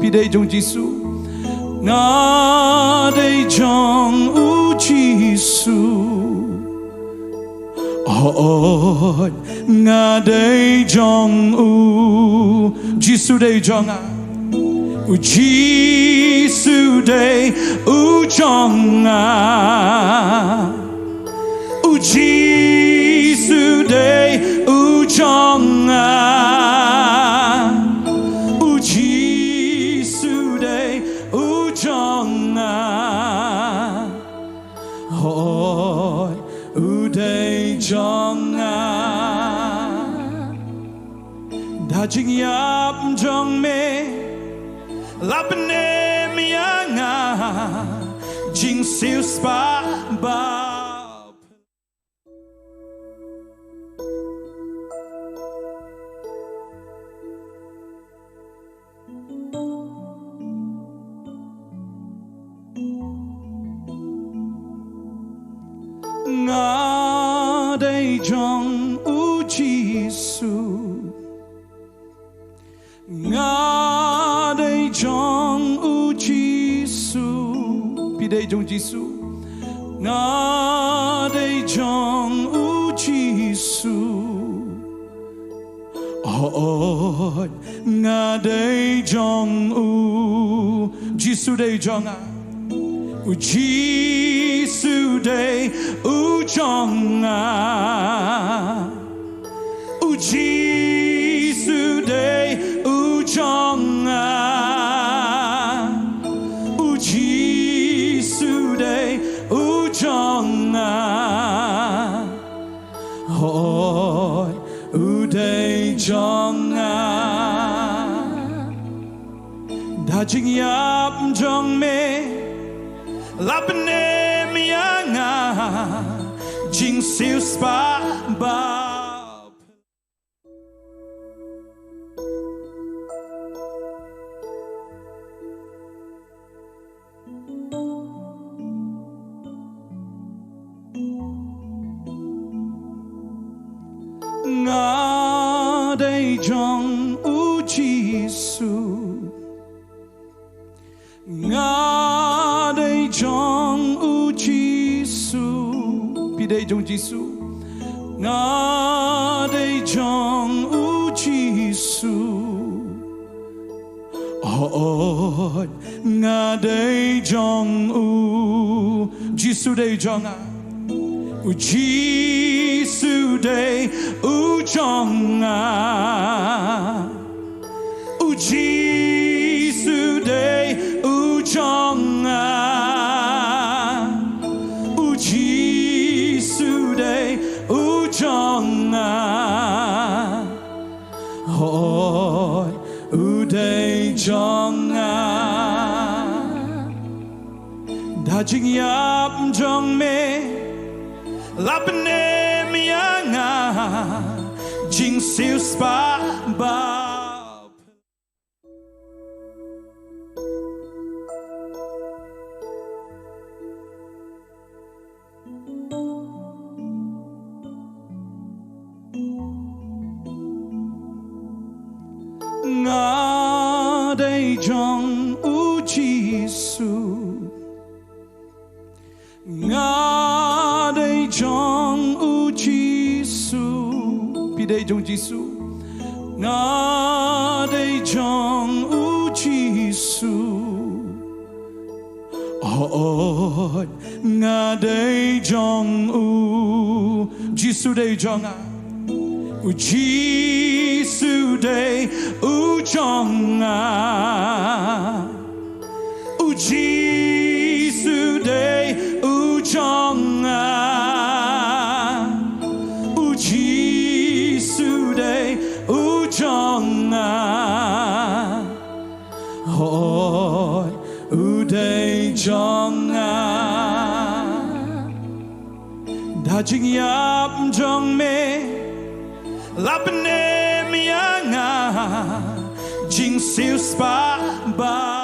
đây trong Giêsu ngã đây trong Giêsu ôi ngã đây trong Giêsu đây trong ngã Giêsu đây trong ngã Giêsu đây trong ngã Giêsu đây trong ngã ôi đây trong ngã đã chính yap trong mê lắp nêm ngã chính siêu spa ba ngã đây trong Giêsu ngã đây trong Giêsu vì đây trong Giêsu ngã đây trong Giêsu ôi ngã đây trong Giêsu đây trong ngã Giêsu đây trong ngã Giêsu đây trong ngã Giêsu đây trong ngã ôi đây trong ngã đã chính yap trong mê lắp nêm ngã chính siêu spa ba ngã đây trong Giêsu ngã đây trong Giêsu vì đây trong Giêsu ngã đây trong Giêsu ôi ngã đây trong Giêsu đây trong ngã Giêsu đây trong ngã Giêsu đây trong ngã Giêsu đây trong ngã ôi đây trong ngã đã chính yap trong mê lắp nêm ngã chính siêu spa ba ngã đây trong Giêsu ngã đây trong Giêsu vì đây trong Giêsu ngã đây trong Giêsu ôi ngã đây trong Giêsu đây trong ngã Giêsu đây trong ngã Giêsu đây trong ngã Giêsu đây trong ngã ôi đây trong ngã đã chính yap trong mê lắp nêm ngã chính siêu spa ba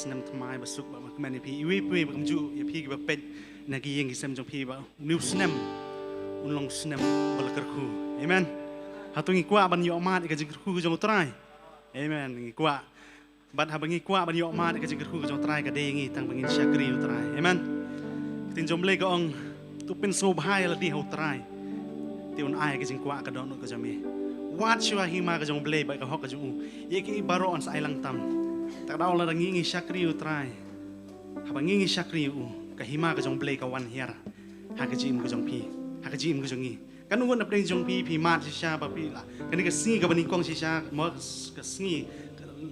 Nongthymmai suk ba man pi iwi pi ba kamju ya pi ba pet nagi yang gisem jong pi ba new snem unlong snem bal kerku amen hatungi kwa ban yo mat ka jing kerku jong trai amen ngi kwa ban ha bangi kwa ban yo mat ka jing kerku jong trai ka de ngi tang bangin syakri trai amen tin jom le ka ong tu pen so bhai la di ho trai ti un ai ka jing kwa ka don ka jame wat shwa hi ma ka jong ble ba ka hok ka jong ye ki baro on sai lang tam tak daw la ngi syakri trai ha bangi syakri ka hi ma ka jong ble ka wan hier ha ka jim ka jong pi ha ka jim ka jong ngi kan ngun na preng jong pi mat sha ba pi la kan ni ka si ka ban Nyngkong sha mo ka si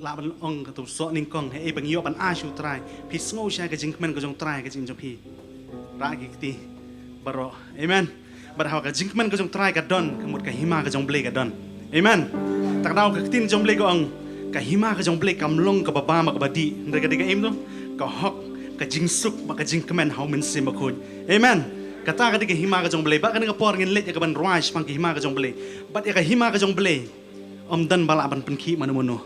la ban ong ka tu so Nyngkong he bang yo ban a shu trai pi sngo sha ka jing men ka jong trai ka jim jong pi ra ki ti baro amen bar ha ka jing men ka jong trai ka don ka mut ka hima ka jong ble ka don amen tak daw ka tin jong ble ka ong ka hima ka jong ble kam long ka ba ba ma ka ba di ndre ka de ka im no ka hok ka jing suk ma ka jing kemen how men sim ba khun amen kata ka di ka hima ka jong ble ba ka nga por ngin let ka ban rush pang ka hima ka jong ble bat ya ka hima ka jong ble om dan bala ban pen ki manu manu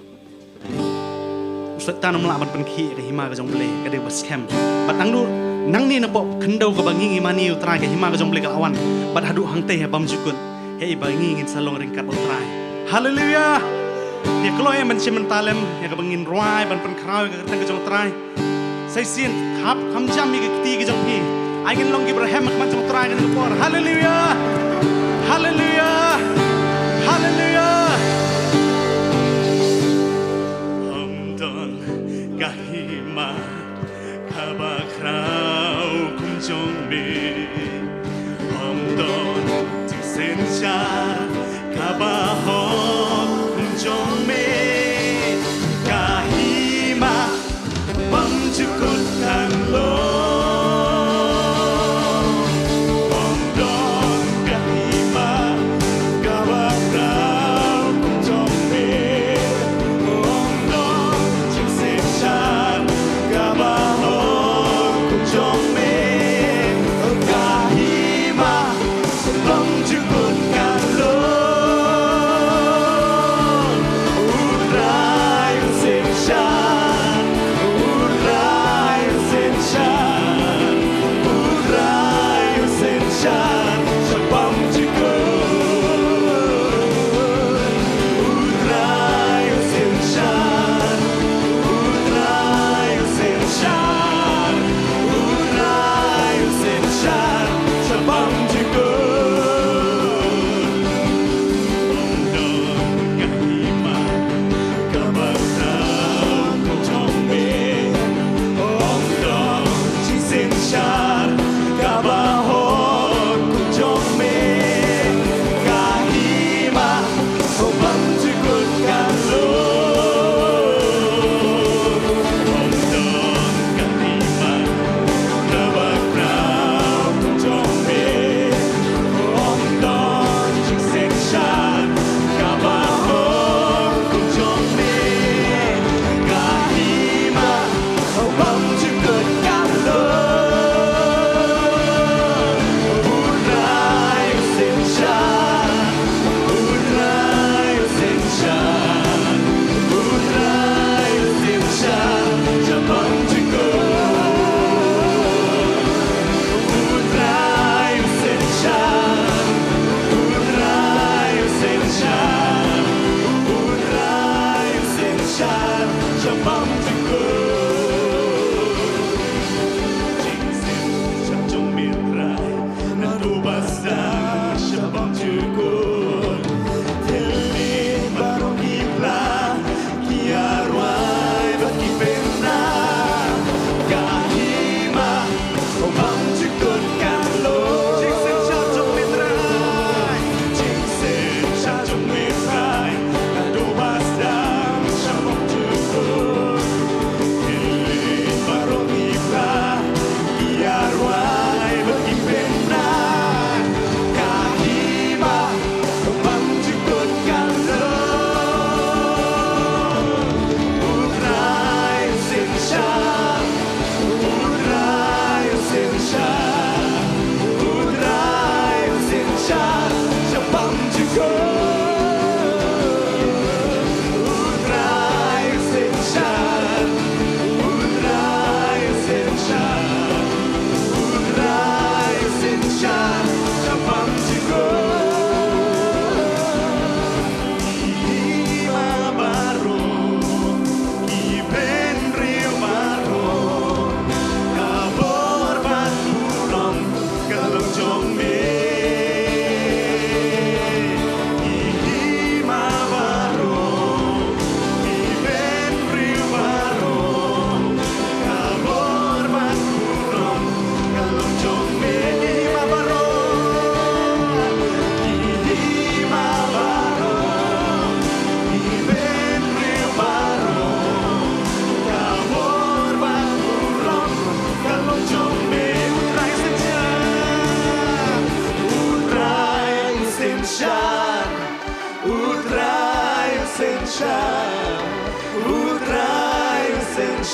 usat tan mala ban pen ki ka hima ka jong ble ka de bas kem bat nang du nang ni na pop khendau ka bangi ngi mani utrai ka hima ka jong ble ka awan bat hadu hang te bam jukun he bangi ngin salong ring kat utrai haleluya ya kloy man chimen talem ya ka bangin ruai ban pen kraw ka tang ka jong trai sai sin khap kham jam mi ka ti ka jong pi ai ngin long Ibrahim mak man jong trai ka por haleluya haleluya haleluya amdon gahima kaba kraw kum jong mi amdon ti sen cha kaba ho kum jong mi gahima bam jukut kan lo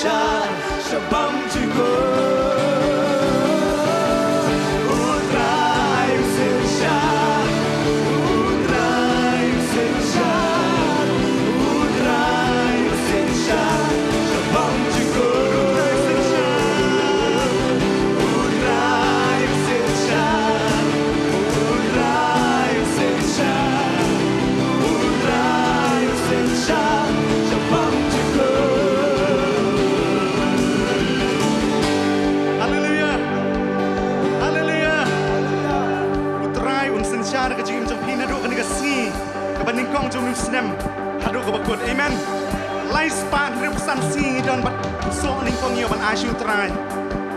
shar shabam jigo utrai sen shar utrai sen shar utrai sen shar shabam jigo utrai sen shar utrai sen shar utrai sen shar shabam jigo. Syar ke jingim jong pina duk ke si ke Nyngkong jong Nongthymmai haduk ke bakut amen lai span rip san si don bat so Nyngkong yo ban ashu trai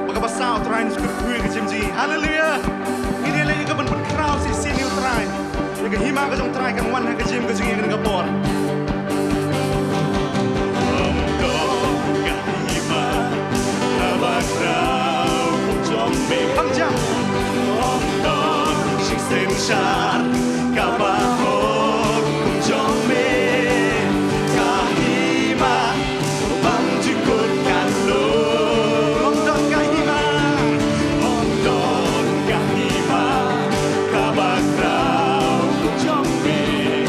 baka basau trai ni kuy ke jimji haleluya ini le ke ban crowd si ni trai ke hima ke jong trai kan wan ke jim ke jingim ke bor Shar kabahor kum jome kahima bang jukut kalo London kahima kabakrau kum jome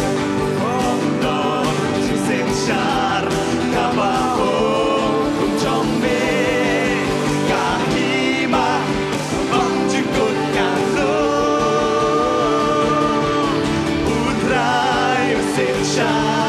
London sisen shar kabahor kum jome kahima bang jukut kalo Shar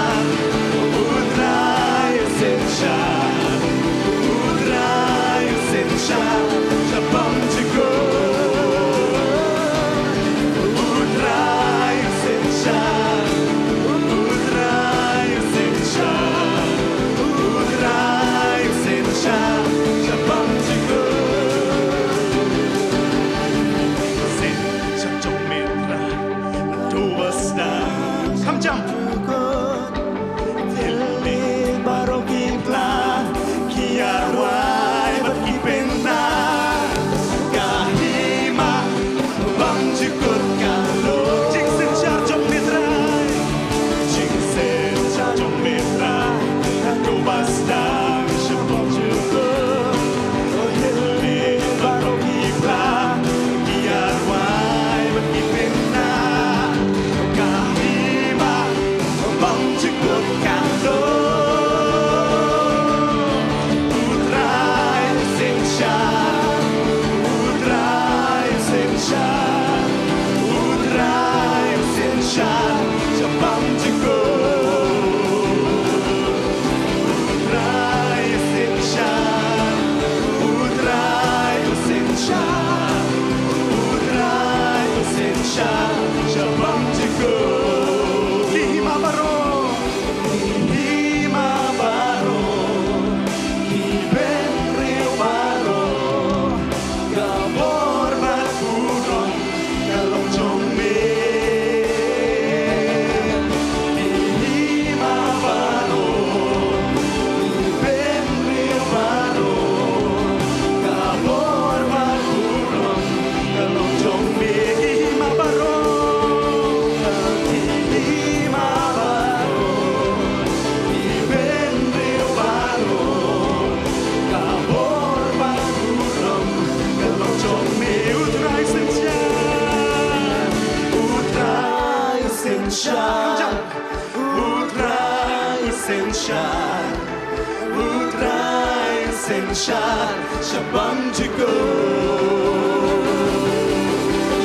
shabam jigo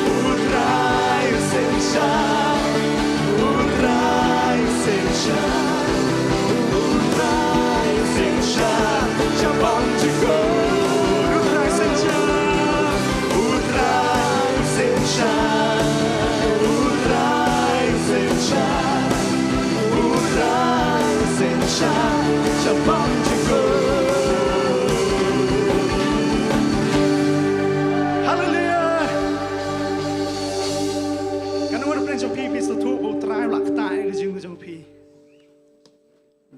utrai sen shar utrai sen shar utrai sen shar shabam jigo utrai sen shar utrai sen shar utrai sen shar utrai sen shar shabam jigo.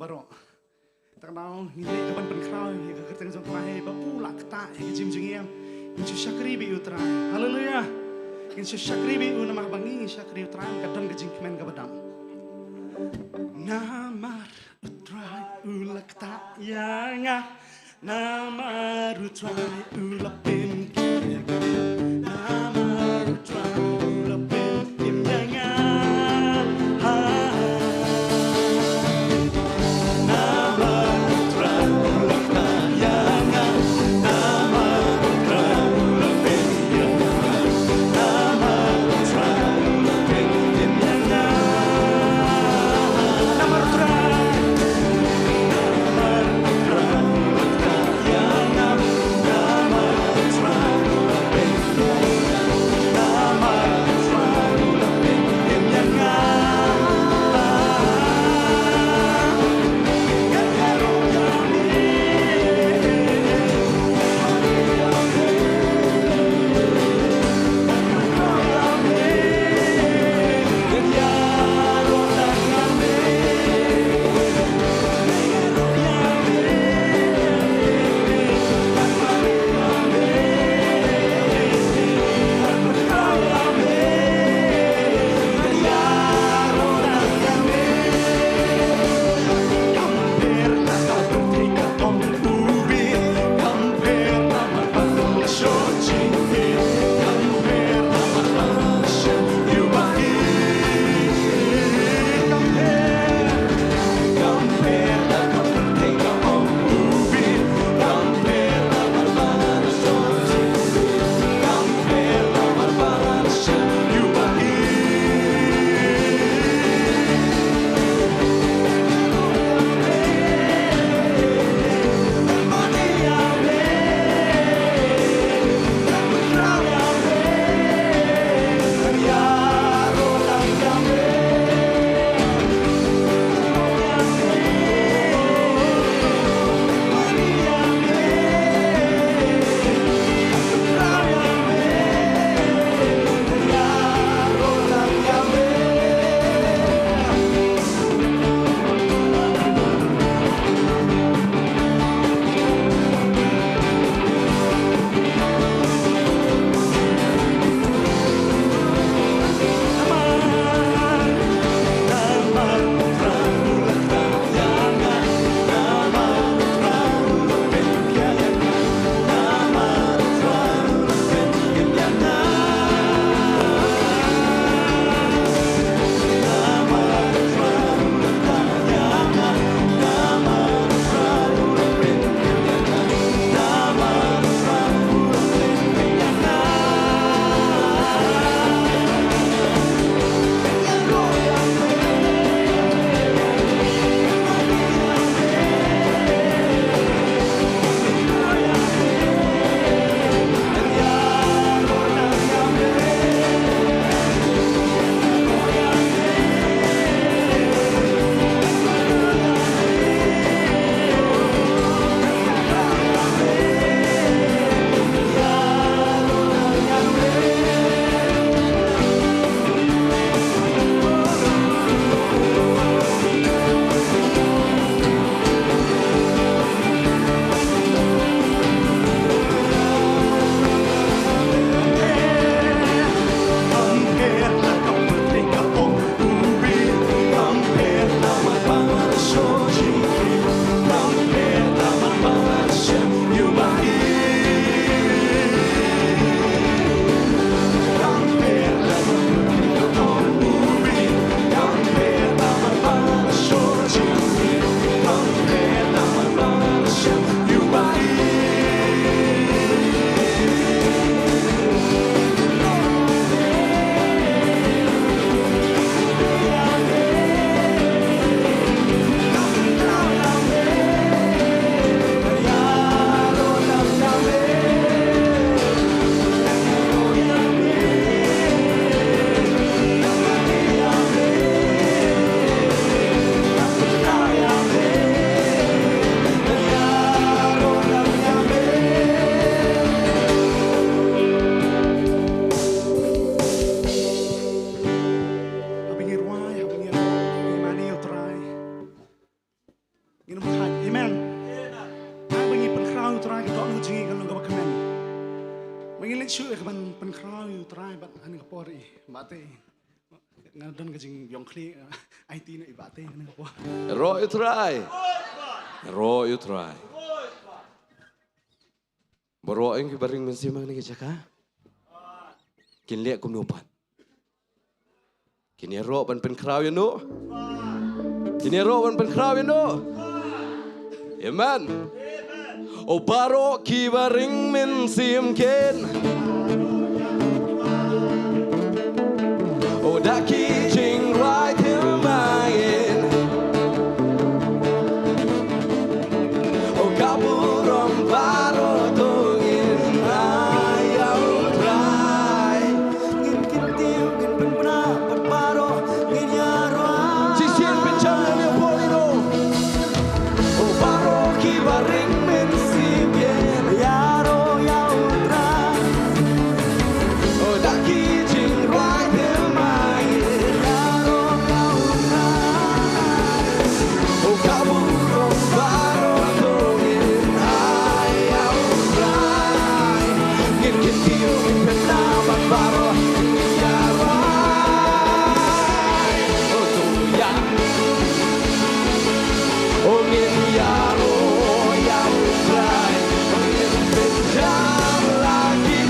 Baru, tak tahu ini kapan penkrau, ini kerja yang terakhir, bapu lakta, ini jim jingiem, ini syakri bi utrai, haleluya, ini syakri bi unamah bangi, syakri utrai, kadang kejing kemen kabadam. Namar utrai ulakta yang Nama rutrai ulapin kaya Nama rutrai ulapin imyangan Nama rutrai ulapayangan Nama rutrai ulapin imyangan Nama rutrai ulapin imyangan Nama rutrai Ngadon kajing Nongkhryiem IT na ibate ano po. Ro you try. Baru yang kibaring mensimang ni kecaka. Kin lihat kum nupan. Kini roh ban pen kraw yan do. Kini roh ban pen kraw yan do. Amen. O baro kibaring mensim ken. O daki jing right hilmain. O kaburom baro tungin ayau trai. Ngin kintiu ngin penpena berbaro ngin yarwa. Sisien pencam kami polino. O baro kibaring mensim ken. Yaro yau trai. O daki jing right hilmain. Yaro yau trai. O kaburom baro tungin ayau trai. Ngin kintiu ngin penama baro ngin yarwa. O tuya. O ngin yaro yau trai. O ngin penjam lagi.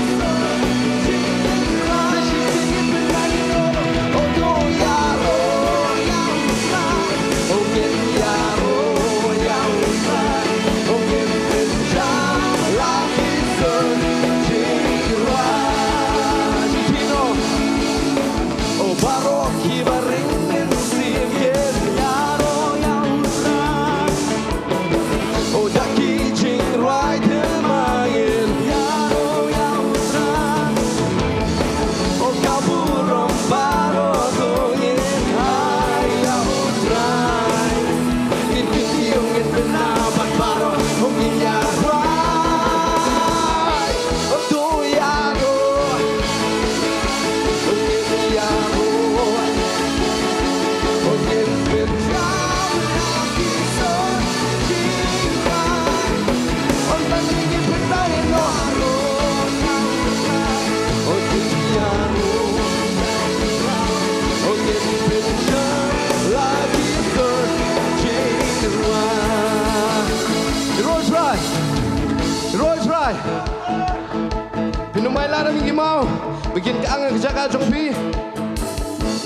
Pinumay lara mi gimau, bikin keangan kejaka jong pi.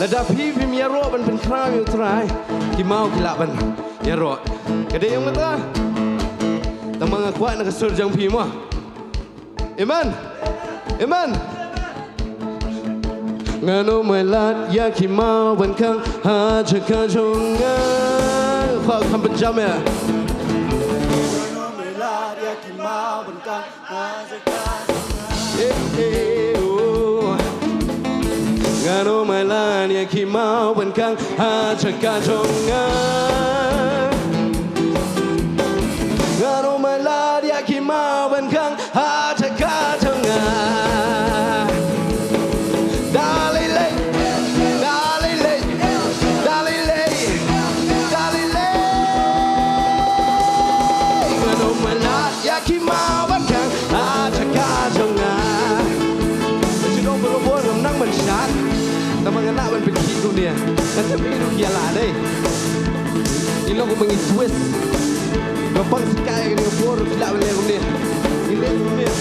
Lada pi mi yaro ban pen kram yu try. Gimau kilaban yaro. Kade yung mata. Tamang kuat nak sur jong pi mo. Amen. Amen. Ngano mai lat ya kimau ban kang ha jaka jong nga. Kau kan penjam ya. Melar ya kimau bentang mazakan. Ngano mai lan ya kimau ban kang ha jaka jong nga. Ngano mai lat ya kimau ban kang ha jaka jong nga. Dalile, dalile, dalile, dalile. Ngano mai lat ya kimau ban kang ha jaka jong nga. Macam belum boleh menang mensyat. Tamang anak ban pergi tu dia. Nanti pergi dia lah deh. Ini aku mengi twist. Gampang sekali dengan bor tidak boleh dia. Ini dia.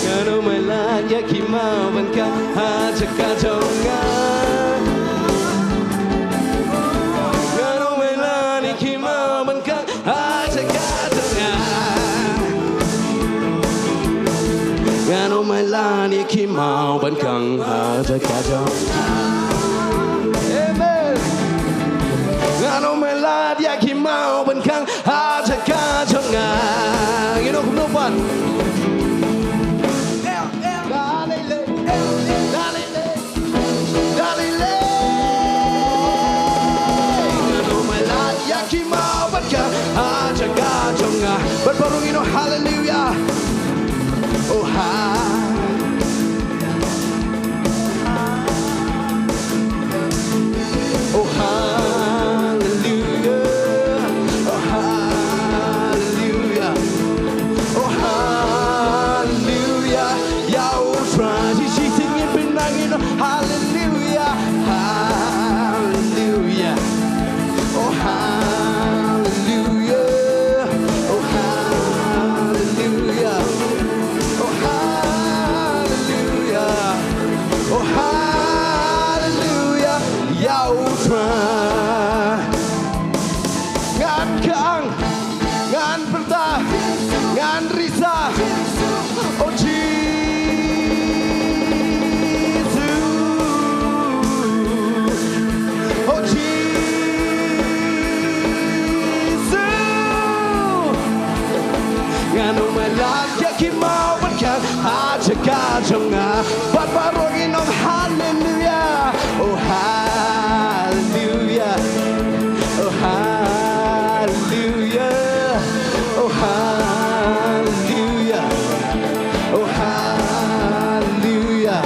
Ngano mai lat ya kimau ban kang ha jaka jong nga. Ngano mai lat ya kimau ban kang ha jaka jong nga. Ngano mai lat ya kimau ban kang ha jaka jong nga. Amen. Ngano mai lat ya kimau ban kang ha jaka jong nga. Gino kum nopan. Berbarung hallelujah. Oh oh hallelujah. Oh hallelujah. Oh hallelujah. Ya ultra di singing benangin hallelujah. Hallelujah. Oh hallelujah. Oh hallelujah. Kajunga, but Barogi of Hallelujah, oh Hallelujah, oh Hallelujah, oh Hallelujah, oh Hallelujah,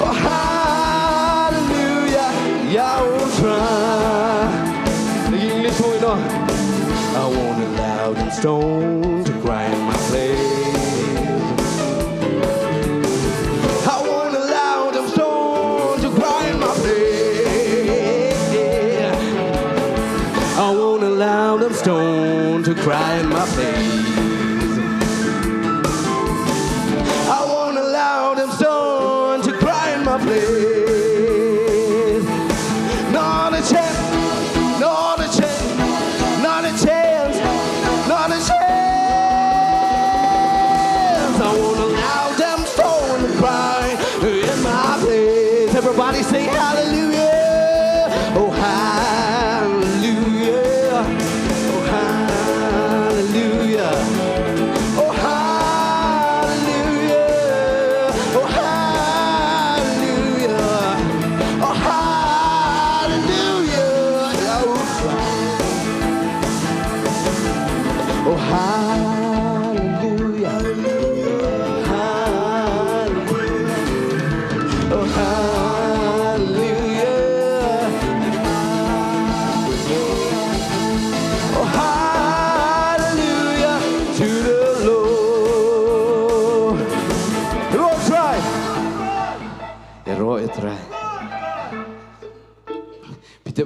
oh Hallelujah, Yahweh. English boy, no. I want a loud and stone to grind my place. Stone to cry in my face. I won't allow them stone to cry in my place. Not a chance, not a chance, not a chance, not a chance. I won't allow them stone to cry in my place. Everybody sing hallelujah. Oh, hallelujah.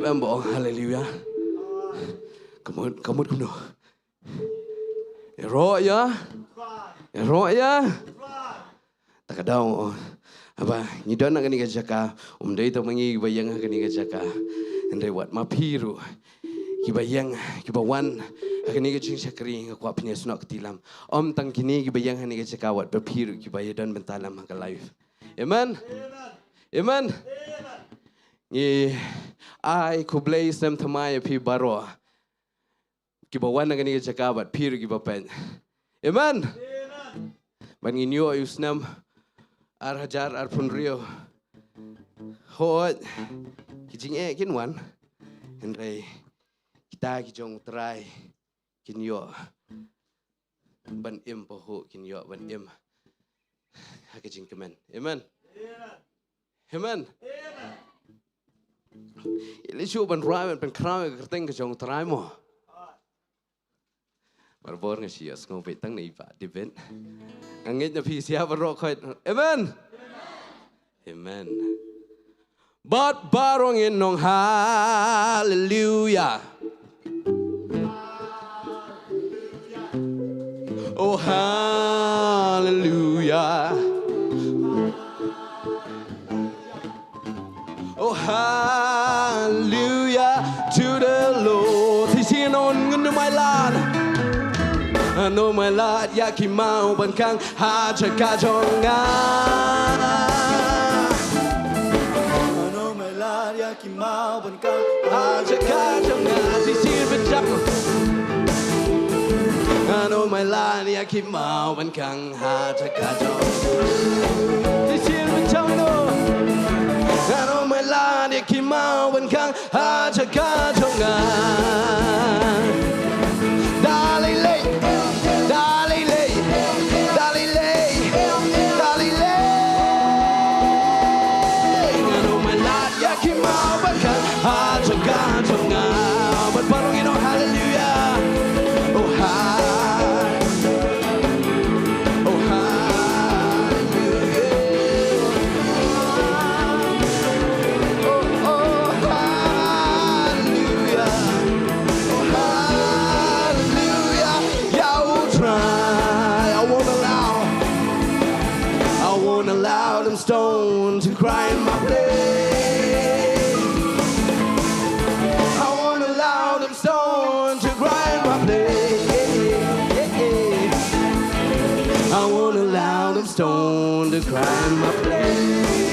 Em bảo hallelujah. Cảm ơn nó. Rồi ya. Rồi ya. Tak ada. Apa? Ni dah nak kini kerja dai tu mengi bayang kini kerja Ndai wat mapiru. Ki bayang ki bawan kini kerja sakri aku apnya sunak ketilam. Tang kini ki bayang kini kerja wat mapiru ki bayadan bentalam ke live. Amen. Amen. Ye ai ku blaze them thamai phi baro ki bawan ngani ke jakabat phir ki bapen amen ban ngi nyo usnam ar hajar ar punrio hot ki jing e kin wan henrei kita ki jong trai kin yo ban im po ho kin yo ban im ha ke jing kemen amen amen Ili siu ban rai ban krau ke teng ke jong trai mo. Mar bor nge sias ngau pe tang nei pa diven. Angit na pi sia bar ro khoi. Amen. Amen. But barong in nong hallelujah. Oh hallelujah. Oh hallelujah to the Lord. Thì xin on ngân my lad. I know my lad yaki mau ban kang ha cha ka jonga. I know my lad yaki mau ban kang ha cha ka jonga. Thì xin bên trong. I know my lad yaki mau ban kang ha cha ka jonga. Thì xin bên trong đó. I know my lad yaki mau ban kang ha cha ka jonga. Darling late. But parang you know hallelujah. Oh hallelujah. Oh hallelujah. Oh hallelujah. Oh hallelujah. Yeah, we'll try. I won't allow them stones to cry in my place. Stone to cry in my place.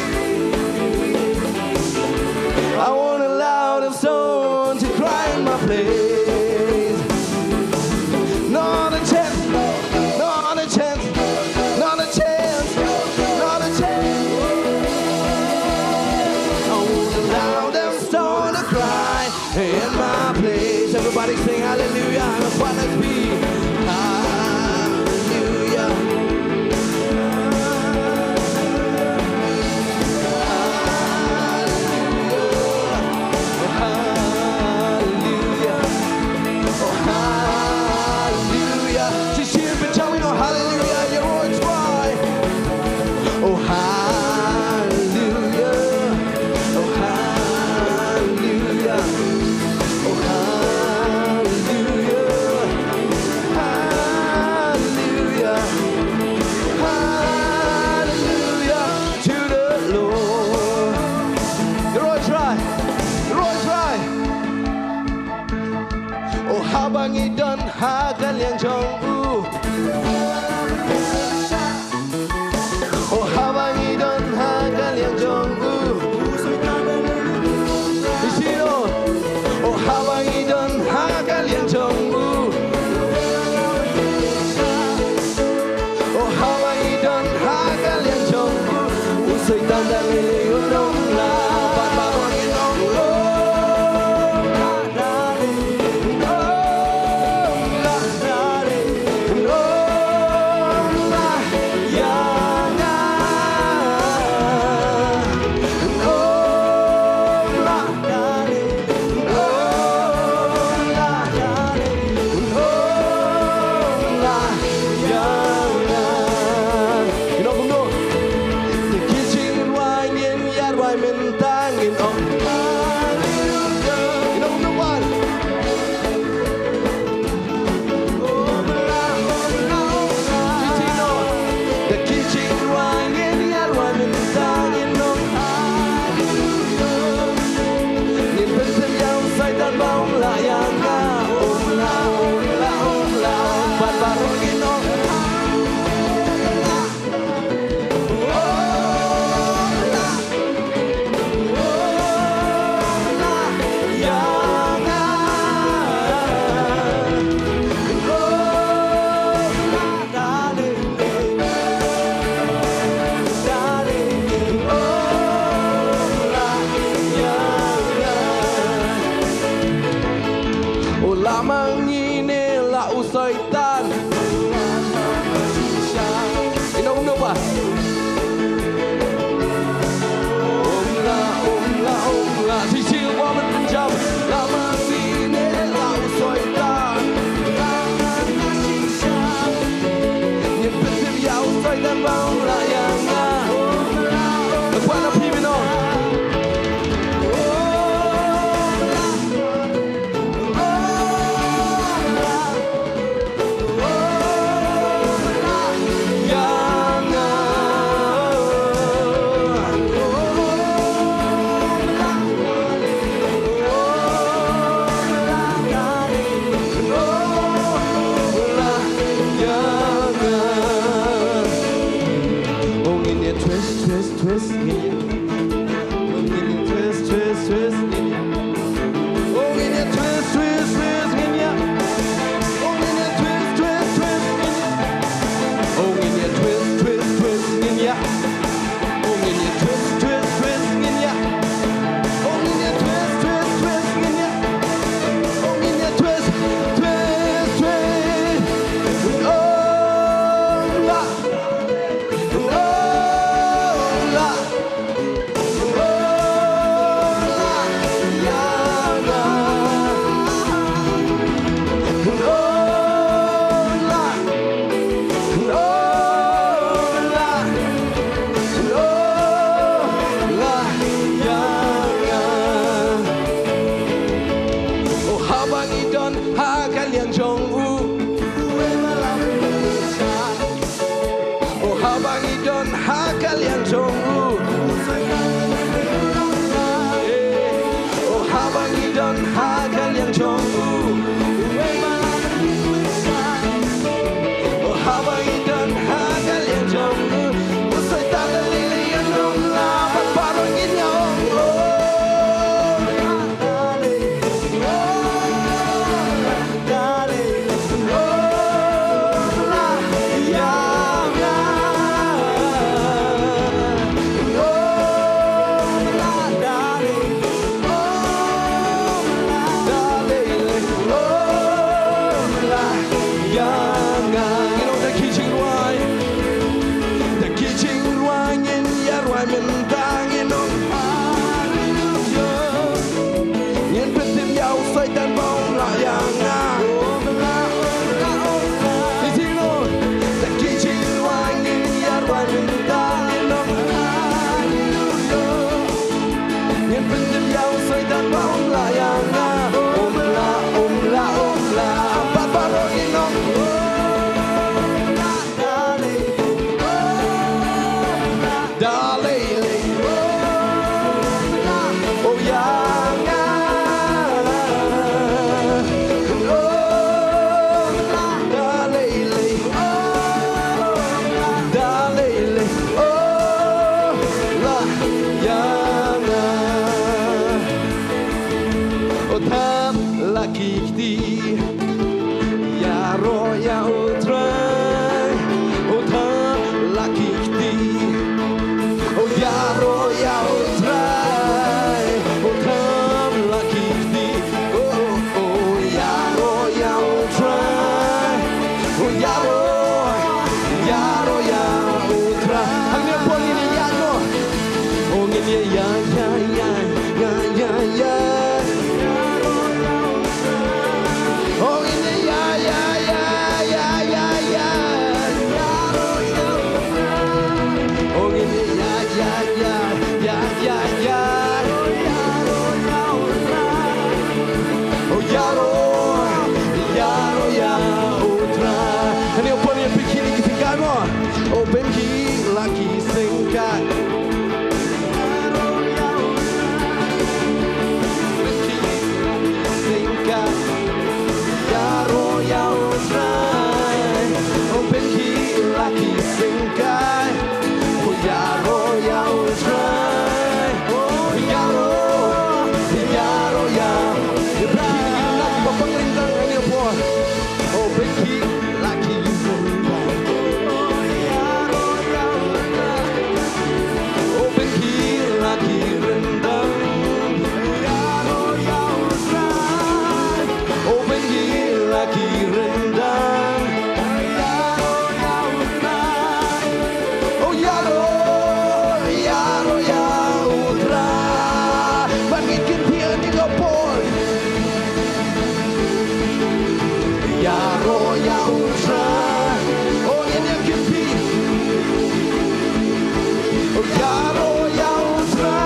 I won't allow them stone to cry in my place. Not a chance, not a chance, not a chance. usai tanda lele unong la bat barong inong la dale unong la dale unong la yang unong la dale unong la dale unong la yang you know kumno the kitchen wine in yard wine mentang in on you know kumno one the kitchen wine in yard wine mentang in on nhìn bên xem nhau say tan bóng là yang nga la bạn barong in on Lamang ini la usai tan ino umno ba umla sisil wa man jam lamang ini la usai tan nhìn bên tim ya usai tan bao la yang nga qua nó phi bên nó twist in ya. Twist in ya. Oh, in ya twist in ya. Oh, in ya twist in ya. Oh, in ya twist in ya. Oh, in ya twist in ya. Oh, in ya twist in ya. Oh, in ya twist. Oh, la. Open key, lucky singkat. Open key, lucky singkat. Yaro yao try. Open key, lucky singkat. Oh yaro yao try. Oh yaro yao. Open key, lucky papanglintang ani po. Open key, lucky singkat. Open key, lucky rendang. Open key, lucky rendang. Oh yaro tra. Bangitkan pian di kapal. Yaro tra. Oh ini yang kimpi. Oh yaro tra.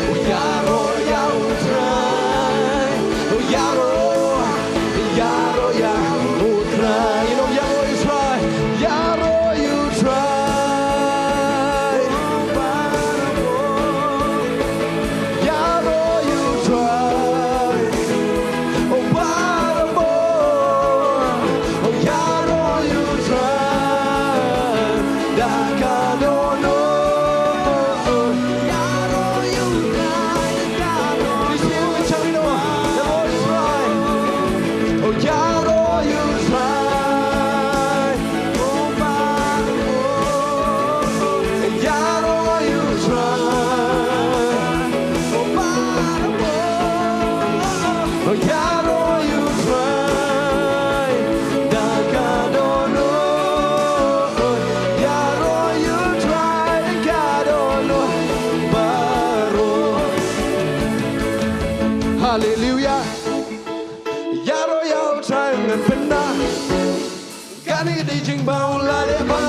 Oh yaro tra. Oh yaro tra. You know yaro you try. Yaro you try. Yaro you try. Oh barabo. Oh yaro you try. Dakadono. Yaro you try. You see me tell me no. Yaro you try. Oh yaro you try. Oh barabo. Yaro you try. Oh barabo. Oh yaro you try. Dakadono. Yaro you try. Dakadono. Baro. Hallelujah. Yaro yao try ngan pena. Kani di jing bau la le ba.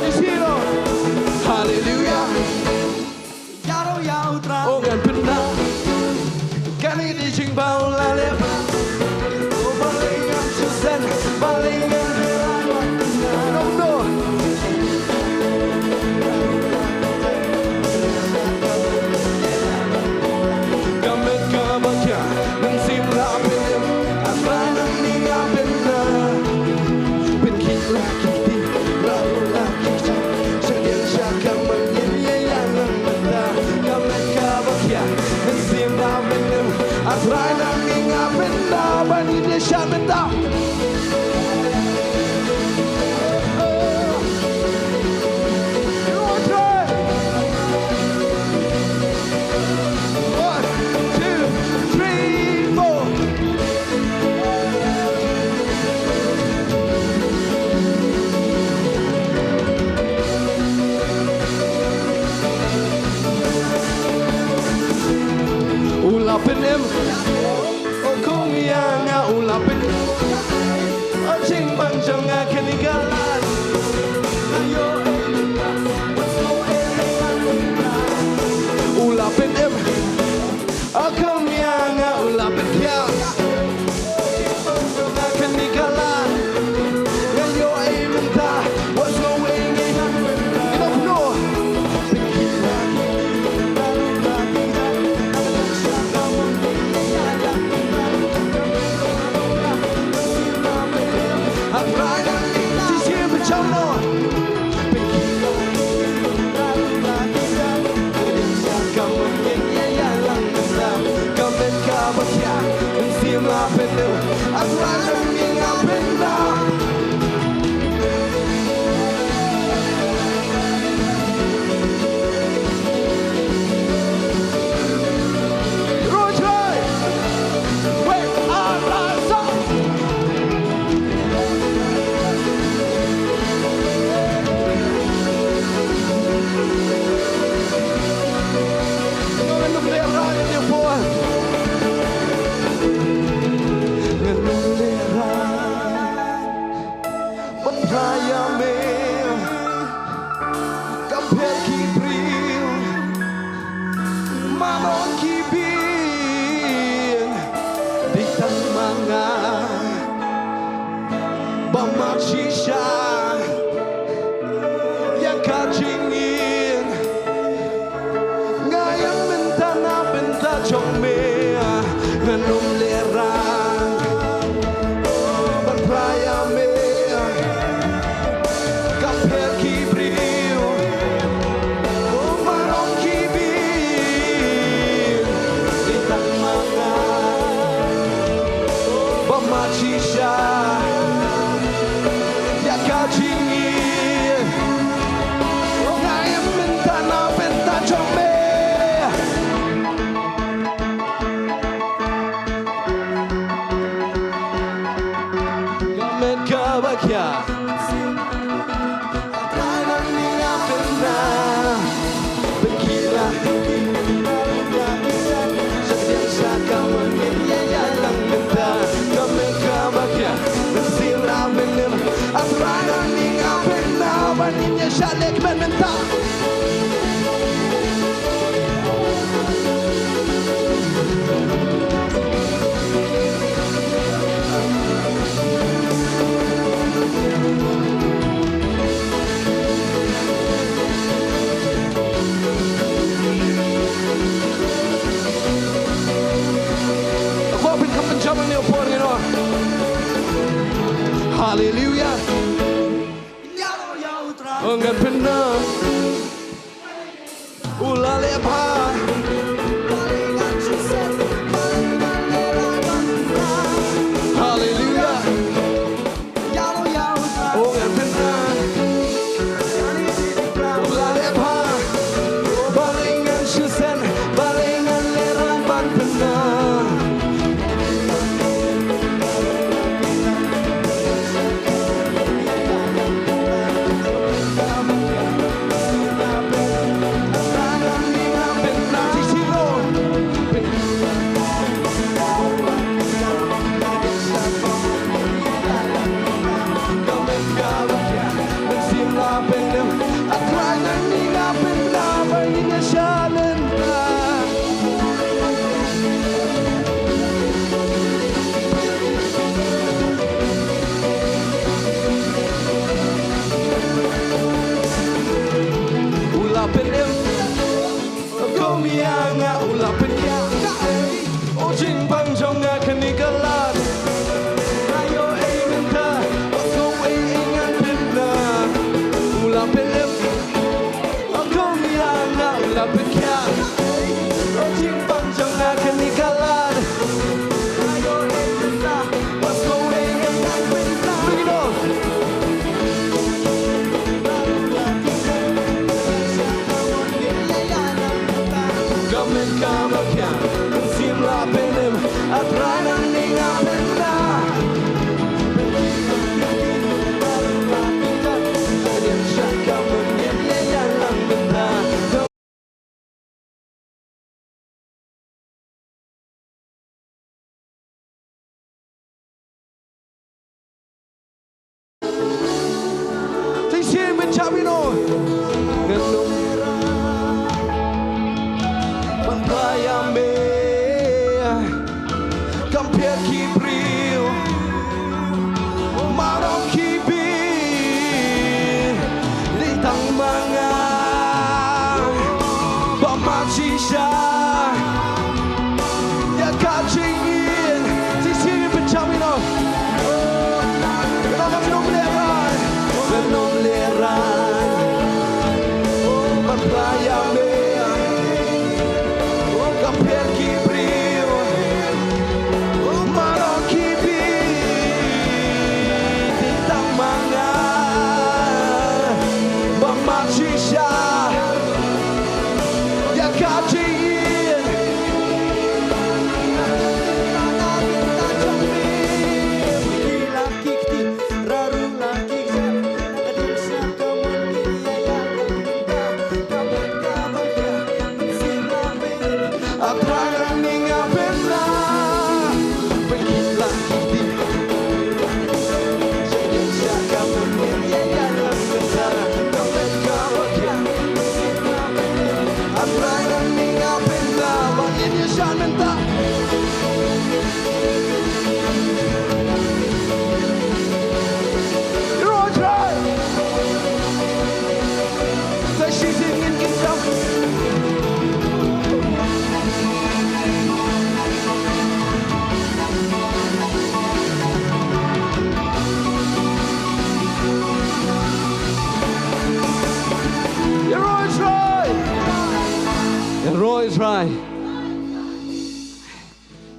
Isiro. Hallelujah. Yaro yao try. Oh ngan pena. Kani di jing bau la le ba. Oh balingan susen balingan. No. Gamet kabakya ng simlapin. Aslan ang ningapin na. Pinkila kiti lalo laki siya. Sagyan siya kamanyayayan ng mata. Gamet kabakya ng simlapin. Aslan ang ningapin na. Banilya siya mata. One, two, three, four. Ulapin em. Oh kung iya nga ulapin. Oh ching bang jang nga kanigalan. Ayo ulapin em. Oh kung iya nga ulapin kya. Nga kanigalan. Ayo ay minta. What's going on? Enough no. I'm riding. She's here for China. I'm running up and down. Road right. Wait, rise up. Look there, right in your boy. ditang mga pamagsisya yang kajingin ngayang benta na benta chong mea nganum lerang berpraya mea kapel kibriu marong kibir ditang mga pamagsisya yang kajingin ngayang benta na benta chong mea gamen kabakya Tanang niya pena Berkira Setiap kawan yang lang benda gamen kabakya Bersila benim Tanang niya pena Baninya syalik menenta Hallelujah. Enggak benar. Ulah lepas. Hallelujah. Enggak benar. Ulah lepas. Balingan susan, balingan lerapan benar.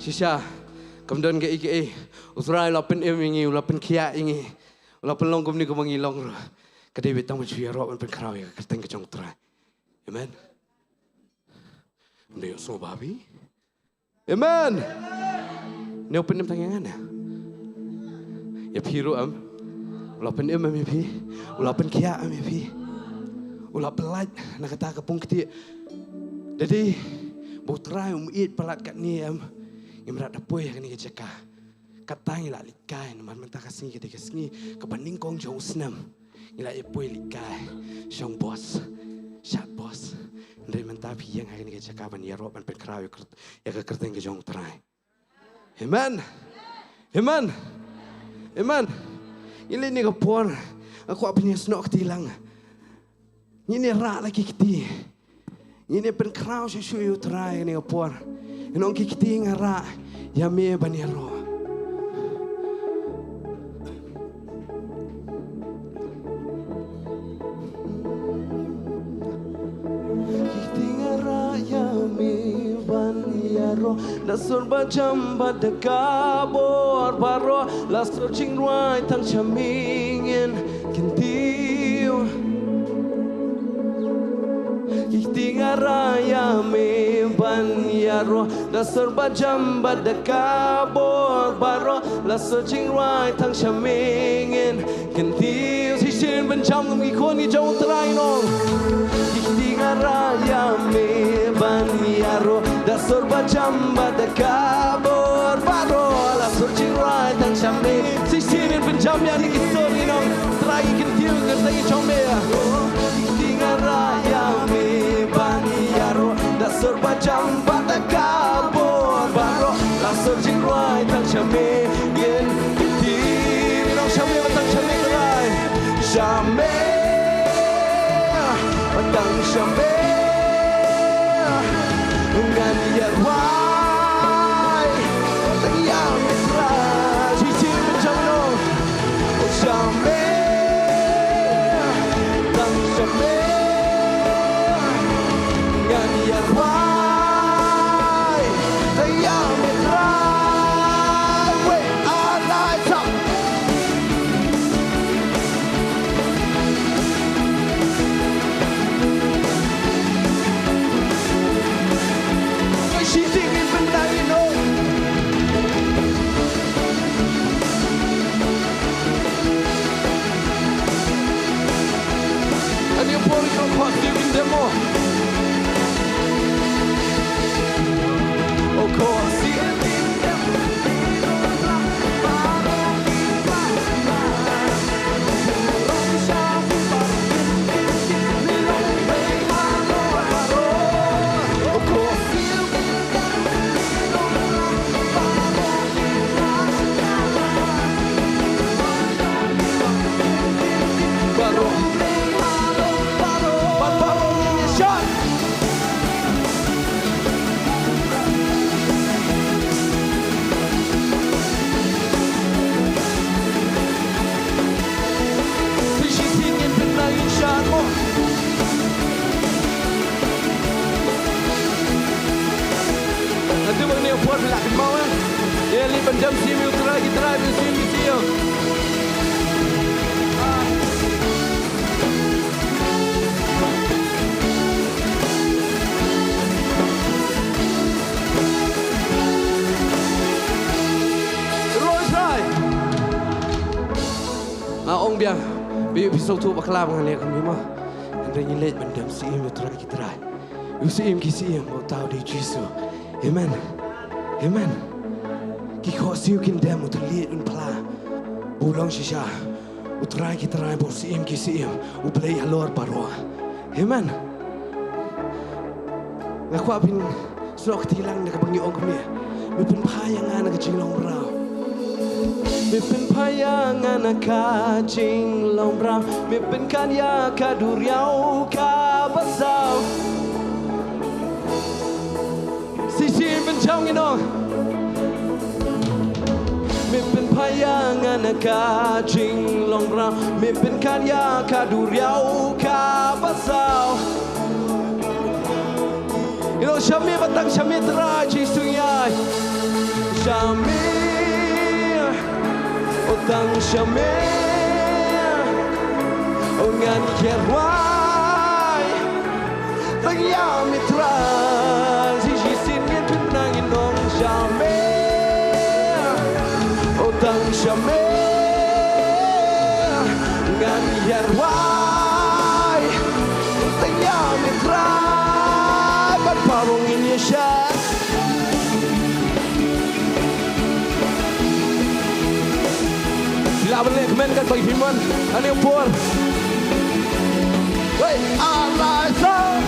Shisha, kemudian ke IKE, usrai lapen ini, lapen kia ini, lapen long kumni kumangi long ro. Kadai betang mencuci roh man penkerau ya, kerteng kejong terai. Amen. Dia so babi. Amen. Ni open dem tangan ya. Ya piru lapen ya pi, lapen kia ya pi, lapen light nak kata kapung keti. Jadi, bau terai it pelat kat ni Imrat dapoi yang ni keceka. Katang ila likai, man mentah kasih kita kasih kepan Nyngkong jauh senam. Ila ipoi likai, syong bos, syat bos. Dari mentah pi yang hari ni keceka ban ya roh ban penkerau ya kekerteng ke jong terai. Amen. Amen. Amen. Ini ni kepon, aku apa ni senok tilang. Ini rak lagi kiti. Ini penkerau sesuai terai ni kepon. Inong kiti ngara ya me banero. Kiti ngara ya me banero. Lasur bajam badakabor baro. Lasur cingruai tang chamingin kintiu. Kiti ngara ya me banero. Lasur bajam badakabor baro. Lasur cingruai tang chamingin kintiu. Sisir bencam ngam ikon ni jauh terai nong. Kiti ngara ya me banero. Lasur bajam badakabor baro. Lasur cingruai tang chamingin. Sisir bencam yang ni kisor ni nong. Terai kintiu kertai chome. Kiti ngara ya me banero. Lasur bajam badakabor baro. Lasur cingruai tang chamingin kintiu. Nong chamingin batang chamingin terai. Chamingin batang chamingin. Ngan yarwai yang mesra cici macam no chambe tang chambe ngan yarwai yang mesra we alai top Pendam sini utara kita di sini siang. Terus rai. Ong biang, biar pisau tu bakal mengalir kami mah. Hendak nyilet pendam sini utara kita rai. Usim kisi yang mau tahu di Yesus. Amen. Amen. Kiko siu kin dem utliet un pla. Bulang shisha. Utrai kita rai bor siim kisiim. Uplay halor parwa. Amen. Ngaku apin sok tilang nak bangi ong kami. Mipin payangan nak Shillong brau. Mipin payangan nak Shillong brau. Mipin kanya kaduriau ka basau. Sisi bencang ino. Mipin payangan ka Shillong brau. Mipin kanya kaduriau ka basau. Ino syami batang syami terai cisunyai. Shamir Otang Shamir Ngan Kerwai Tang Yamitra Zishi Sinit Nangin Nong Shamir Otang Shamir Ngan Kerwai Tang Yamitra But Parong in Yesha Sila boleh kan bagi firman Ani upur Wey Allah Zah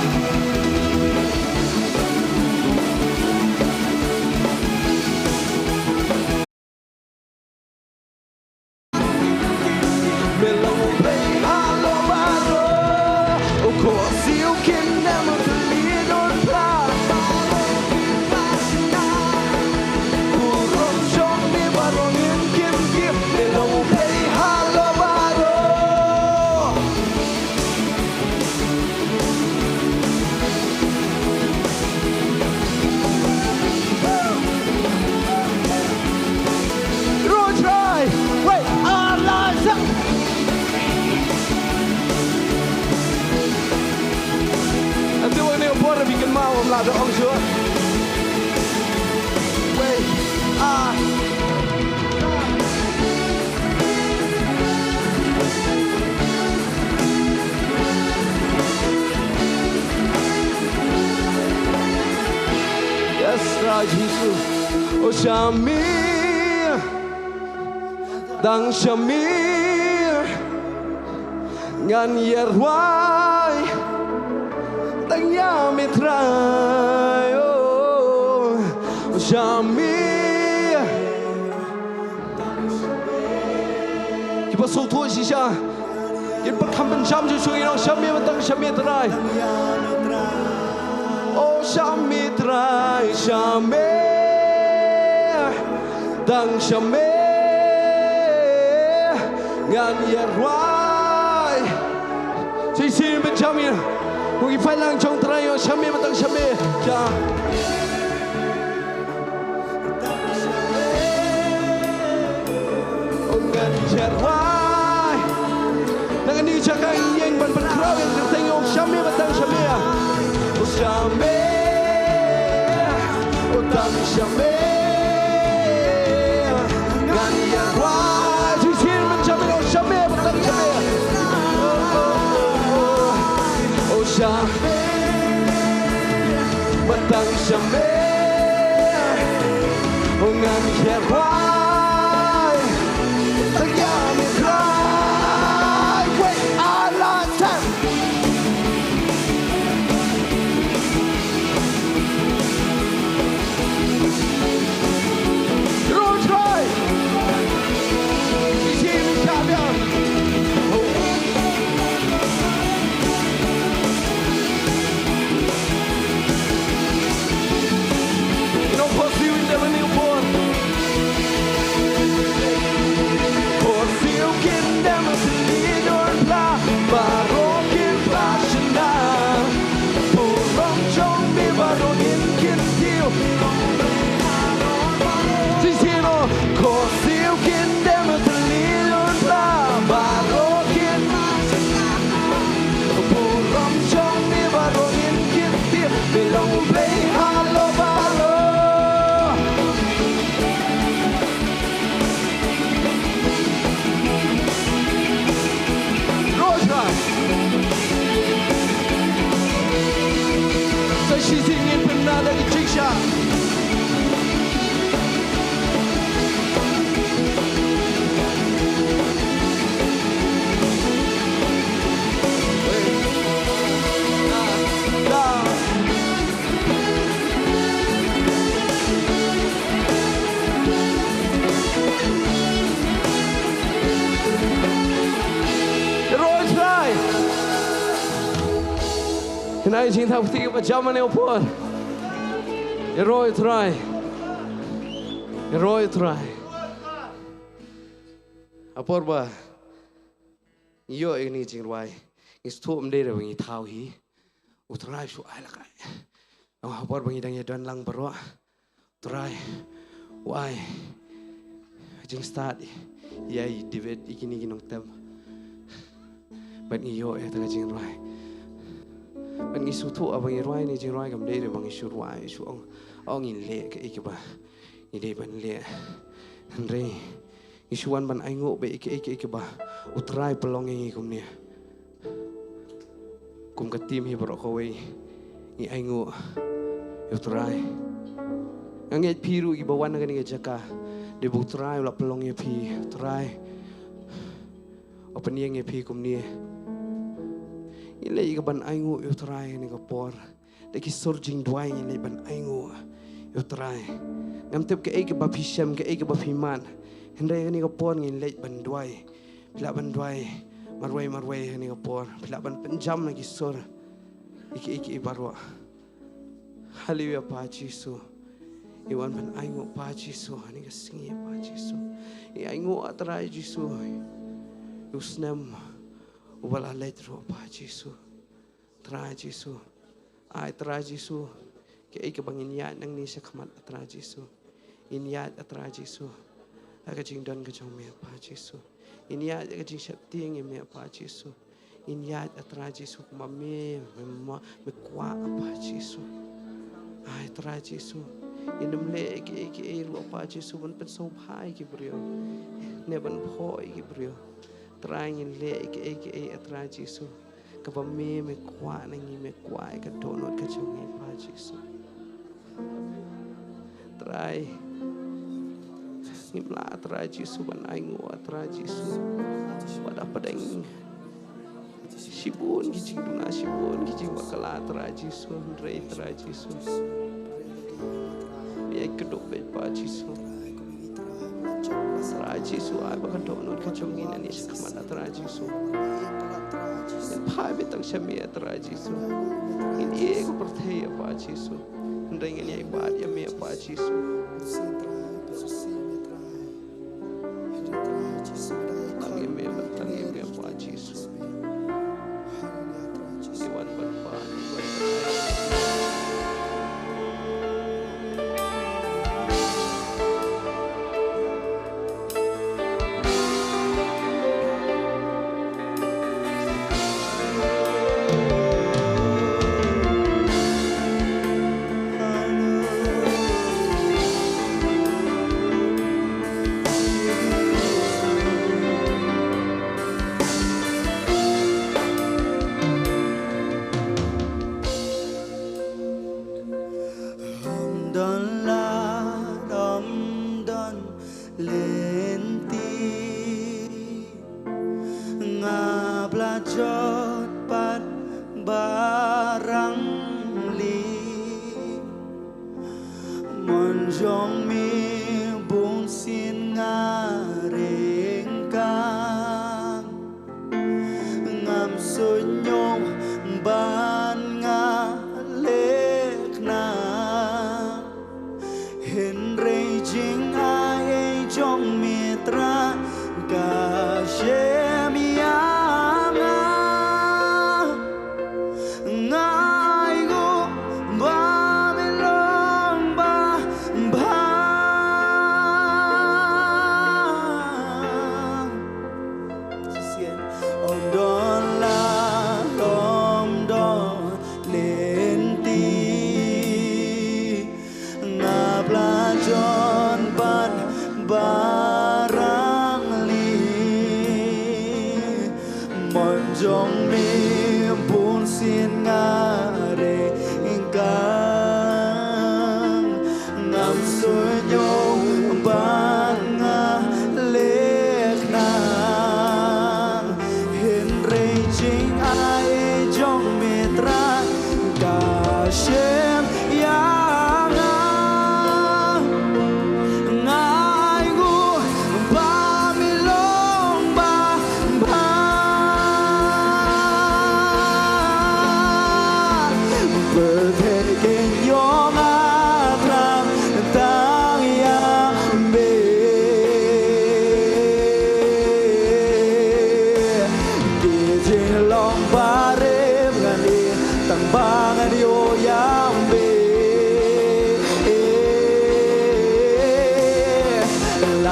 Belang play halo baro Uko siu kin nama telidon pra Kurang syong di barongin kim kim Belang play halo baro Road try Wait Allah Zah Nanti orang ni upur bikin mau melada orang syur Wait Yes, Raj Jesus Oh Shamir Dang Shamir Ngan Yerwai Tang Yamitrai Oh Shamir Kita sotu sisa Kita berkampan jam Jusui Nong Shamir Tang Shamir Trai Oh Shamir Trai Shamir Dang Shamir Ngan Yerwai Sisi Benjamin Kung ifai lang trong trayo Shamir Tang Shamir Ja Ngan Yerwai Nang ni jaga yang ban berkerau yang tertengok Shamir Tang Shamir Oh Shamir Oh Tang Shamir Ngan Yerwai Sisi Benjamin Oh Shamir Tang Shamir Oh Shamir Batang Shamir Oh Ngan Yerwai Tang Yamitrai Wait Allah Zah Road try Sisi Benjamin Não posso ir ainda nem o pôr Posso ir que ainda me lidor lá Barokin plasina Pulang chong di barokin kintil Sisino Posso ir que ainda me lidor lá Barokin Pulang chong di barokin kintil Bilang play halo baro Rosa Saya ingin pernah lagi ciksa Kenai cinta putih macam mana upur Roy try Upur bah Yo ini jing Roy Istu mende dah bengi tahu hi Utrai su ai lah kai Upur bengi dangnya dan lang berwa Try why jeng start yai David ikini ginong tem ban iyo ta jeng roi ban isu thu abang roi ni jeng roi gam dei bang isu roi isu ong in le ke ikba ni dei ban le andre isuan ban aingo be ikba utrai pelongi kum ni kum ka tim hi bro ko we ni aingo utrai anget piru i bawan ngani ke jaka de bu trai la pelong ye pi trai open ye pi kum ni ile i ban aingo u trai ni ko por de ki surging dwai ni ban aingo u trai ngam tep ke ba pi shem ke ba pi man hendre ni ko por ngin le ban dwai pila ban dwai marwai ni ko por pila ban penjam na ki sur iki barwa haleluya pa Jesu iwan ban aingo pa Jesu ani ka singi pa Jesu i aingo atrai Jesu usnam ubala letro pa Jesu trai Jesu ai trai Jesu ke ik bangin ya nang ni sa khamat atrai Jesu in ya atrai Jesu aga jing don ka jong me pa Jesu in ya aga jing shakti ngi me pa Jesu in ya atrai Jesu kuma me kwa pa Jesu ai trai Jesu inum le ke ru pa Jesu ban pen so phai ki brio ne ban phoi ki brio trai ngin le ke atrai Jesu ka ba me kwa na ngi me kwa ka donot ka chong ngi pa Jesu trai ngimla atrai Jesu ban ai ngo atrai Jesu pada padeng sibun ki duna sibun ki bakala atrai Jesu re atrai Jesu biar kedok bepa Jesu, atrai Jesu, ay bakan donor kacungin ani sekaman atrai Jesu, pai betang semi atrai Jesu, ini ego percaya apa Jesu, dengan yang ibadah yang me apa Jesu, tangi me apa Jesu, iwan berpa.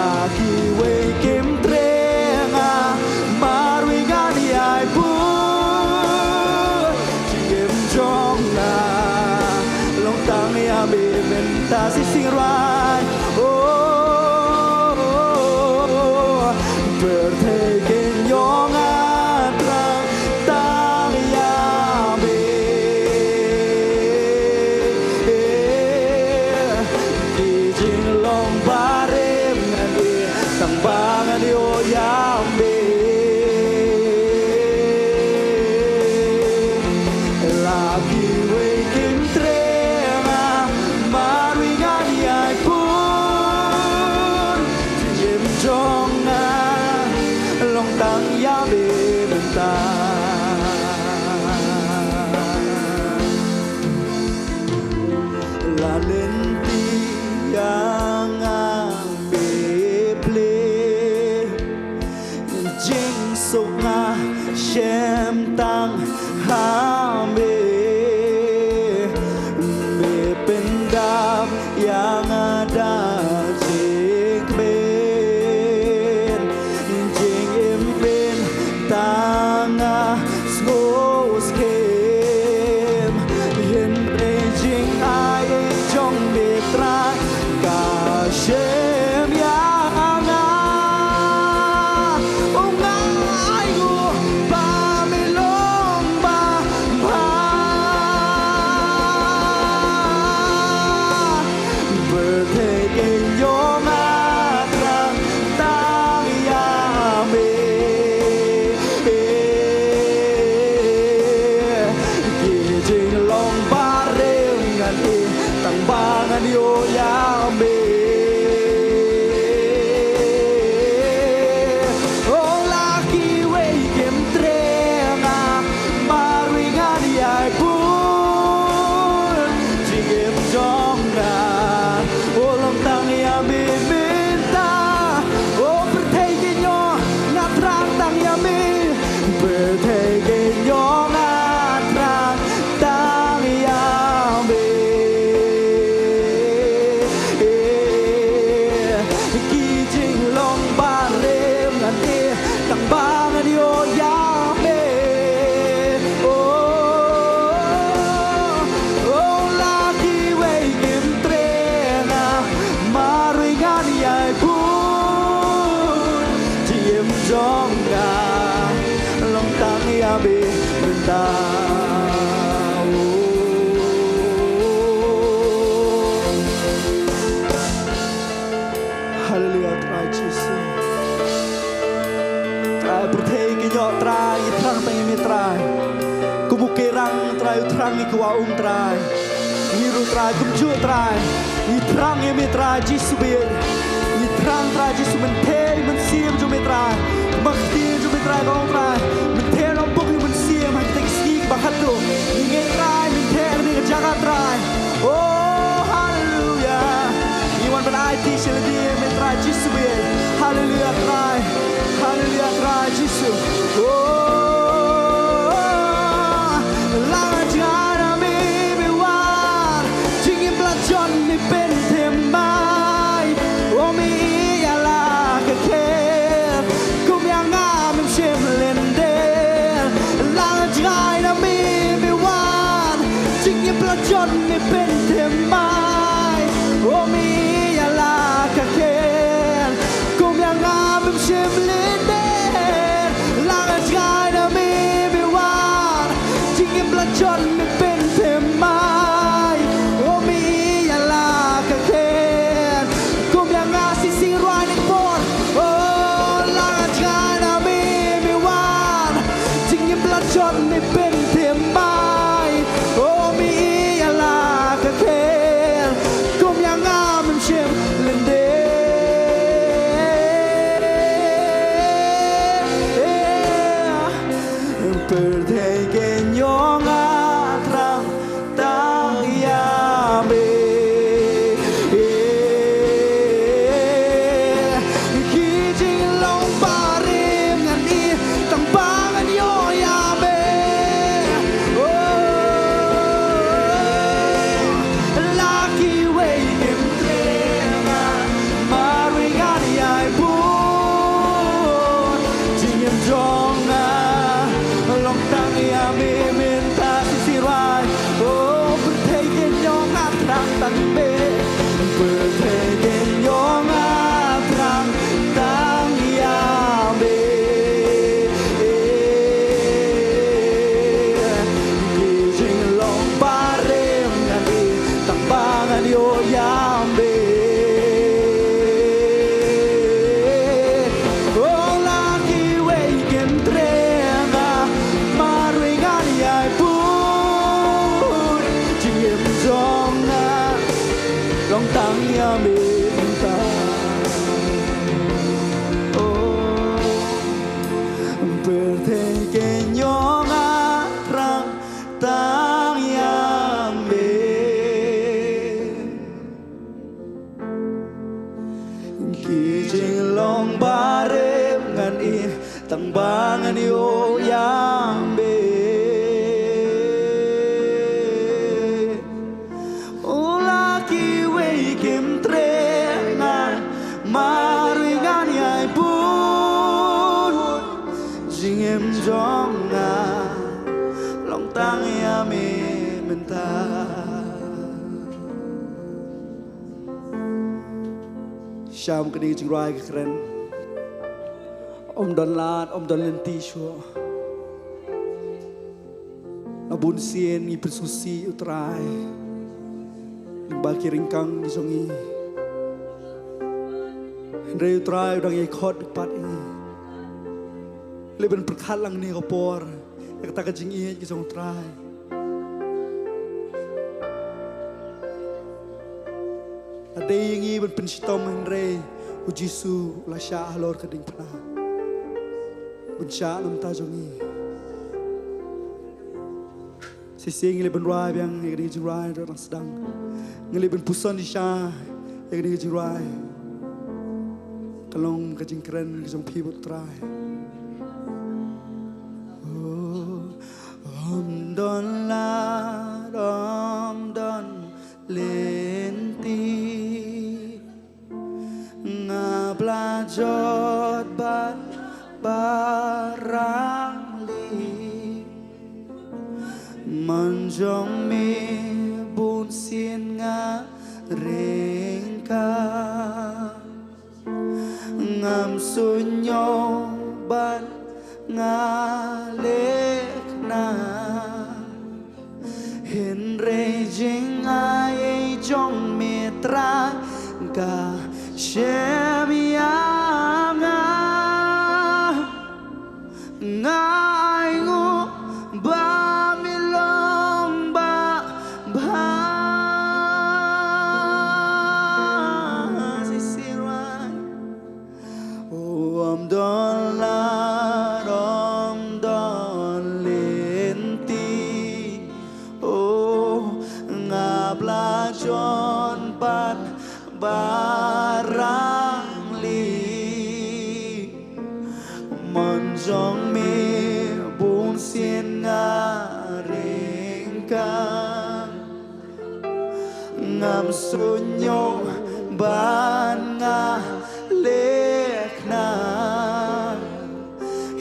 lagi we kim trenga marwingan yai bu chim trong na long tang ya be men ta si sing rai bertegen yong atrang tang ya be di jing long barem ngani tang bangan yo yam be lagi we kim trenga marwingan yai pun chim trong na long tang ya be benta la len ti yang be ple jing so nga shem tang ha me pen dam yang ada jing ben jing em ben tanga skos kem hen jing ai trong be tra ka shem yang nga ông ai go ba me long ba ba birthday in your matrang tang ya me jing long ba rem ngan e tang ba ngan yo ya me oh laki we kem trenga marwingan yai pun jing em jong na oh long tang ya me minta oh bertegen yo ngatrang tang ya me bertegen yo ngatrang tang ya me ki jing long ba rem ngan e tang ba ngan yo ya me oh lagi we kim trenga marwingan yai pun chim trong ga long tang ya be benta Hallelujah trai Jesus trai bertegi nyok trai trang tang mi trai kumukirang trai trang iku aung trai niru trai kumju trai i trang mi trai Jesus bir i trang trai Jesus men te men siam ju mi trai mak ti ju mi trai gong trai men te long buk men siam han tek sik ba hatu nge trai men te ni jaga trai oh hallelujah iwan ban ai ti shel di men trai Jesus bir hallelujah trai Jesus oh la jana me be war jingim blajon ni pen them mai oh mi ya la ke ke kum yang ngam shem len de la jana me be war jingim blajon ni pen them mai oh mi ya la ke ke kum yang ngam shem len de la jana me be war jingim blajon ni pen them mai oh mi ya la ke ke kum yang ngasih sing ruai ni por oh la jana me be war jingim blajon ni pen them mai oh mi ya la ke Jinglong barem ngan I tang bangan yo yambe Ulaki we kim trengan maringan yai pun Jingem jonga long tang yame mentah Sham kadi jing rai keren Om don lat om don lenti shua Nabun sien ni persusi utrai Baki ringkang di songi Hendrai utrai udang ye khot pat ini Leben perkat lang ni kopor Yang kata jing iye ki song utrai Ada yang ini berpensitom Hendrai Ujisu lasya alor keding pernah Bensya nam tajongi Sisi ngilibin rai yang ngilibin jirai orang sedang Ngilibin pusan di syah yang ngilibin jirai Kalong kajing keren kajong pibut terai Om don la om don lenti Ngablajot bat barang li Manjong mi bun sin nga ringka Ngam sunyo ban nga lekna Henry jing ai jong mitra ga Shemianga Ngai ngu ba milong ba ba Sisiran Om don la om don lenti Oh ngabla jon pat barang li Monjong mi bun sin nga ringkang Ngam sunyo ban nga lekna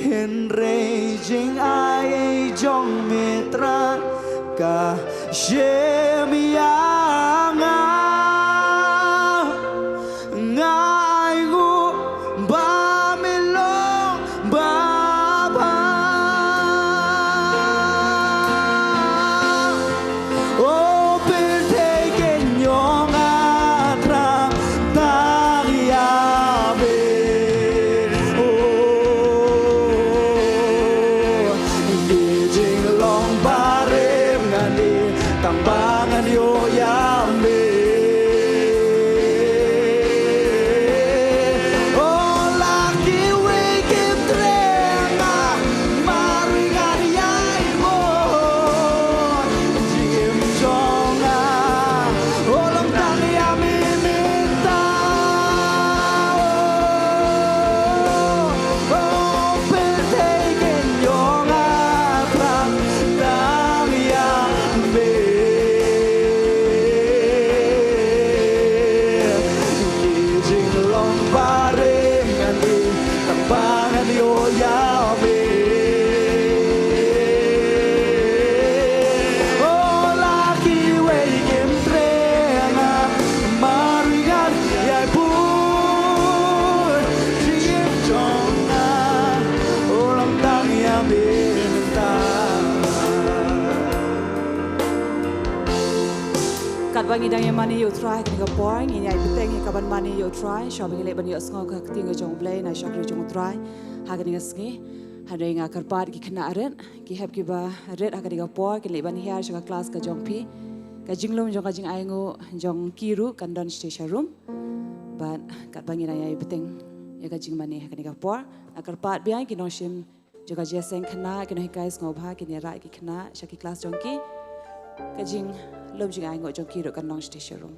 Henry jing ai jong mitra ka Shemianga Ngai gu ba milong ba ba Oh perteken yong atra tariabe Oh Gijing long barem ngani tambangan yo yambe Bagi dang yang mani you try kini ka boring ini ai beteng ka ban mani you try shopping le ban you sngo ka tinga jong play na shop jong try ha kini ngi ha dai nga karpat ki khna aren ki heb ki ba red ha kini ka por ki le ban here ka class ka jong pi ka jinglom jong ka jing ai ngo jong kiru kan don station room ban kat bangi na ai beteng ya ka jing mani ha kini ka por ha karpat bi ai ki no shim Jingiaseng khna ki no guys ngo bha ki ne ra ki khna shaki class jong ki ka jing lom jing ai ngo jong ki ro kan nong station room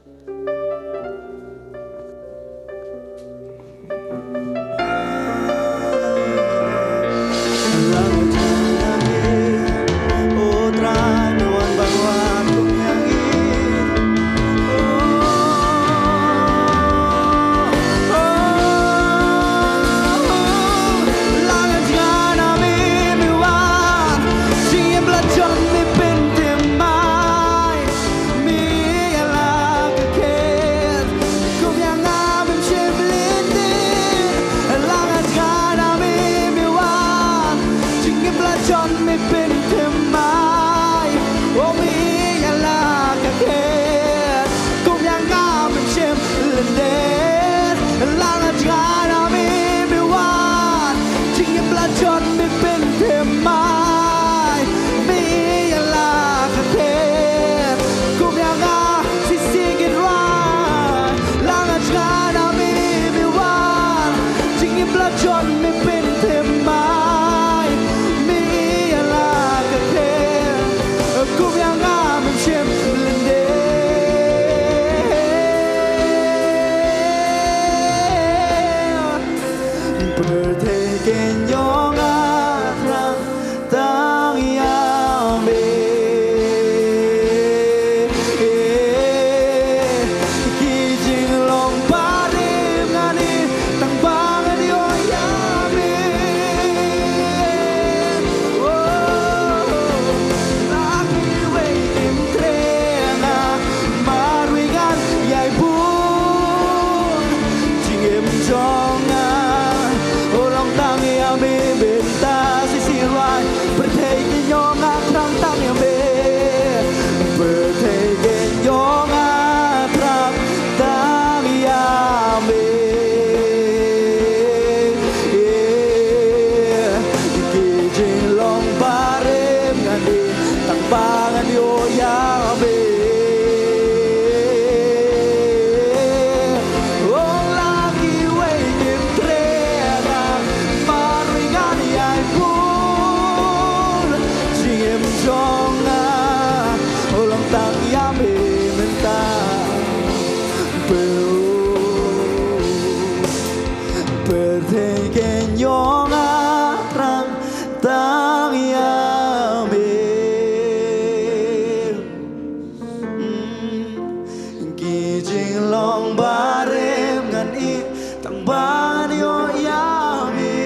Bertekin yong atrang tang yame Kijing long parim ngani tang bangan yo yame Laki wei kim trena marwingan yai bun Jingem jonga Orang tang yame benta sisi rai Bertekin yong atrang tang yame Bertekin yong atrang tang yame Kijing long barem ngani tang bangan yo yame Oh laki wei kim trena maringan yai pun Jiem jonga ulang tang yame menta Bertekin yong atrang tang yame Kijing long barem ngan i tang ban yo yame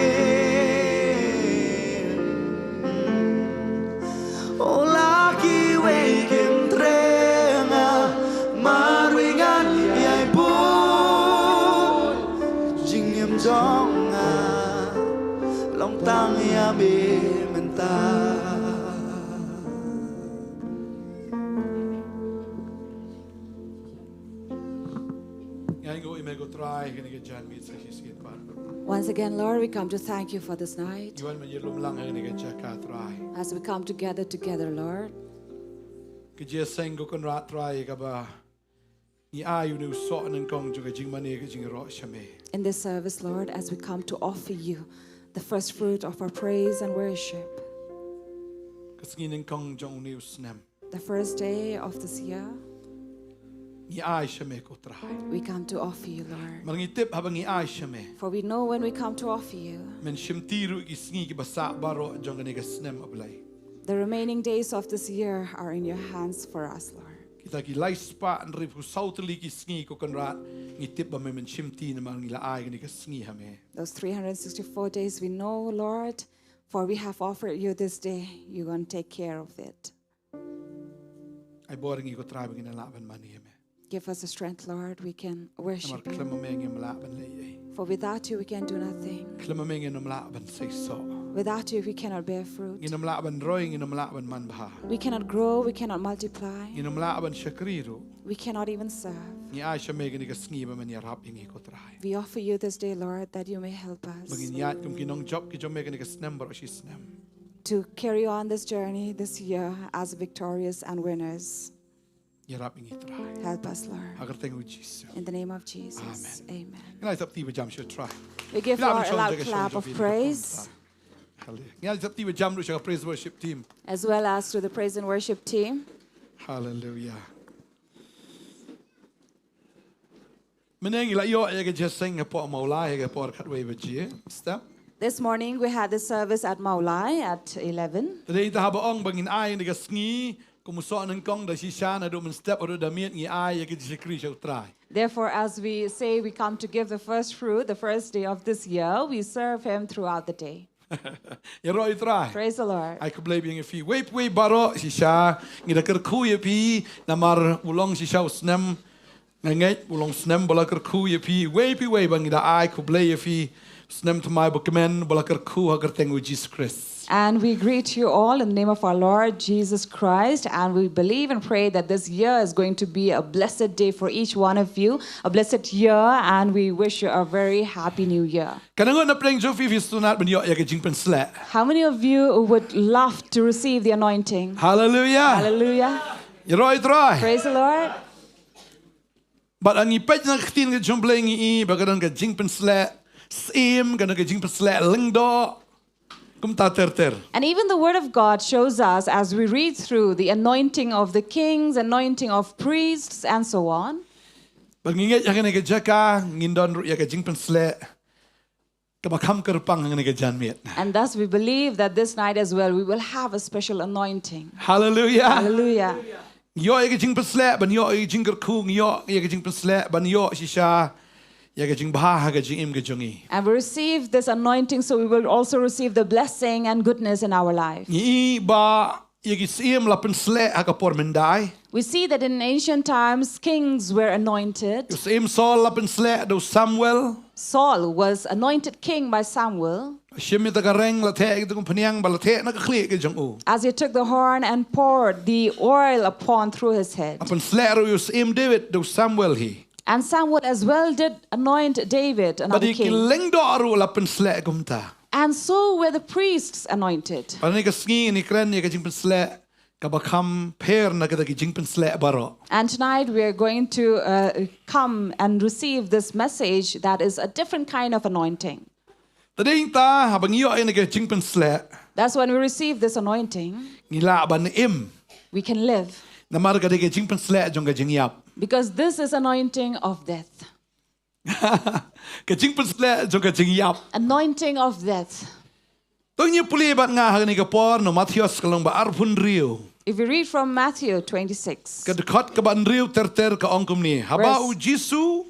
Oh laki wei kim trenga marwingan yai bun Jingem jonga long tang yame menta Ngai go imego try kini ke jan mit sa hiskit par. Once again, Lord, we come to thank you for this night. Yuan man yelum lang kini ke jaka try. As we come together, Lord. Ke Jingiaseng go kon rat try ka ba. Ni ayu nu so Nyngkong juga jing mane ke jing ro shame. In this service, Lord, as we come to offer you the first fruit of our praise and worship, Kasngi Nyngkong jong new snem. the first day of this year, Ni ay shame ko try. we come to offer you, Lord. Mangitip habang ni ay shame. For we know when we come to offer you, Men shimtiru kisngi ki basa baro jong kani ke snem ablay. the remaining days of this year are in your hands for us, Lord. Kita ki laispa nri pu sautli kisngi ko kon rat ngitip ba men shimti na mangila ay kani ke sngi hame. Those 364 days we know, Lord, for we have offered you this day, you're going to take care of it. Ay boring ko try bangin laban mani hame. Give us the strength, Lord, we can Namar worship you. klama mengem laban lay. For without you, we can do nothing. Klama mengem laban say so. Without you, we cannot bear fruit. Inam laban roing inam laban man baha. We cannot grow, we cannot multiply, Inam laban shakriru. we cannot even serve. Ni ay shame kani ke sngi ba men yarap ingi ko try. We offer you this day, Lord, that you may help us Bangin yat kum kinong job ki jom kani ke snem baro shi snem. to carry on this journey this year as victorious and winners. Yarap ingi try. Help us, Lord. Agar tengu Jesus. In the name of Jesus. Amen. Ngilay tap tiba jam should try. We give Lord a loud clap of praise, Ngilay tap tiba jam lu siya praise worship team. as well as to the praise and worship team. Hallelujah. Meneng ila yo ay just sing po maula ay po katway ba ji. Step. This morning we had the service at Maulai at 11. Today ta habaong bangin ay ni gasngi kumuso Nyngkong da si siya na do men step or da miet ngi ay ay si Kristo try. Therefore, as we say we come to give the first fruit, the first day of this year, we serve him throughout the day. Ya roi try. Praise the Lord. Ay ko blame yung fi. Wait baro si siya ngi da kerkuye pi na mar ulong si siya usnem nganget ulong snem bala kerkuye pi. Wait bang da ay ko blame fi snem to my bookman bala kerku hagar tengu Jesus Christ. And we greet you all in the name of our Lord Jesus Christ. And we believe and pray that this year is going to be a blessed day for each one of you, a blessed year. And we wish you a very happy new year. Kanangon na playing Jofi Vistunat ben yo ya jing pen sle. How many of you would love to receive the anointing? Hallelujah. Hallelujah. Ya roi try. Praise the Lord. But ang ipet na ktin ga jumbling I bagadan ga jing pen sle sim ga jing pen sle lingdo. And even the word of God shows us as we read through the anointing of the kings, anointing of priests, and so on. Pag nginget ya ka jaka ngindon ya ka jing pen sle kabakam kerpang ngani ka janmiet. And thus we believe that this night as well we will have a special anointing. Hallelujah. Hallelujah. Yo ye jing pesle ban yo ye jing kerkung yo ye jing pesle ban yo shisha ye jing bah ha jing im jongi. And we receive this anointing, so we will also receive the blessing and goodness in our life. Ni ba ye sim la pesle ha ka por mendai. We see that in ancient times kings were anointed. Sim Saul la pesle do Samuel. Saul was anointed king by Samuel. Shimi ta gareng la the tu pniang ba la the na ka khli ke jong u. As he took the horn and poured the oil upon through his head. Pesle ro sim David do Samuel hi. And Samuel as well did anoint David, another Badi ki king. leng do ru la pesle gumta. And so were the priests anointed. Pani ka sngi ni kren ye ka jing pesle ka bakam per na ka ki jing pesle baro. And tonight we are going to come and receive this message that is a different kind of anointing. Tading ta habang yo ay ka jing pesle That's when we receive this anointing, ngila ban im. we can live. Namar ka ka jing pesle jong ka jing yap. Because this is anointing of death. Ka jing pesle jong ka jing yap. Anointing of death. Tong ni puli bat nga hang ni ka por no Matthews kalong ba arpun riu. If you read from Matthew 26, Ka dekat ka ban riu ter ka ongkom ni. Haba u Jisu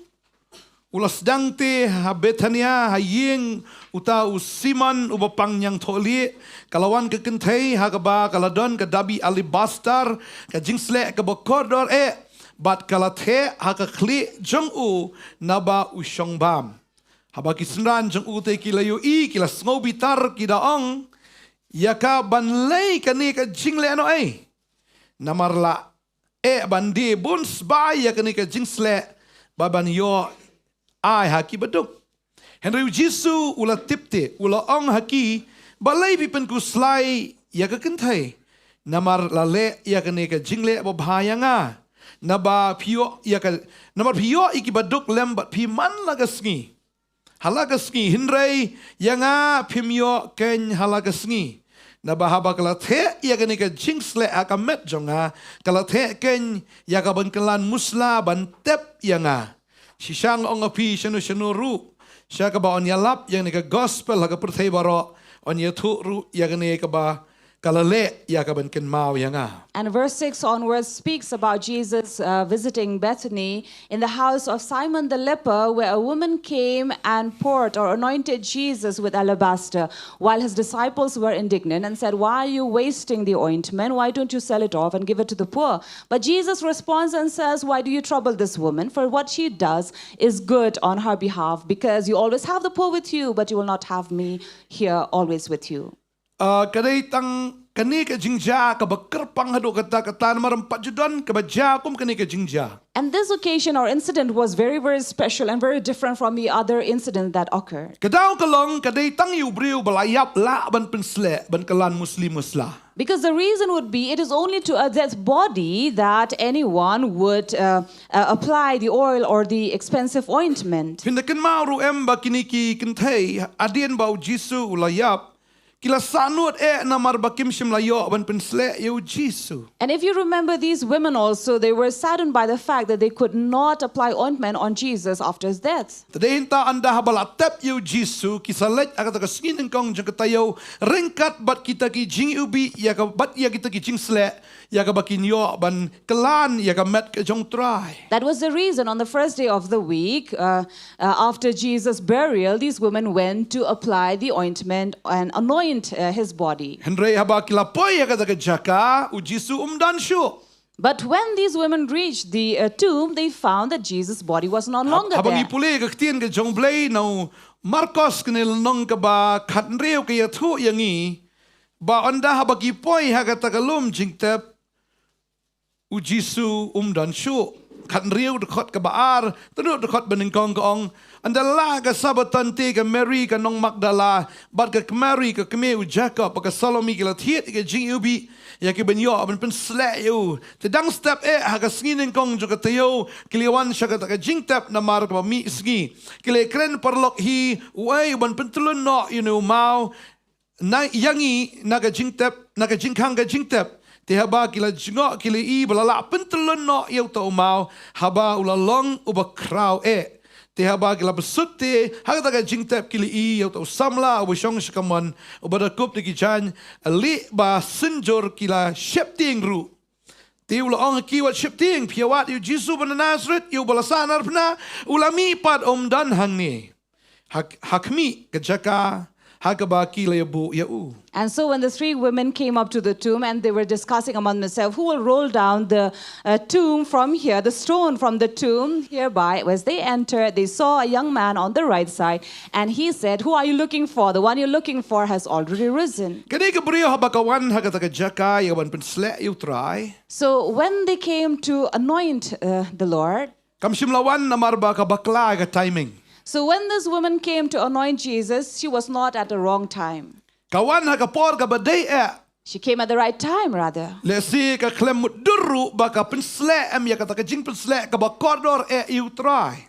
ulas dang te ha Betania ha yeng uta u Simon u bapang yang tholi kalawan ka kenthei ha ka ba kaladon ka dabi alibastar ka jingsle ka bokodor bat kalathe ha ka khli jong u naba u shongbam. Haba kisnran jong u te kilayo kila sngobitar kidaong yaka ban lei kani ka jingle ano namarla bandi buns ba yakani ka jingsle baban yo haki baduk Henry Jisu ula tipte ula ong haki balai pipen ku slai yaka kenthai namar lale yakani ka jingle babhaya nga naba pio yaka namar pio iki baduk lembat pi man lagasngi halagasngi Henry yanga pimyo ken halagasngi nabahaba kalathe yakani ka jingsle akamet jonga kalathe ken yakaban kelan musla ban tep yanga Shishang ong api shanu ru shaka ba on yalap yang ni ka gospel ha ka perthai baro on yathu ru yang ni ka ba kalale yakaban ken mau yanga. and verse 6 onwards speaks about Jesus visiting Bethany in the house of Simon the leper, where a woman came and poured or anointed Jesus with alabaster, while his disciples were indignant and said, "Why are you wasting the ointment? Why don't you sell it off and give it to the poor?" But Jesus responds and says, "Why do you trouble this woman? For what she does is good on her behalf, because you always have the poor with you, but you will not have me here always with you." Kadai tang kani ka jingja ka bakar panghado kata namaram pajudon ka bajakum kani ka jingja. And this occasion or incident was very, very special and very different from the other incident that occurred. Kadaw kalong kadai tang yubriu balayap la ban pensle ban kalan muslim musla. Because the reason would be it is only to a dead body that anyone would apply the oil or the expensive ointment. Pindakan maru ba kiniki kentei adien bau Jisu ulayap kila sanut namar bakim shimlayo ban pensle yu Jisu. And if you remember, these women also, they were saddened by the fact that they could not apply ointment on Jesus after his death. Tadain ta anda habalatep yu Jisu kisalet agata kasngin Nyngkong jeng katayo rengkat bat kita ki jing ubi ya ka bat ya kita ki jing sle ya ka bakin yo ban kelan ya ka met ke jong try. That was the reason on the first day of the week, after Jesus' burial, these women went to apply the ointment and anoint his body. Henry haba kilapoy ya ka jaka u Jisu umdan shu. But when these women reached the tomb, they found that Jesus' body was no longer Habang there. ipuli ka tien ka jong blay no Marcos kanil nong ka ba katnreo ka yathu yangi ba onda haba kipoy ha ka tagalum jingtep u Jisu umdan shu katnreo dekot ka baar tenu dekot beningkong kaong andala ka sabatan te ka Mary ka nong Magdala bat ka Mary ka keme u Jacob ka Salome ka thiet ka jing ubi ya ki ben yo ben pensle yo tedang step ha ka sngin kong jo ka tayo kiliwan sya ka ka jingtep na mar ka mi sngi kile kren perlok hi wai ben pentulun no mau na yangi na ka jingtep na ka jingkang ka jingtep te haba kila jingo kila i balala pentulun no yo to mau haba ulalong uba kraw te haba kila besute hak ta jing tap kili I atau samla au shong shkaman ubada kup ni kijan ali ba sinjor kila shepting ru te ula ong ki wat shepting piawat yu jisu ban Nazareth yu balasan arpna ulami pad dan hang ni hakmi kejaka hakaba kila yabu yau. And so when the three women came up to the tomb and they were discussing among themselves who will roll down the tomb from here, the stone from the tomb hereby. As they entered, they saw a young man on the right side, and he said, "Who are you looking for? The one you're looking for has already risen." So when they came to anoint the Lord, so when this woman came to anoint Jesus, she was not at the wrong time. She came at the right time, rather.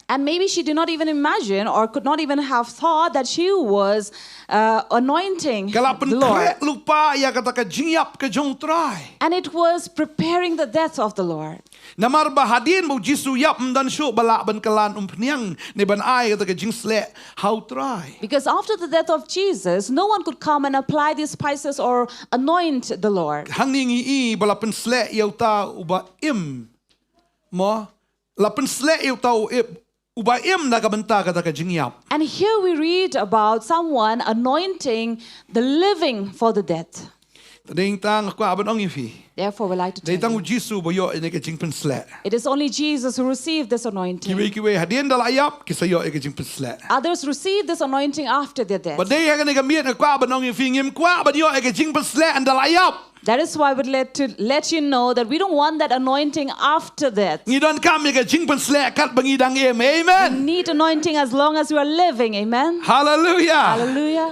And maybe she did not even imagine or could not even have thought that she was anointing the Lord. And it was preparing the death of the Lord. Namar bahadin bu jisu yap dan shu balak ban kalan umpniang ne ban ai kata jing slek how try. Because after the death of Jesus, no one could come and apply these spices or anoint the Lord. Hang ni I balapen slek yauta uba im mo lapen slek yauta uba im na kabenta kata jing yap. And here we read about someone anointing the living for the dead. Tading tang ko aban ong ifi. Therefore, we like to tell you, it is only Jesus who received this anointing. Others received this anointing after their death. That is why we'd like to let you know that we don't want that anointing after that. We need anointing as long as we are living. Amen. Hallelujah. Hallelujah.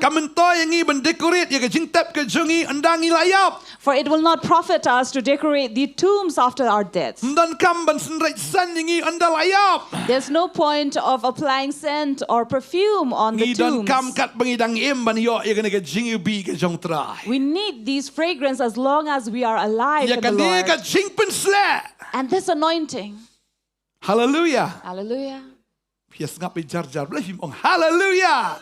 For it will not profit us to decorate the tombs after our deaths. There's no point of applying scent or perfume on the tombs. We need these fragrances as long as we are alive in the Lord. And this anointing. Hallelujah. Hallelujah. Hallelujah.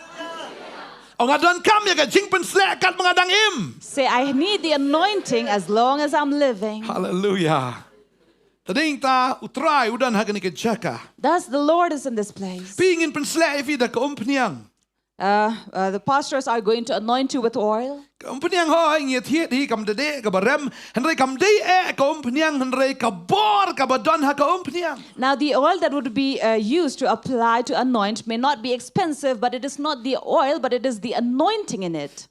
Say, I need the anointing as long as I'm living. Hallelujah. Thus the Lord is in this place. The pastors are going to anoint you with oil. Now the oil that would be used to apply to anoint may not be expensive, but it is not the oil, but it is the anointing in it.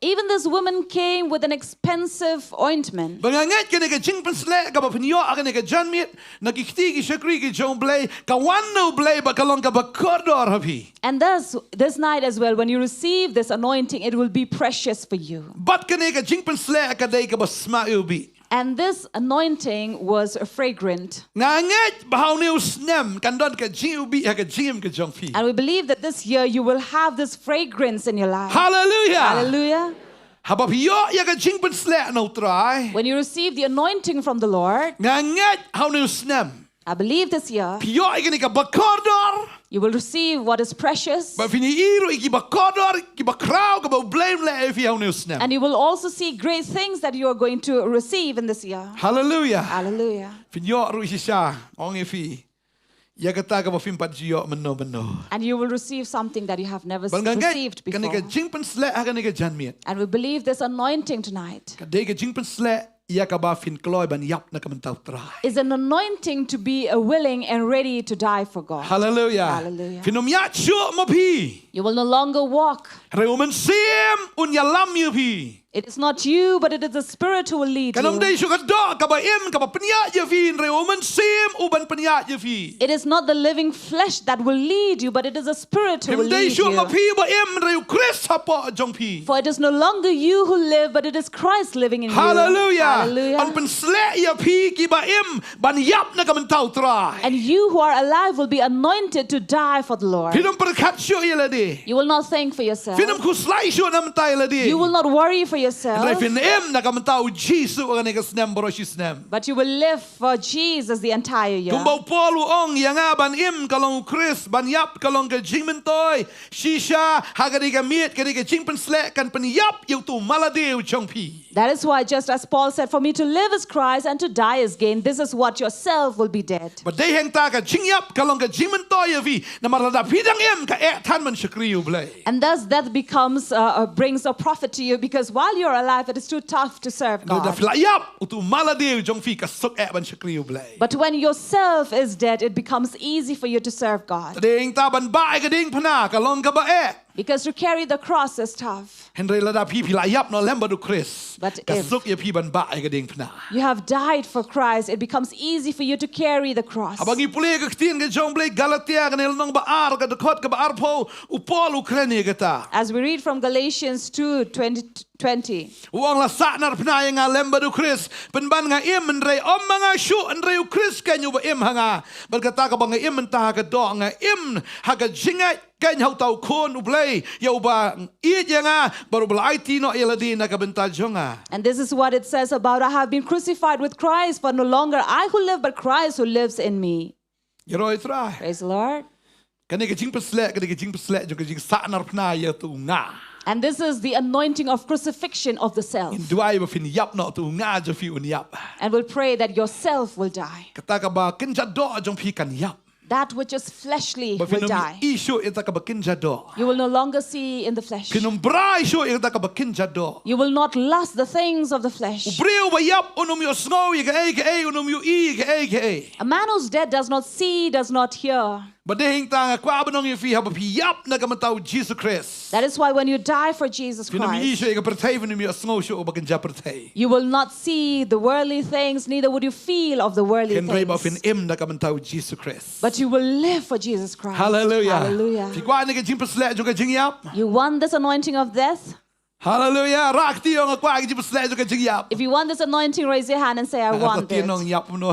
Even this woman came with an expensive ointment. And thus, this night as well, when you receive this anointing, it will be precious for you. And this anointing was fragrant. And we believe that this year you will have this fragrance in your life. Hallelujah. Hallelujah. When you receive the anointing from the Lord, I believe this year you will receive what is precious. And you will also see great things that you are going to receive in this year. Hallelujah. Hallelujah. And you will receive something that you have never received before. And we believe this anointing tonight is an anointing to be willing and ready to die for God. Hallelujah. Hallelujah. You will no longer walk. It is not you, but it is the Spirit who will lead you. It is not the living flesh that will lead you, but it is the Spirit who will lead you. For it is no longer you who live, but it is Christ living in you. Hallelujah. Hallelujah. And you who are alive will be anointed to die for the Lord. You will not think for yourself. You will not worry for yourself. yourself, Ndrei fin na kamentau Jesus ang nega snem boroshi snem. but you will live for Jesus the entire year. Kumbau polu ong yanga ban kalong Chris ban yap kalong ke jingmentoi shisha hagari ka miet kari ka jingpen slek kan pen yap yu tu maladeu chongpi. That is why, just as Paul said, for me to live is Christ and to die is gain. This is what yourself will be dead. But they hang ta ka jingyap kalong ka jingmentoi vi na marada pidang ka tan man shakriu blay. And thus that becomes, brings a profit to you, because while you're alive, it is too tough to serve Da God. flayap utu maladeu jongfi ka sok ban shakriu blay. But when yourself is dead, it becomes easy for you to serve God. Ding ta ban ba ka ding pana kalong ka ba Because to carry the cross is tough. Henry lada pi layap no lemba du Chris. But Ka if sok ya pi ban ba ka ding pana. you have died for Christ, it becomes easy for you to carry the cross. Abangi pule ka tin ka jong blay Galatia ka nel nong ba ar ka dekot ka ba arpo upol Ukraine ka ta. As we read from Galatians 2:20. Uang la sa nar pna nga lemba du Chris penban nga im ndrei om mga shu ndrei u Chris kan yu ba im hanga berkata ka bang im ta ka do nga im ha ka jinga kan hau tau kon u blay ya ba i nga baru bla IT no eladi na ka benta jonga. And this is what it says about, I have been crucified with Christ, for no longer I who live, but Christ who lives in me. Yeroi try. Praise the Lord. Kani ka jing peslek jo ka jing sa nar pna ya tu nga. And this is the anointing of crucifixion of the self. Duai ba fin yap no tu nga jo fi un yap. And we'll pray that yourself will die. Kata ka ba kin do jong fi kan yap. That which is fleshly Ba will fin die. issue ita ka ba kin do. You will no longer see in the flesh. Kinum brai issue ita ka ba kin do. You will not lust the things of the flesh. Ubreu ba yap unum yo snow ye ka unum yo ka. A man who's dead does not see, does not hear. Ba de hing ta nga kwa ba nong ye fi ha ba pi yap na ka matau Jesus Christ. That is why when you die for Jesus Kinum Christ, issue ka pertei unum yo snow show ba kin pertei. you will not see the worldly things, neither would you feel of the worldly Ken rei ba fin things. im na ka matau Jesus Christ. But you will live for Jesus Christ. Hallelujah. Hallelujah. Fi kwa ni ka jing peslek jo ka jing yap. You want this anointing of death? Hallelujah. Rak ti nga kwa ki jing peslek jo ka jing yap. If you want this anointing, raise your hand and say, I want it. Nong yap no.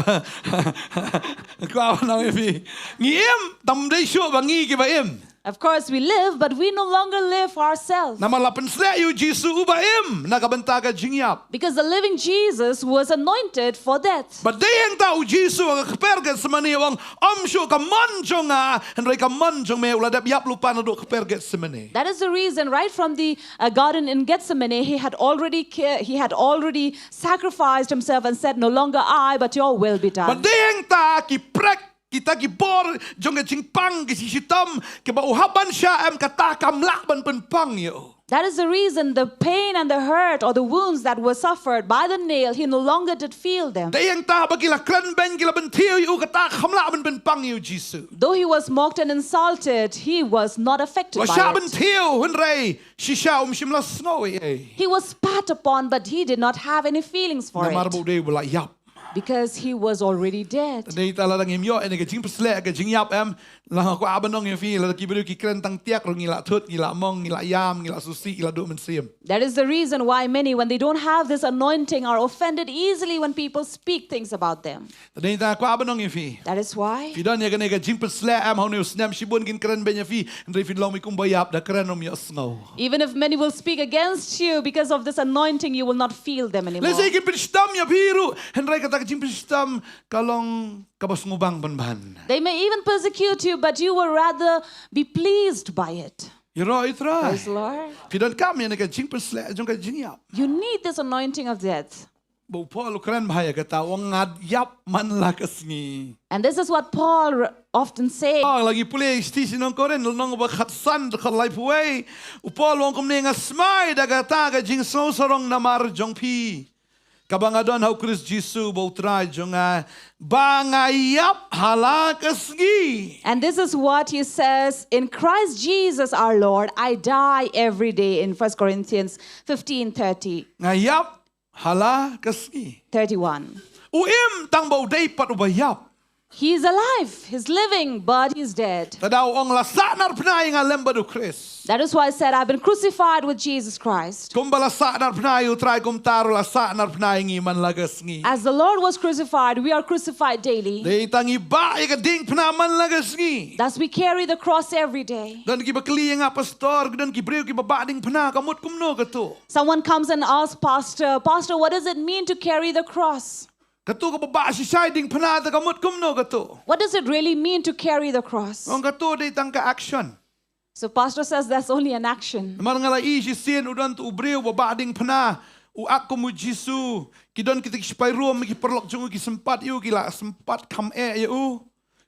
Kwa nong fi. Ngiem tam dei shu ba ngi ki ba im. Of course, we live, but we no longer live for ourselves. Na malapen slek yu Jesus u ba im na ka benta ka jing yap. Because the living Jesus was anointed for death. But they ang tao Jesus ang kaperget sa mani wang amsyo ka manjong and ray ka manjong me uladap yap lupa na do kaperget sa mani. That is the reason, right from the garden in Gethsemane, he had already sacrificed himself and said, no longer I, but your will be done. But they ang ta ki prek kita ki bor jong ka jingpang ki sitam ki ba uhaban siya am katakam lakban penpang yo. That is the reason the pain and the hurt or the wounds that were suffered by the nail, he no longer did feel them. They ang ta ba kila kran ben kila bentiyo yu katakam lakban penpang yo Jesus. Though he was mocked and insulted, he was not affected Wa by siya it. bentiyo hun ray shisha shimla snow eh. He was spat upon, but he did not have any feelings for Na it marbo de wala yap. because he was already dead. Nei tala lang imyo ene ka jing peslek ka jing yap am la ko abanong ye fi la ki beru ki kren tang tiak ro ngila thut ngila mong ngila yam ngila susi ngila do men sim. That is the reason why many, when they don't have this anointing, are offended easily when people speak things about them. Nei ta ko abanong ye fi. That is why. Fi don ye ka ne ka jing peslek am ho ne snam shibun kin kren ben ye fi ndrei fi lomi kum bayap da kren om yo snow. Even if many will speak against you because of this anointing, you will not feel them anymore. Le say ki pistam ya biru henry ka ta jing pistam kalong kabas ngubang banban. They may even persecute you, but you will rather be pleased by it. You right right. Praise the Lord. Fi don kam ye ne ka jing peslek jong ka jing yap. You need this anointing of death. Bo Paul kren bahaya ka ta wang ngad yap man lakas ni. And this is what Paul often says. Oh, lagi pulih stisi nong koren nong ba khatsan khat lai puai. Upol wong kum nenga smai daga ta ga jing so sorong namar jong pi. Kabangadon hau Chris Jisu bo trai jonga bangayap halakasgi. And this is what he says, in Christ Jesus our Lord, I die every day, in 1 Corinthians 15:30. Ngayap halakasgi. 31. Uim tang bo day pat ubayap. He's alive, he's living, but he's dead. Tadaw ang lasa nar pnai nga lemba do Chris. That is why I said I've been crucified with Jesus Christ. Kung balasa nar pnai utray kum taro lasa nar pnai ngi man lagas ngi. As the Lord was crucified, we are crucified daily. Dei tangi ba ka ding pna man lagas ngi. Thus we carry the cross every day. Dan ki bakli nga pastor, dan ki breu ki baba ding pna kamot kumno kato. Someone comes and asks Pastor, what does it mean to carry the cross? Kato ka baba si siding pna ta kamot kumno kato. What does it really mean to carry the cross? Ang kato dei tang ka action. So Pastor says that's only an action. Mar nga la isi sin udan tu breu baba ding pna. U aku mu Jisu kidon kita ki spairu mi ki perlok jung ki sempat yu ki la sempat kam ya u.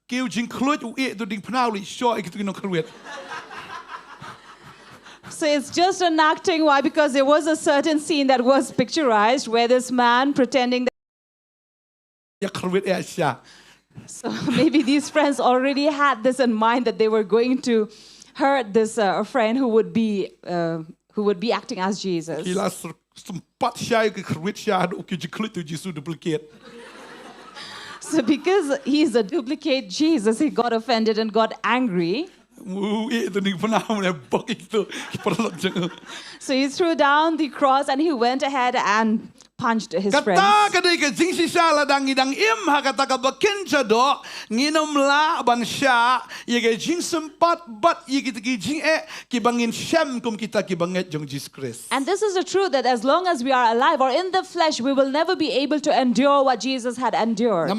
Kiu jing kluit u e tu ding pna li sho ki tu no kruet. So it's just an acting. Why? Because there was a certain scene that was picturized where this man pretending that. So maybe these friends already had this in mind that they were going to hurt this friend who would be acting as Jesus. So because he's a duplicate Jesus, he got offended and got angry. So he threw down the cross and he went ahead and punched his friends. And this is the truth that as long as we are alive or in the flesh, we will never be able to endure what Jesus had endured.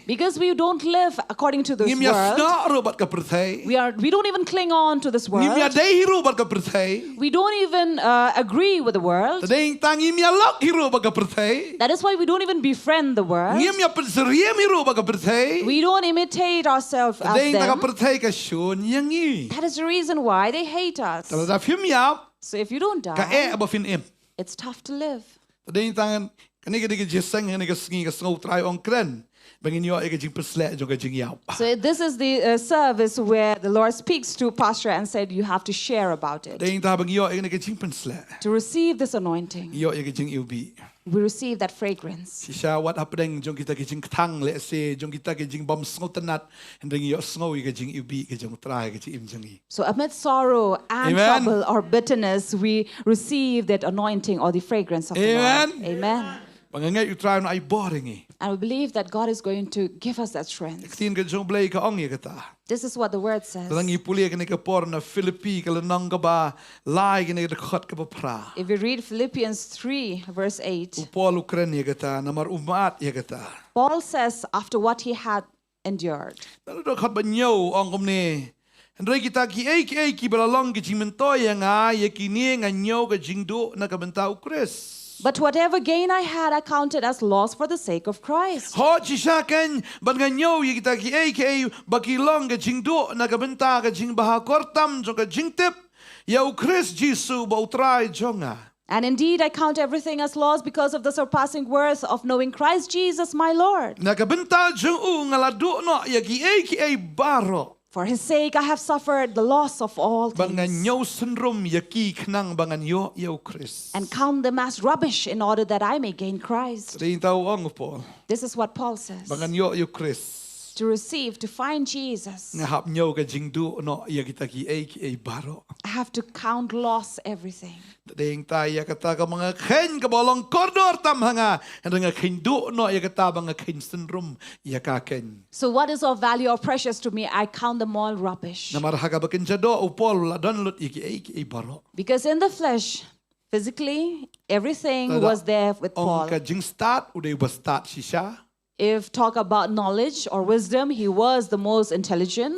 Because we don't live according to this world. We don't even cling on to this world. We don't even agree with the world. That is why we don't even befriend the world. We don't imitate ourselves as them. That is the reason why they hate us. So if you don't die, it's tough to live. So this is the service where the Lord speaks to Pastor and said you have to share about it. To receive this anointing, we receive that fragrance. So amid sorrow and trouble or bitterness, we receive that anointing or the fragrance of the Lord. Amen. And we believe that God is going to give us that strength. This is what the word says. If we read Philippians 3 verse 8, Paul says after what he had endured. But whatever gain I had, I counted as loss for the sake of Christ. And indeed, I count everything as loss because of the surpassing worth of knowing Christ Jesus, my Lord. For his sake, I have suffered the loss of all things and count them as rubbish in order that I may gain Christ. This is what Paul says. To receive, to find Jesus, I have to count loss everything. So what is of value or precious to me? I count them all rubbish. Because in the flesh, physically, everything was there with Paul. If talk about knowledge or wisdom, he was the most intelligent.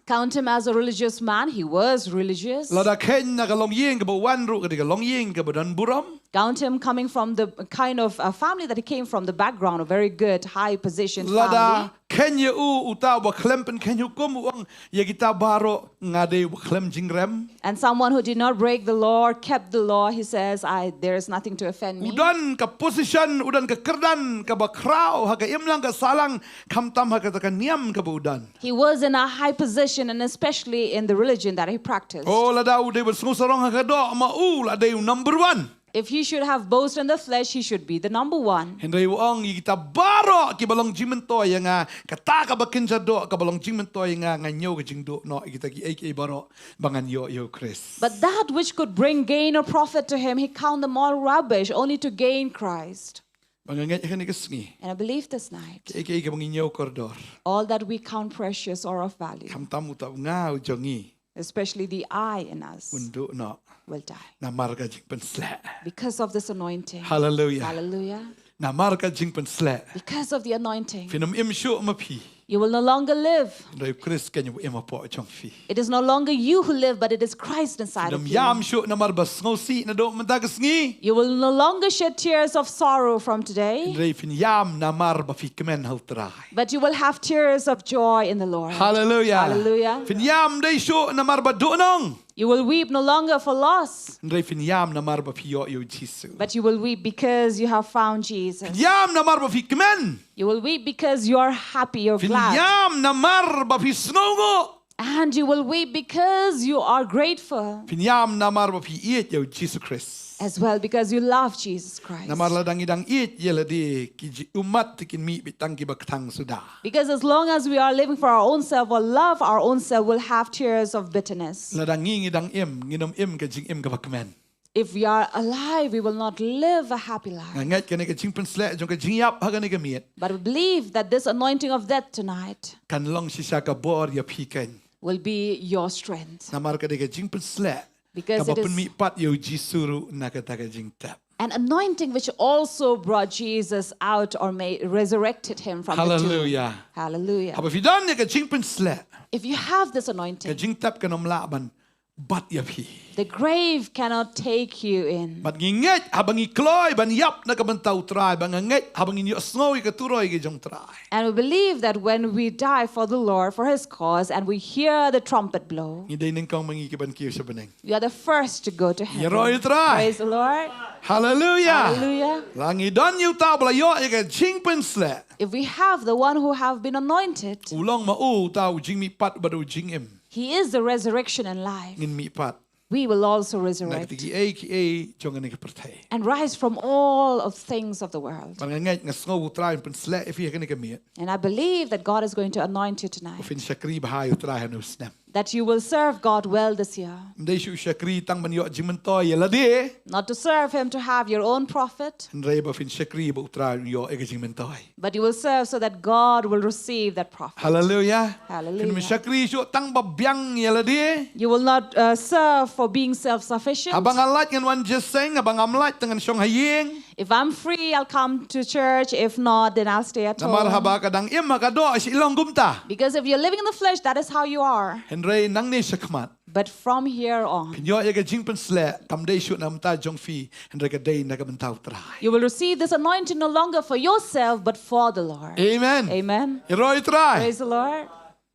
Count him as a religious man, he was religious. Count him coming from the kind of family that he came from, the background, a very good, high positioned family. And someone who did not break the law, kept the law, he says, there is nothing to offend me. He was in a high position, and especially in the religion that he practiced. If he should have boast in the flesh, he should be the number one. Henry uang kita baro ki balong jimentoy nga kata ka bakin sa do ka balong jimentoy nga nganyo ka jingdo no kita ki ay baro bangan yo Chris. But that which could bring gain or profit to him, he count them all rubbish, only to gain Christ. Bangangat ka ni kasngi. And I believe this night, Ay ka banginyo kordor. all that we count precious or of value, Kam tamu ta ngau jongi. especially the I in us, Undo no. will die. Na marga jing pensle. Because of this anointing. Hallelujah. Hallelujah. Na marga jing pensle. Because of the anointing, Finum im shu mapi. you will no longer live. Henry Chris kan yo im po chong fi. It is no longer you who live, but it is Christ inside Finum of yam you. shu na marbas ngosi na do mentagasngi. You will no longer shed tears of sorrow from today, Henry fin yam na marba fi kemen haltrai. but you will have tears of joy in the Lord. Hallelujah. Hallelujah. Fin yam day shu na marba dunong. You will weep no longer for loss, Henry fin yam na marba fi yo Jesus. but you will weep because you have found Jesus. Yam na marba fi kemen. You will weep because you are happy, you're Fin glad. yam na marba fi snongo. And you will weep because you are grateful Fin yam na marba fi iet yo Jesus Christ. as well, because you love Jesus Christ. Na marla dang idang iet yela di ki umat tikin mi bitang ki baktang suda. Because as long as we are living for our own self or love our own self, we'll have tears of bitterness. La dang ngidang nginom ka jing ka bakmen. If we are alive, we will not live a happy life. Ngat ka ka jing pensle jong ka jing yap ha ka ka miet. But we believe that this anointing of death tonight Kan long si sa ka bor ya piken. will be your strength. Na mar ka ka jing pensle. Because Ka it bapun is mi pat yo jisuru na ka ta ka jing tap. an anointing which also brought Jesus out or resurrected him from the tomb. Hallelujah. Hallelujah. Haba fi dan ka jing pensle. If you have this Ka anointing, jing tap ka nom laban bat ya pi. the grave cannot take you in. Bat nginget habang ikloy ban yap na ka bantaw try bang nget habang inyo snowy ka turoy ka jong try. And we believe that when we die for the Lord, for his cause, and we hear the trumpet blow, Ngiday Nyngkong mangikiban kiyo sa baneng. we are the first to go to heaven. Yaroy try. Praise the Lord. Hallelujah. Hallelujah. Langi don yu ta bla yo ka jing pensle. If we have the one who have been anointed, Ulong ma u ta jing mi pat badu jing im. he is the resurrection and life. Ngin mi pat. We will also resurrect Nagtigi ay ki ay jong ani ka pertay. and rise from all of things of the world. Bang nget nga snow try pensle if ya ka miet. And I believe that God is going to anoint you tonight, Ufin shakri bahayo try hanu snap. that you will serve God well this year. Ndai shu shakri tang man yo jimentoy yala di. Not to serve him to have your own profit, Ndai ba fin shakri ba utray yo e ka jimentoy. but you will serve so that God will receive that profit. Hallelujah. Hallelujah. Fin shakri shu tang ba byang yala di. You will not serve for being self-sufficient. Habang alat ngan wan jeseng habang amlat dengan syong haying. If I'm free, I'll come to church. If not, then I'll stay at Namar home. haba kadang im makado si ilong gumta. Because if you're living in the flesh, that is how you are. Henry nang ni sakmat. But from here on, Pinyo ya ka jing pensle kam day shoot na mta jong fi Henry ka day na ka bentaw try. you will receive this anointing no longer for yourself, but for the Lord. Amen. Amen. Heroy try. Praise the Lord.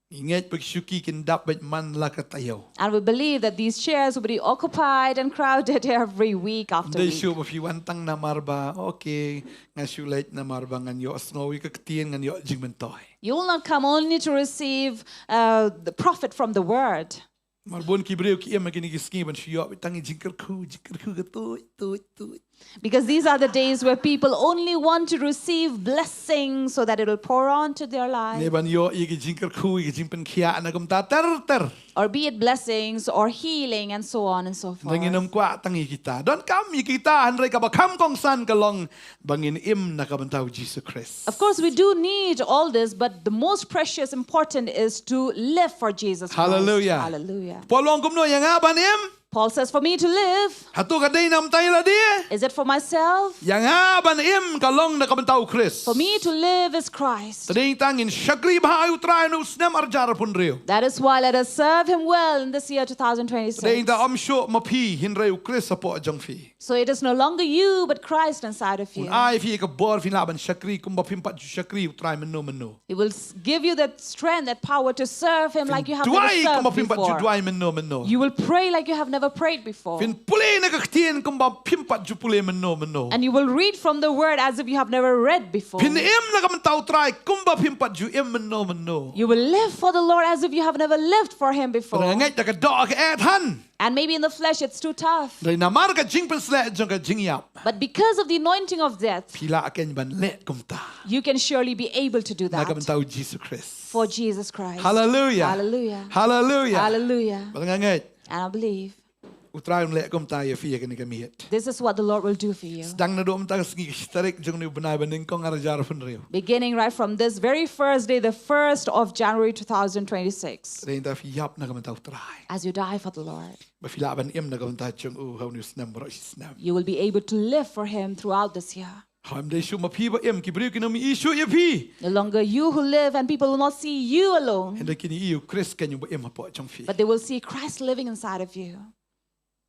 Ingat pagsyuki kin dapat man la ka tayo. And we believe that these chairs will be occupied and crowded every week after Day week. shoot ba fi wantang na marba okay nga shulet na marba ngan yo snowy ka ktien ngan yo jing mentoy. You will not come only to receive the profit from the word. Marbon ki breu ki em maginigiski ban shiyo bitangi jingker ku ka tu. Because these are the days where people only want to receive blessings so that it will pour onto their life. Neban yo igi jingker ku igi jingpen kia na gumta ter. Or be it blessings or healing and so on and so forth. Nanginom kwa tangi kita. Don kami kita hanray ka bakam kong san kalong bangin im na kabantaw Jesus Christ. Of course, we do need all this, but the most precious, important is to live for Jesus Christ. Hallelujah. Hallelujah. Polong kumno yang aban im. Paul says, for me to live, Hatu ka day nam tayo la di. is it for myself? Yang aban im kalong na kabantaw Christ. For me to live is Christ. Tading tangin syakri bahayu try no snem arjar pun rio. That is why let us serve him well in this year 2026. Tading ta amsyo mapi hinray Christ apo ajang fi. So it is no longer you, but Christ inside of you. Ay fi ka bor fi laban syakri kumba pimpat syakri try meno. He will give you that strength, that power to serve him like you have never Duai kumba served pimpat before. duai meno. You will pray like you have never never prayed before. Fin pule na kaktian kumba pimpat ju pule meno. And you will read from the word as if you have never read before. Fin na kamantau try kumba pimpat ju meno. You will live for the Lord as if you have never lived for Him before. Ngai ta ka dog han. And maybe in the flesh it's too tough. Dai na mar ka jing pensle jong ka jing yap. But because of the anointing of death, Pila aken ban le kumta. you can surely be able to do Na that kamantau Jesus Christ. for Jesus Christ. Hallelujah. Hallelujah. Hallelujah. Hallelujah. Ngai. And I believe Utraim le kumta ya fi ka ni kamiet. this is what the Lord will do for you. Dang na do umta sgi starik jong ni banai ban Nyngkong arajar fun riu. Beginning right from this very first day, the 1st of January 2026, Rein ta fi yap na kamantau try. as you die for the Lord, Ba fi la ban na kamantau jong how ni snam ro snam. you will be able to live for Him throughout this year. Ham de shu ma pi ba ki briu ki no mi isu ya pi. No longer you who live, and people will not see you alone, Henda kini iu Chris kan yu ba po jong fi. but they will see Christ living inside of you.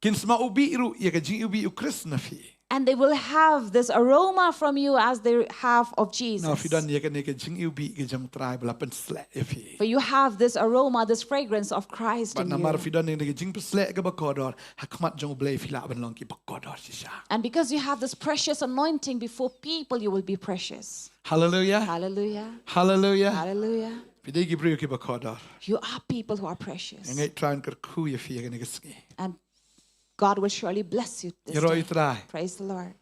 Kin sma ubi ru ya ka jing ubi u Chris na fi. And they will have this aroma from you as they have of Na Jesus. fi dan ya ka ne ka jing ubi ka jong try bla pen sle ya fi. For you have this aroma, this fragrance of Christ Ba in na mar you. fi dan ne ka jing sle ka ba kodor. Hakmat jong blai fi la ban long ki ba kodor si sha. And because you have this precious anointing before people, you will be precious. Hallelujah. Hallelujah. Hallelujah. Hallelujah. Fi de ki briu ki ba kodor. You are people who are precious. Ngai try an kar khu ya fi ka ne ka ski. And God will surely bless you this Ya roi day. try. Praise the Lord.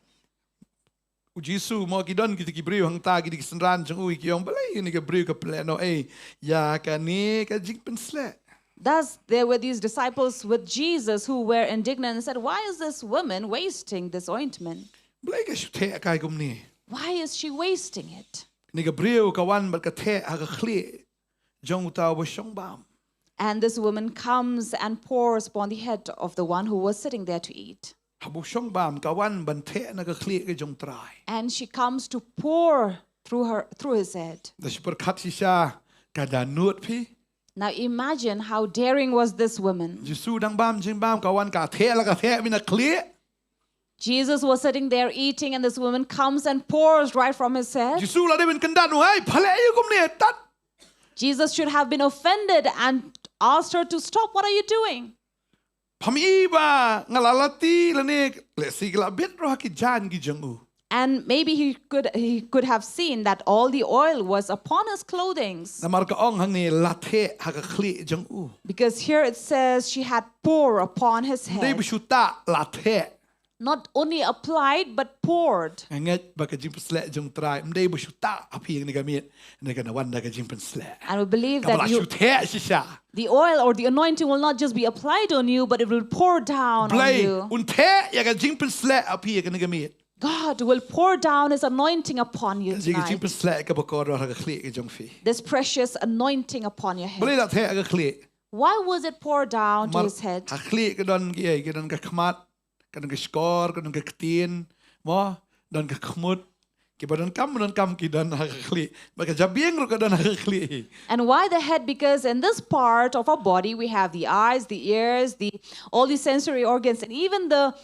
U Jisu mo ki don ki briu hang ta ki senran jong ui ki yong balai ni ka briu ka plano ya ka ne ka jing pen sle. Thus, there were these disciples with Jesus who were indignant and said, "Why is this woman wasting this ointment? Balai ka shu te kai kum ni. Why is she wasting it?" Ni ka briu ka wan ba ka te ha ka khli jong ta bo shong bam. And this woman comes and pours upon the head of the one who was sitting there to eat. Ha bo shong bam ka wan ban te na ka khli ka jong trai. And she comes to pour through his head. Da shi per khat si sha ka da nut pi. Now imagine how daring was this woman. Jisu dang bam jing bam ka wan ka te la ka te mi na khli. Jesus was sitting there eating, and this woman comes and pours right from his head. Jisu la de bin kan dan hai phale yu kum ni tat. Jesus should have been offended and asked her to stop. What are you doing? Phami ba ngalalati la ne le si la bit ro ki jan ki jong u. And maybe he could have seen that all the oil was upon his clothing. Na mar ka ong hang ni la the ha ka khli jong u. Because here it says she had poured upon his Dei head. bu shu ta la the. Not only applied, but poured. Ngat ba ka jing sle jong trai mdei bu shu ta api ni ka mi ne ka na wan da ka jing sle. And we believe Ka bla that shu the si sha. the oil or the anointing will not just be applied on you, but it will pour down on Blai you. un the ya ka jing sle api ka ni ka mi. God will pour down His anointing upon you Jing tonight. sle ka ba ko ro ha ka khli ka jong fi. This precious anointing upon your Blai head. la the ka khli. Why was it poured down to Mar his head? ha khli ka don ki ka don ka khmat ka don ka skor ka don ka ktin mo don ka khmut ki ba don kam ki don ha khli ba ka jabieng ro ka don ha khli. And why the head? Because in this part of our body, we have the eyes, the ears, all the sensory organs, and even the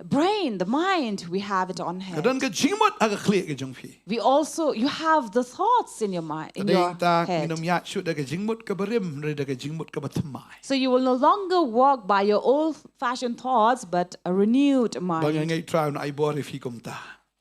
brain, the mind, we have it on Ka head. don ka jingmot ha ka khli ka jong fi. You have the thoughts in your mind, in your Kadang ta head. minum ya shoot daga jingmut ka berim dari daga jingmut ka batmai. So you will no longer walk by your old-fashioned thoughts, but a renewed mind. Bang ngai try na ai bore fi kum ta.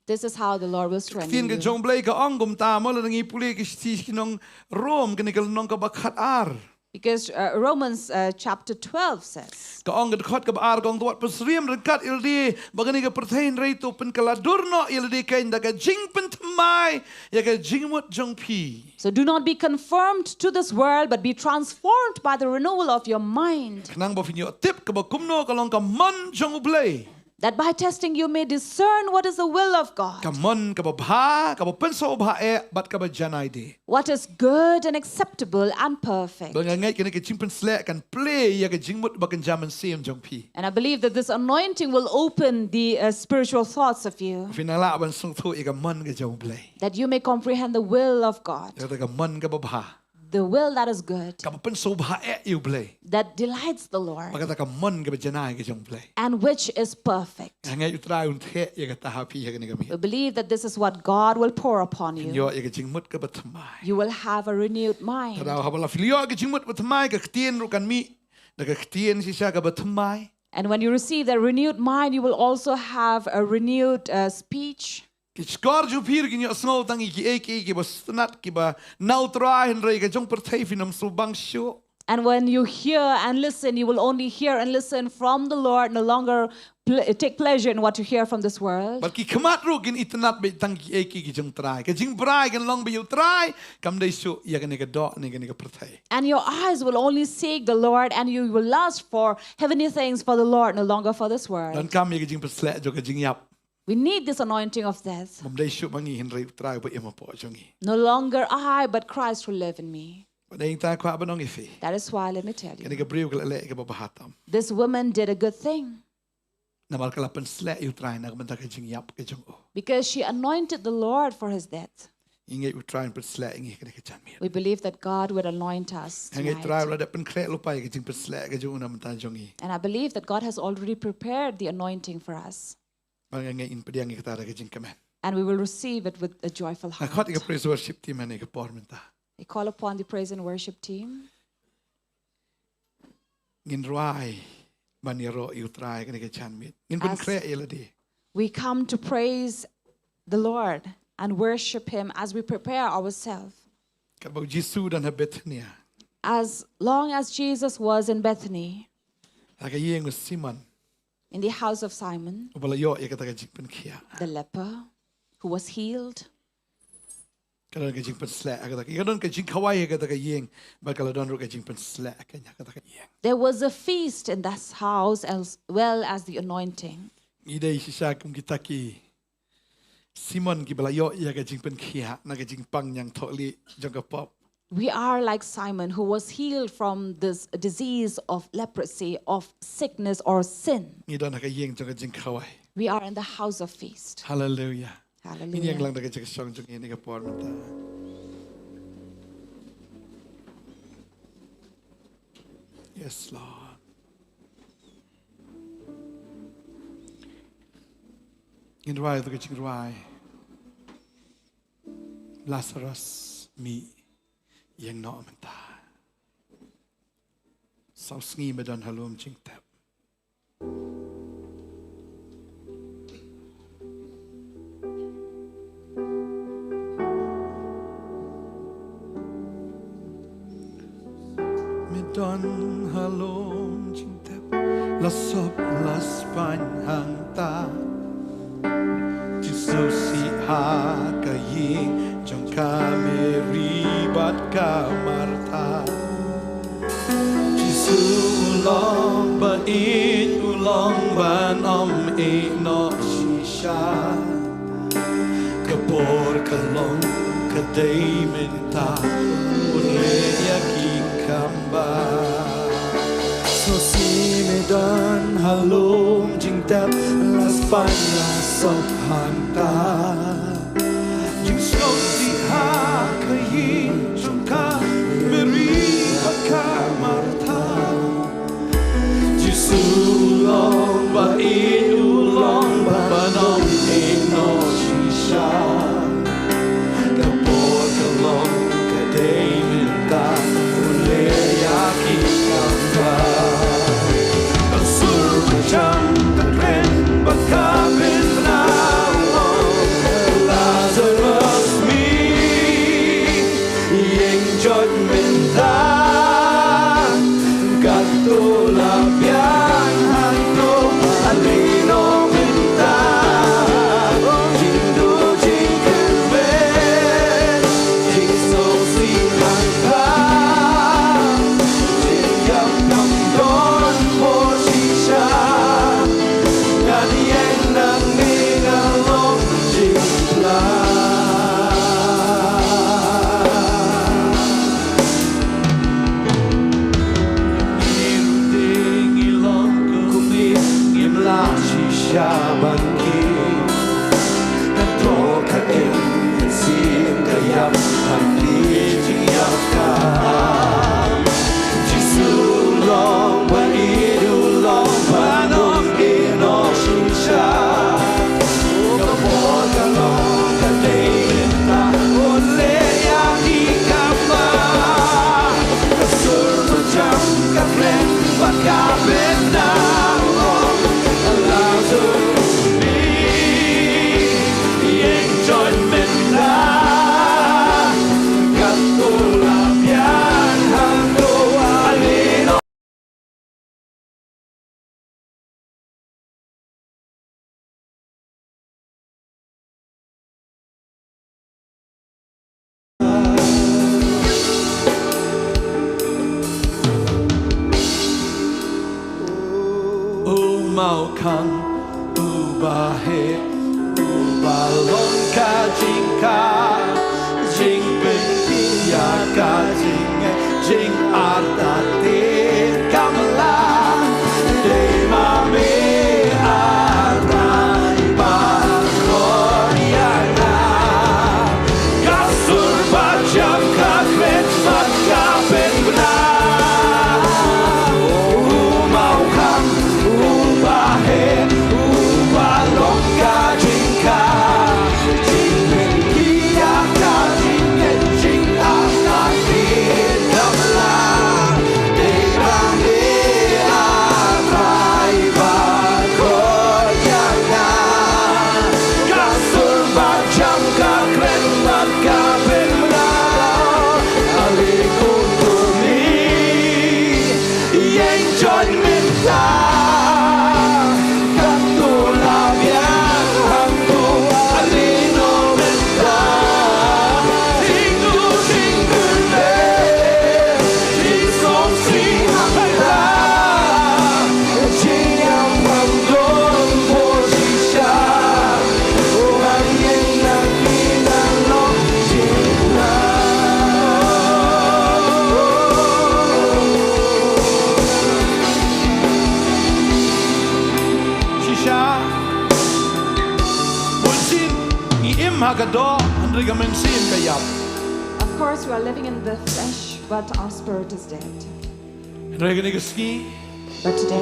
This is how the Lord will Tin strengthen ka you. jong blai ka ong kum ta mo la ngi puli ki sti ki nong rom ka nikal nong ka bakhat ar. Because Romans chapter 12 says, Ka ong ka khot ka ar gong tuat pasriem rekat ildi bagani ka pertain rei tu pen kala durno ildi kain daga jing pen tmai ya ka jingmut jong pi. so do not be conformed to this world, but be transformed by the renewal of your mind, Nang ba finyo tip ka ba kumno ka long ka man jong blai. that by testing you may discern what is the will of God, Ka man ka ba bha ka ba penso bha e bat ka ba janai de. what is good and acceptable and perfect. Bang ngai kena ke jingpen slek kan play ya ke jingmut bakan jaman sim jong pi. And I believe that this anointing will open the spiritual thoughts of you, Finala ban sung thu ka man ke jong play. that you may comprehend the will of God, Ya ka man ka ba bha. the will that is good, Ka ba penso bha e you play. that delights the Lord, Baka ka man ka ba janai ke jong play. and which is perfect. Ngai utrai un the ya ka ta pi ya ke ni ka mi. We believe that this is what God will pour upon you. Yo ya ke jingmut ka ba tmai. You will have a renewed mind. Kada ha bala filio ke jingmut ba tmai ka ktien ru kan mi. Da ka ktien si sa ka ba tmai. And when you receive that renewed mind, you will also have a renewed speech. Skor ju pir ki sngo tang ki bas nat ki ba nau tra hen rei ka jong per thai finam su bang shu. And when you hear and listen, you will only hear and listen from the Lord, no longer take pleasure in what you hear from this world. But ki khamat ru kin itnat be tang ki jong trai ka jing brai kan long be you try kam dei shu ya kan ka do ni kan ka per thai. And your eyes will only seek the Lord, and you will lust for heavenly things for the Lord, no longer for this world. Dan kam ye ka jing per sle jo ka jing yap. We need this anointing of death. Mom dei shu bangi hen rei trai ba ema po jongi. No longer I, but Christ will live in me. Dei ta kwa ba nong ifi. That is why, let me tell Kan you, ka briu ka le ka ba hatam. this woman did a good thing Na mal ka la pen sle you try na ka ka jing yap ka jong o. because she anointed the Lord for his death. Inge you try per sle inge ka chan mi. We believe that God would anoint us Inge try tonight. ra da pen kre lu pai ka jing per sle ka jong na man ta jongi. And I believe that God has already prepared the anointing for us. Bang inge in pediang ka ta ka jing kamen. And we will receive it with a joyful I caught heart. a praise worship team and a poor menta. We call upon the praise and worship team. In Rai, Baniro, you try and a chan meet. In Bun As- Cre Eladi. We come to praise the Lord and worship Him as we prepare ourselves. About Jesu and a Bethania. As long as Jesus was in Bethany, Like a ying with Simon. in the house of Simon, Ubalayo, Yakataka Jingpen Kia. the leper who was healed, Kalaka Jingpen slack. You don't get Jing Hawaii, Yakataka ying, but Kaladon Roka Jingpen slack and Yakataka ying. there was a feast in that house as well as the anointing. Ide Shishakum Gitaki. Simon Gibalayo, Yaka Jingpen Kia, Naga Jingpang Yang Totally Junga Pop. We are like Simon, who was healed from this disease of leprosy, of sickness or sin. You don't have a ying Junga Jing Hawaii. We are in the house of feast. Hallelujah. Ini yang Hallelujah. lang daga jaga song jung ini ka por mata. Yes, Lord. In rai daga jing rai. Lazarus mi yang no mata. Sau sngi medan halum jing tap. Don halom jingtep lasop las panhang ta Jisu si ha ka ying jong ka meri bat ka marta Jisu ulong ba in ulong ban om e no shisha kapor kalong ka day menta unle yaking kamba so si medan halom jingtap las pan las sop hanta jing so si ha kayin jungka meri baka marta jisu long ba in ulong ba banom in no shisha kapor kalong kaday minta Lazarus me, yang jod minta, gato labian hanto, alino minta, jindo jingkelben, jing so si hangka, jing yam nam don mo shisha, ngani yang nang ningalong jing la. kang ubahe ubalong ka jing ka jing pen pia ka jing artatin kamala de mame arai bakoriana kasur bajam ka kret mat ka pen benar Of course, we are living in the flesh, but our spirit is dead. But today,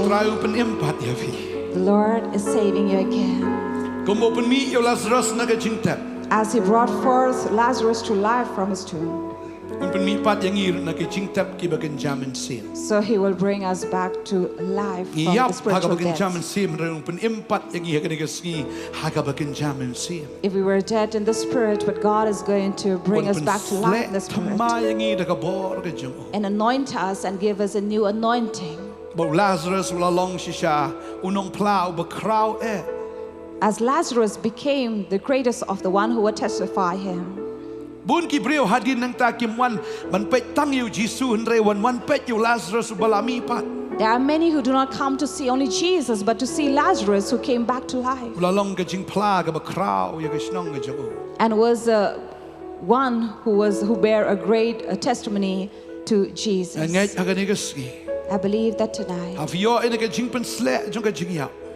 the Lord is saving you again. As He brought forth Lazarus to life from his tomb, so He will bring us back to life from the spiritual death. If we were dead in the spirit, but God is going to bring us back to life in the spirit and anoint us and give us a new anointing. As Lazarus became the greatest of the one who would testify Him. Bun ki breu hadin nang ta kim wan man pe tang yu Jisu hndre wan pe yu Lazarus balami pat. There are many who do not come to see only Jesus, but to see Lazarus who came back to life. And was one who bare a great testimony to Jesus. I believe that tonight,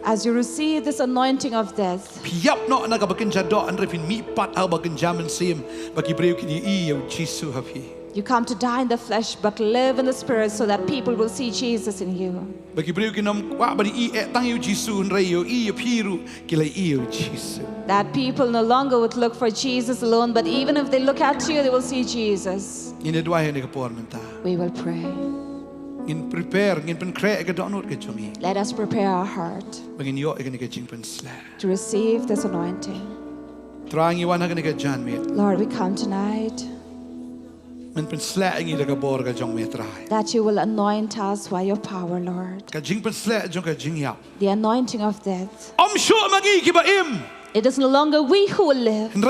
as you receive this anointing of death, you come to die in the flesh but live in the spirit so that people will see Jesus in you. That people no longer would look for Jesus alone, but even if they look at you, they will see Jesus. We will pray. Let us prepare our heart to receive this anointing. Lord, we come tonight that you will anoint us by your power, Lord. The anointing of death. It is no longer we who will live, but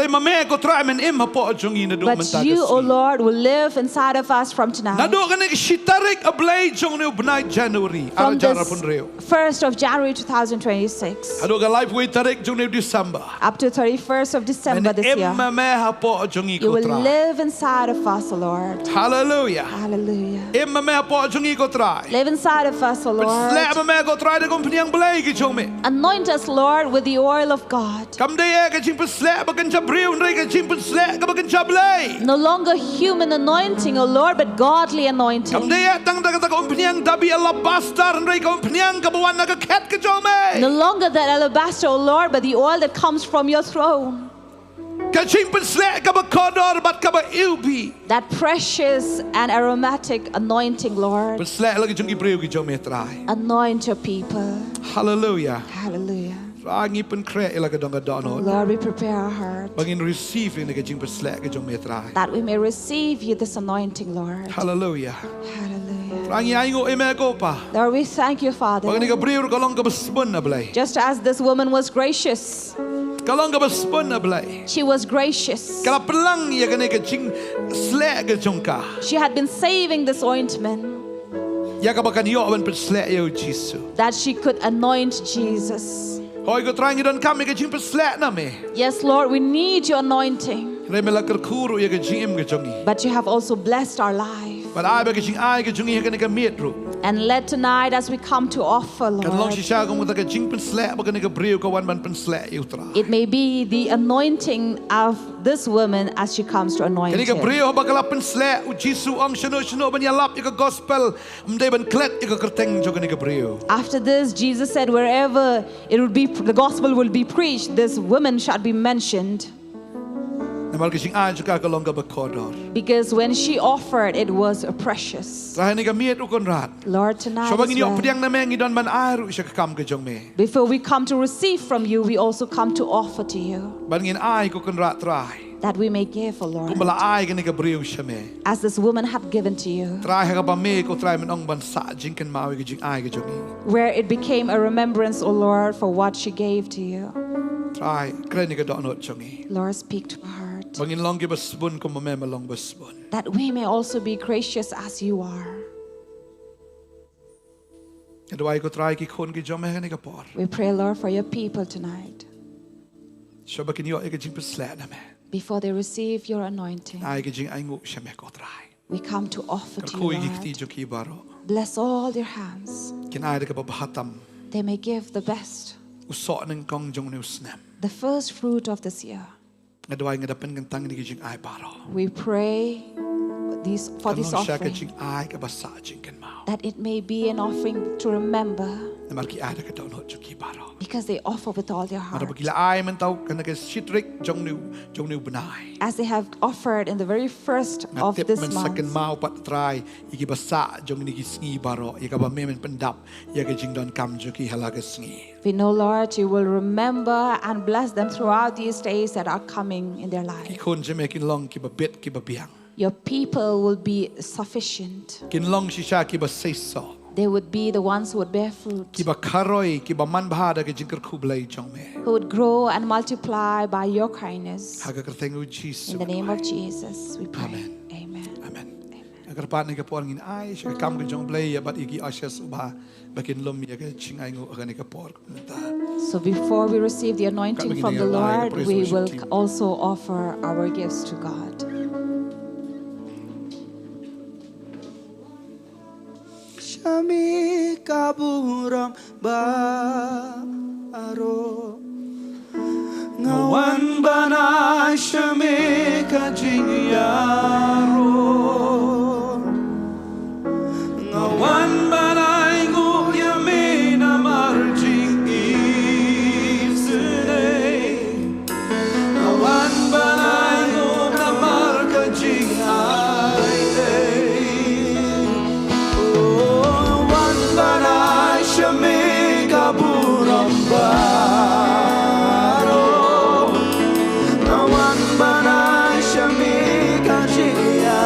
you, O Lord, will live inside of us from tonight. From this 1st of January 2026 up to 31st of December this year, you will live inside of us, O Lord. Hallelujah. Hallelujah. Live inside of us, O Lord. Anoint us, Lord, with the oil of God. No longer human anointing, O Lord, but godly anointing. No longer that alabaster, O Lord, but the oil that comes from your throne. That precious and aromatic anointing, Lord. Anoint your people. Hallelujah. Hallelujah. Lord, we prepare our heart that we may receive you this anointing, Lord. Hallelujah. Hallelujah. Lord, we thank you, Father. Just as this woman was gracious, she was gracious. She had been saving this ointment. Ya ka bakan yo ban perslek yo Jesus. that she could anoint Jesus. Hoi ko trying don kam ka jing perslek na me. Yes, Lord, we need your anointing. Remela kerkuru ya ka jing ka jongi. But you have also blessed our life. But I ba ka jing ai ka jongi ka ka metro. And let tonight, as we come to offer, Kan long Lord, si siya kung ka jing perslek ba ka ka breu ka wan ban perslek yo tra. it may be the anointing of this woman as she comes to anoint Kani ka him. breu ba ka la perslek u Jesus ang shino ban ya lap ya ka gospel mday ban klet ya ka kerteng jo kani ka breu. After this, Jesus said, wherever it would be, the gospel will be preached, this woman shall be mentioned. Namal ka jing ai jo ka long ka ba kodor. Because when she offered, it was precious. Trahe ni ka miet u kon rat. Lord, tonight, So as bangin yo well, pediang na mengi don ban airu siya ka kam ka jong me. before we come to receive from you, we also come to offer to you, Bangin ai ko kon rat trai. that we may give, O Lord, Kung bala ai kani ka breu siya me. as this woman had given to you, Try ka ba me ko try man ong ban sa jing kan mawi ka jing ai ka jongi. where it became a remembrance, O Lord, for what she gave to you. Try kren ni ka do not jongi. Lord, speak to our heart, Bangin long ki basbun ko mame malong basbun. that we may also be gracious as you are. Kadwai ko try ki kon ki jome kani ka por. We pray, Lord, for your people tonight, So bakin yo ka jing pasla na me. before they receive your anointing. Ai ka jing ai ngu siya me ko try. We come to offer to you, Ko gikti Lord. jo ki baro. Bless all their hands. Kin ai ka babahatam. They may give the best, Uso Nyngkong jong ni usnem. the first fruit of this year. Kadwai ngadapan kan tang ni ka jing ai baro. We pray for this Kalong siya ka offering, jing ai ka basa jing kan mau. that it may be an offering to remember, Namal ki ai ka do not jo ki baro. because they offer with all their heart. Mara bagila ai man tau kana ka shitrik jong ni banai. As they have offered in the very first of Ngatip this man sakan month, mau pat try iki basa jong ni gisngi baro ika ba memen pendap ya ka jing don kam jo ki hala ka sngi. we know, Lord, you will remember and bless them throughout these days that are coming in their Ki life. kon je me kin long ki ba bet ki ba biang. Your people will be sufficient. Kin long si sha ki ba seiso. They would be the ones who would bear fruit, Ki ba karoi ki ba man bahada ka jing ker kublai jong me. who would grow and multiply by your kindness. Haga ker tengu Jesus. In the name of Jesus, we pray. Amen. Amen. Amen. Agar pat ni ka por ngin ai siya ka kam ka jong blai ya bat iki asyas uba bakin lom ya ka ching ai ngu ka ni ka por ta. So before we receive the anointing from the Lord, we will also offer our gifts to God. Shami kaburam baro ngawan bana shami ka jingyaro ngawan bana ngu yame na marjing isne ngawan bana ngu na mar ka jingay Banai shami kaburam baro Nawan banai shami kajiya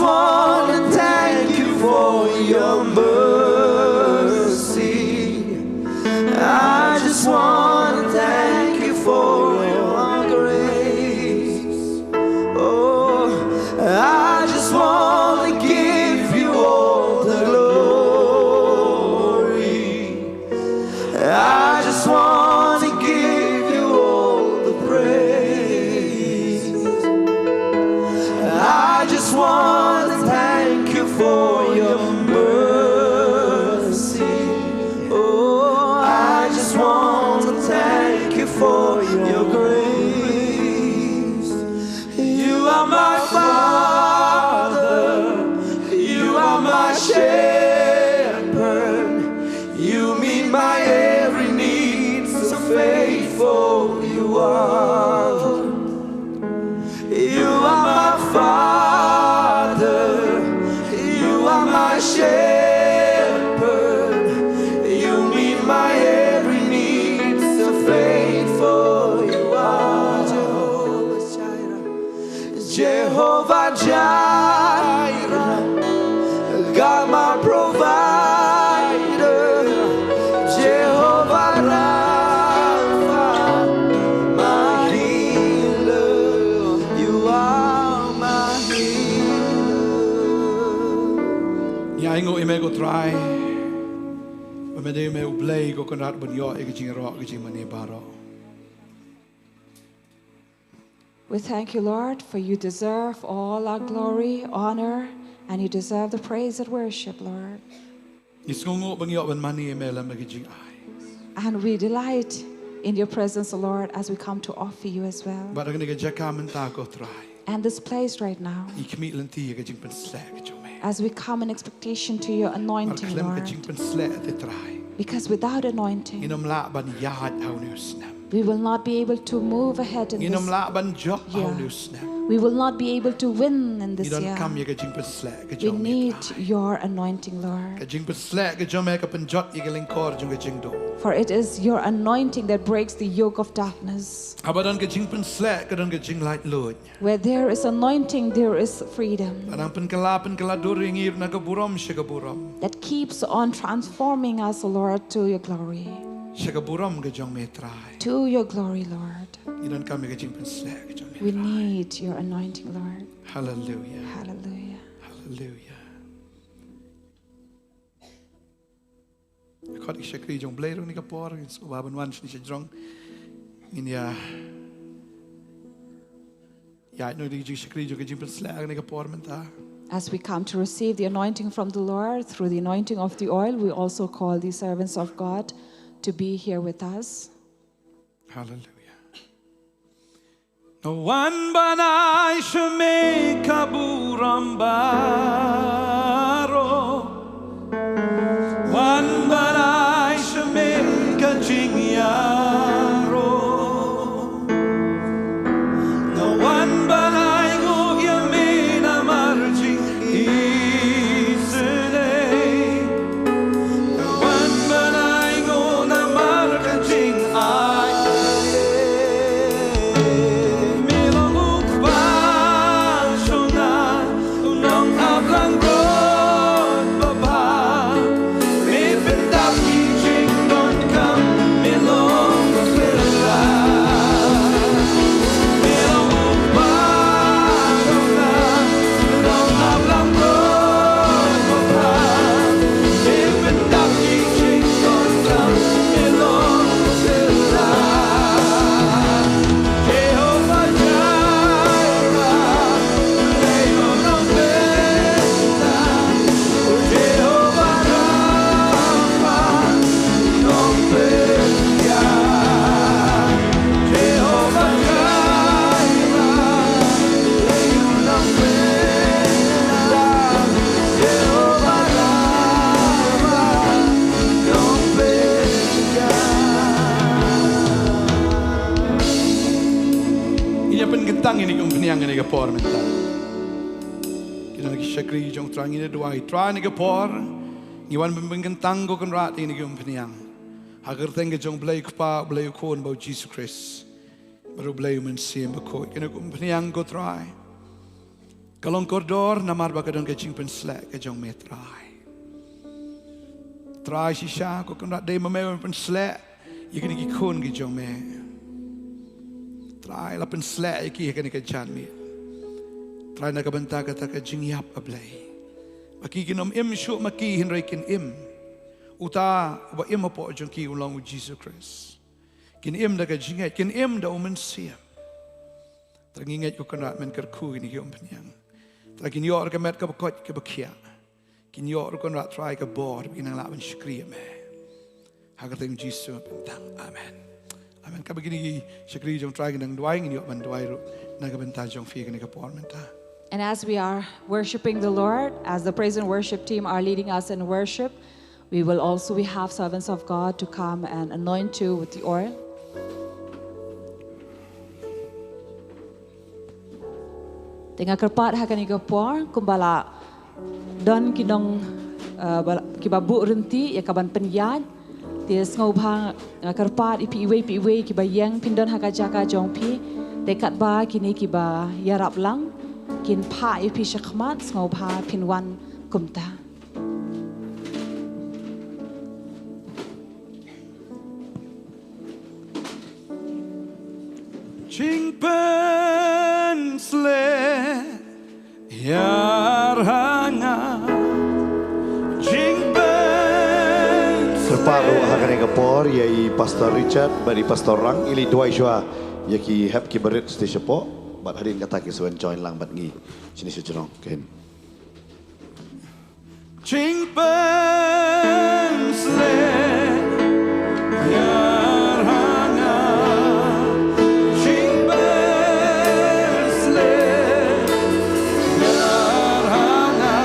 want to thank you for your mercy. I just want to thank you for your grace. Oh, I just want to give you all the glory. I just want to give you all the praise. I just want to thank you for your mercy. Oh, I just want to thank you for your grace. You are my Father, you are my shepherd. You meet my every need, so faithful you are. You are my Father, you are my shepherd. You meet my every need, so faithful you are. Jehovah Jireh, God my provider. Jehovah Rapha, my healer. You are my healer. Ya ingo ime go try. Pamede ime ublay go konrat ban yo e jing ro e jing mani baro. We thank you, Lord, for you deserve all our glory, honor, and you deserve the praise and worship, Lord. Isngo ban yo ban mani ime la me jing ai. And we delight in your presence, Lord, as we come to offer you as well. Ba dang ne jaka man ta go try. And this place right now, I kmi lan ti e jing pan slack jo me. as we come in expectation to your Mar anointing, klem e Lord, jing pan slack te try. because without anointing, Inom la ban yaad au nu snam. we will not be able to move ahead in Inom this. la ban job au Yeah. nu snam. We will not be able to win in this Idon kam year. ye jing pan slack We jo me. need your anointing, Lord. Jing pan slack jo me ka pan jot ye ling kor jing jing do. For it is your anointing that breaks the yoke of darkness. Abadan ka jing pan slack ka don ka jing light lord. Where there is anointing, there is freedom Anang pan kala during ir na ka buram siya ka buram. that keeps on transforming us, Lord, to your glory. Siya ka buram ka jong me try. To your glory, Lord. Idon kam ye jing pan slack jong me. We need your anointing, Lord. Hallelujah. Hallelujah. Hallelujah. Ik had ik shakri jong blij niet kapor, is waben wans niet jong. In ja. Ja, ik nou die shakri jong jing slag niet kapor met daar. As we come to receive the anointing from the Lord through the anointing of the oil, we also call the servants of God to be here with us. Hallelujah. No one banai shame kaburambaro. One banai shame ka jingiaro. No one banai go yamena marji isene. No one banai go na marka jing ai. Ini kumpeniang ini kapor mental. Kita nak syakri jong terang ini dua itra ini kapor. Iwan pembengkan tanggo kan rat ini kumpeniang. Agar tengge jong belai kupa belai kon bau Jesus Christ. Baru belai mensiam berkoi. Kita kumpeniang go try. Kalong koridor namar bakadon ke jing penslek ke jong metrai. Trai sisa ko kan dai mamew penslek ikini ki khon ki jong me. Trai la penslek iki ikini ke jan mi. Trai na ka banta kata ka jing yap ablai. Maki kinom im shu maki hinrai kin im. Uta ba im po jong ki ulong Jesus Christ. Kin im da ka jingat kin im da umen siam. Teringat ko kan men kerku ini ki penyang. Lakin yo orga met ka bakot ka bakia. Kin yo orga rat try ka bor binang la Nongkhryiem. Hagating Jesus bentang. Amen. Amen. Ka begini syakri jong try nang duai ngi yo man duai ru na ka benta jong fi ka por menta. And as we are worshiping the Lord, as the praise and worship team are leading us in worship, we have servants of God to come and anoint you with the oil. Tengah kerpat hakan iga puar kumbala don kinong kibabu renti ya kaban penyad dia ngobhang kerpat ipi iwe kiba yang pindon hakajaka jongpi dekat ba kini kiba yarap lang kin pa ipi syakmat ngobha pinwan kumta. Jing pensle yarhanga jing pensle Terparu akan ekapor yai Pastor Richard bari Pastor Rang ili dua iswa yaki hap ki berit station po bat harin kata ki suan join lang bat ngi sini sujonong ken jing pensle yarhanga jing pensle yarhanga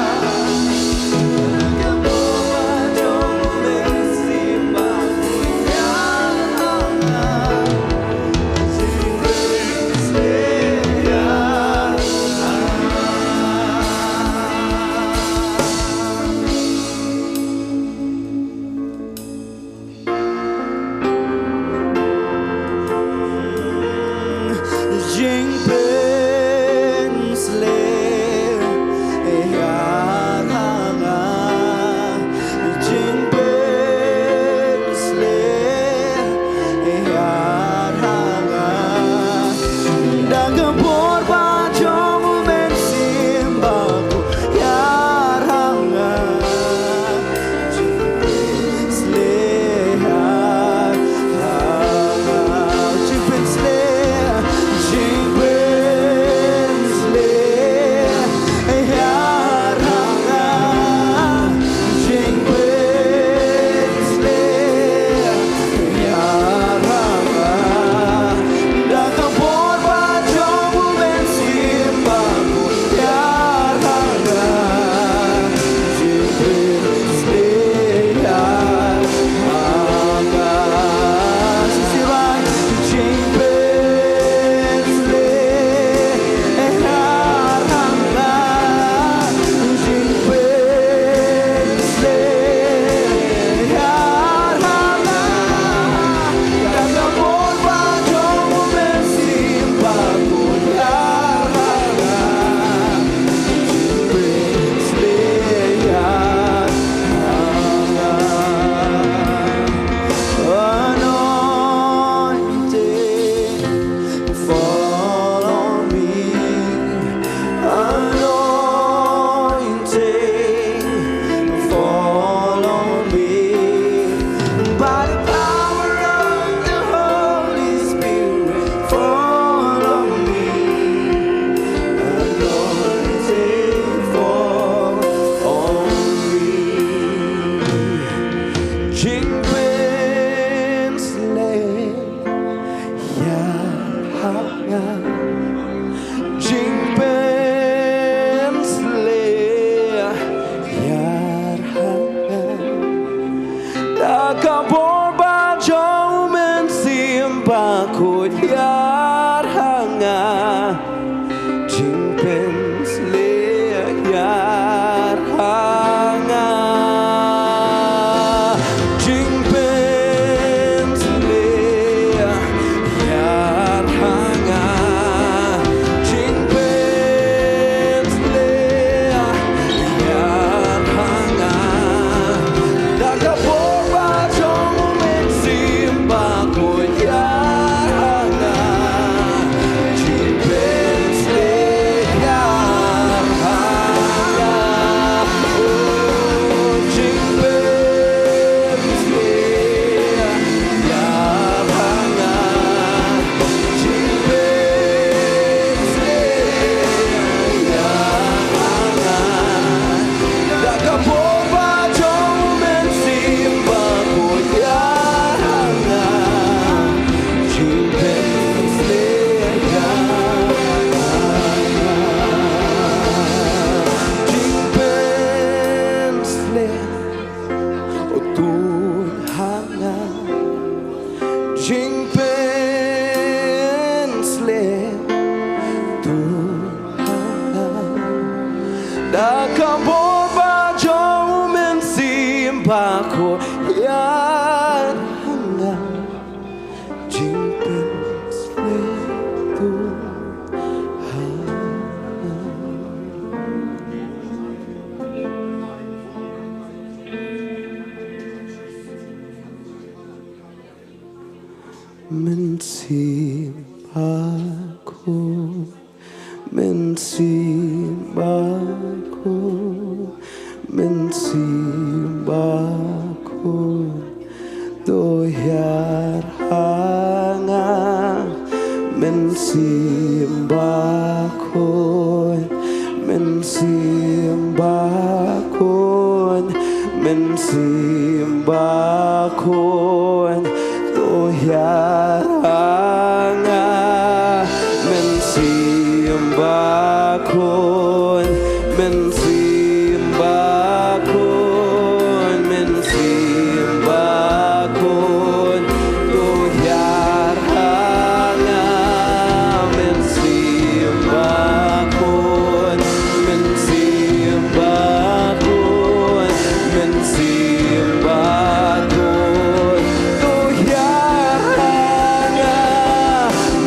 Da kaboba jauh mensimpaku yan hanga jingpen sletu mensimpaku mensimpaku doyar hanga mensimpaku doyar hanga mensimbakun doyar hanga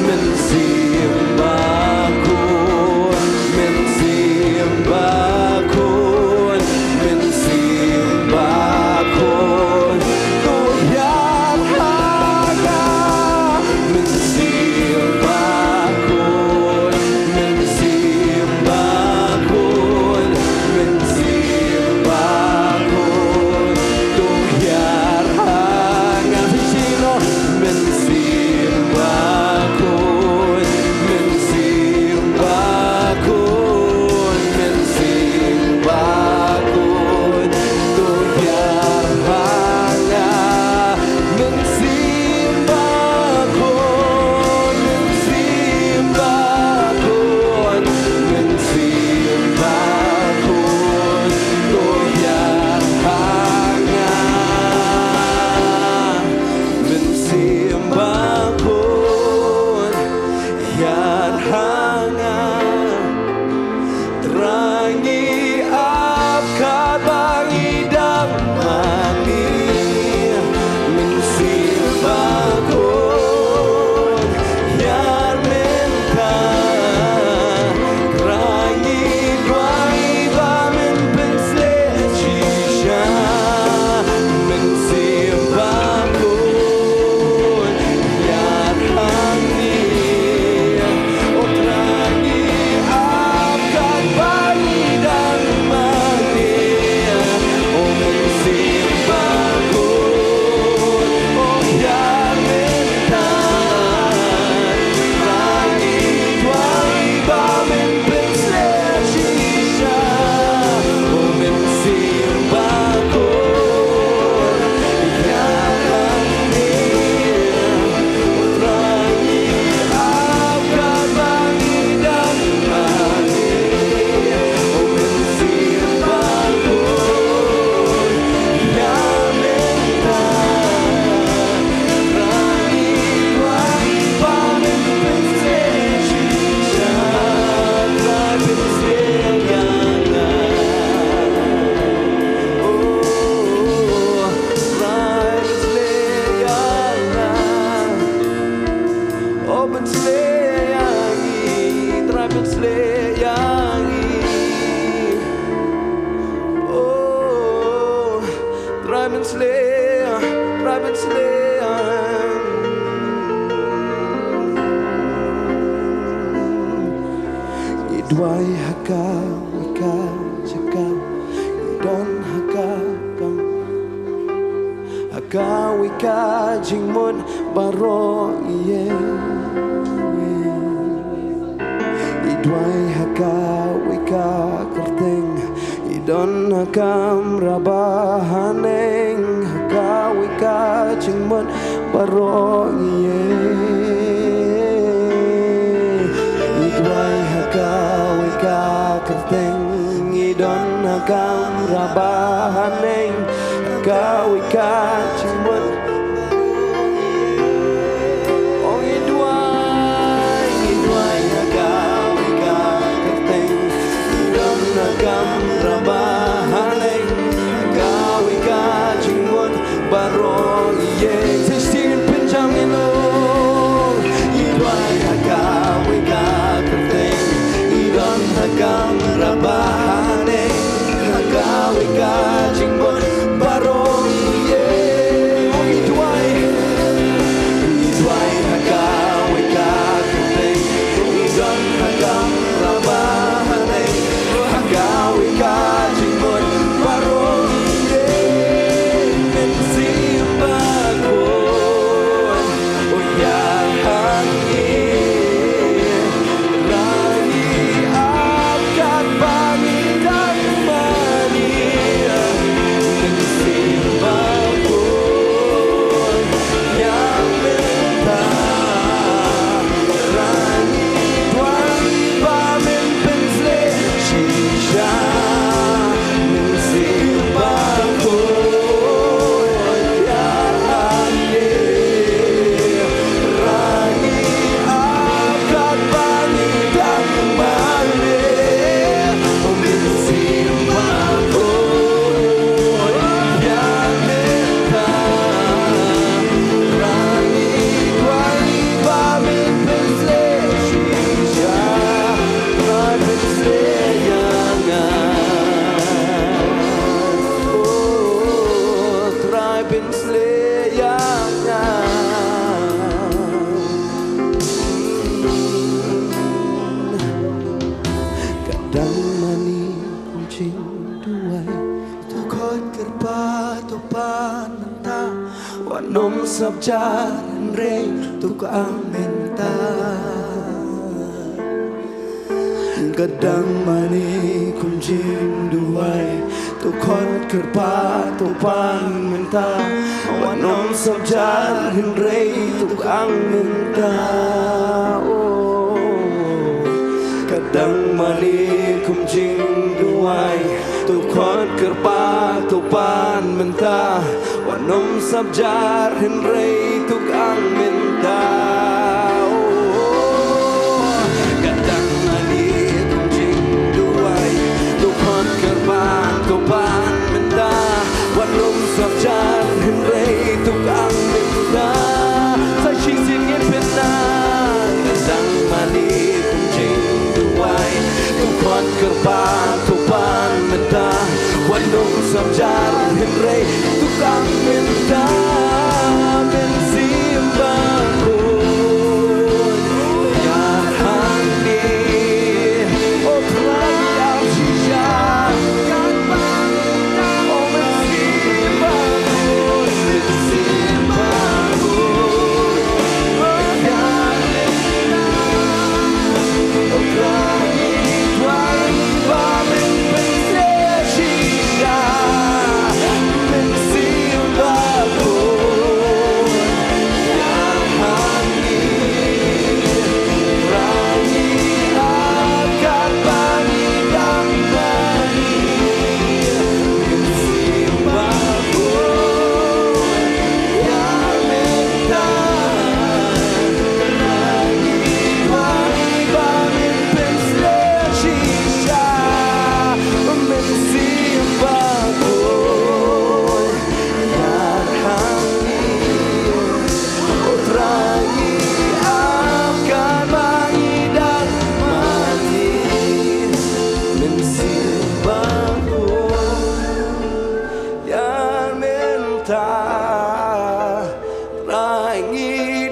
mensimbakun Dwai haka wika chaka don haka kang haka wika jingmon baro iye Idwai haka wika kerteng idon hakam rabahaneng haka wika jingmon baro iye kerteng idon hakam rabahaneng kau ika cimut oh idwai hakau ika kerteng idon hakam hagam rabahane hagawi kajing mon barong ye idwai hagawi kajing idon hagam rabahane hagawi kajing mon barong ye men simbakon oh ya hangi Nong sabjaran rei tuk amenta Gadang mani kunjing duai tuk khot kerpa tupan menta Nong sabjaran rei tuk amenta Gadang mani kunjing duai tuk khot kerpa tupan menta Nong sabjar henrei tuk ang minta Kadang mani kunjing duai tuk hot kerban tupan minta Nong sabjar henrei tuk ang minta Sa singin pina Kadang mani kunjing duai tuk hot kerban tupan minta Nong sabjar henrei tuk ang minta men simbangkun ya hani oh pelayang sisa kan bangita oh men simbangkun oh ya minta oh pelayang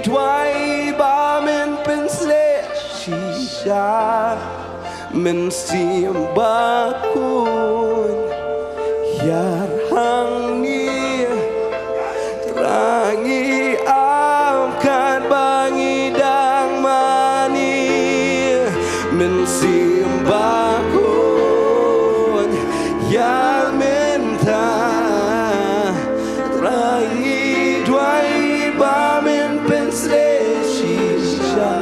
tuan bamen pensel sisa Men simbakun yar hangi terangi angkat bangi dang mani men simbakun yar minta terangi duai bamen pensle shisha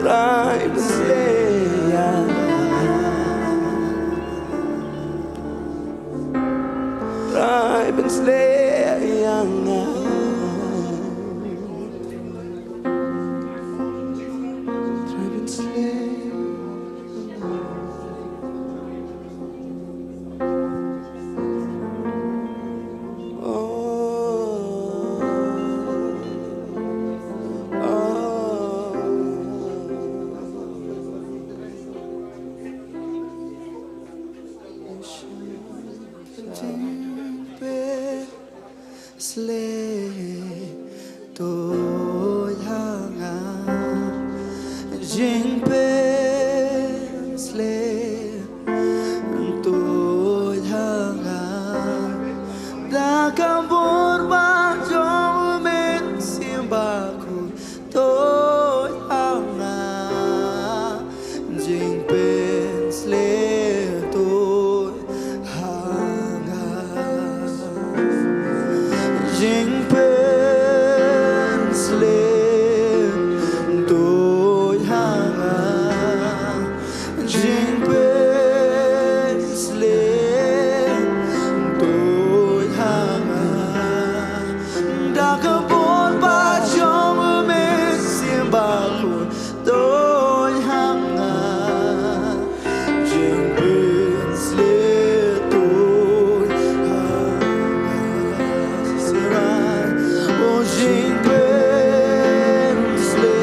rai pensle I've slaying I've been slaying Jingpe Sle Tôi hanga Jingpe Sle Tôi hanga Da kabur ba jom men simbaku Tôi hanga Jingpe Sle Tôi hanga Jingpe Sle Tôi hanga Jingpe Sle Tôi hanga Da kabur ba jom men simbaku Tôi hanga Jingpe Sle Tôi hanga Sirai Oh Jingpe Sle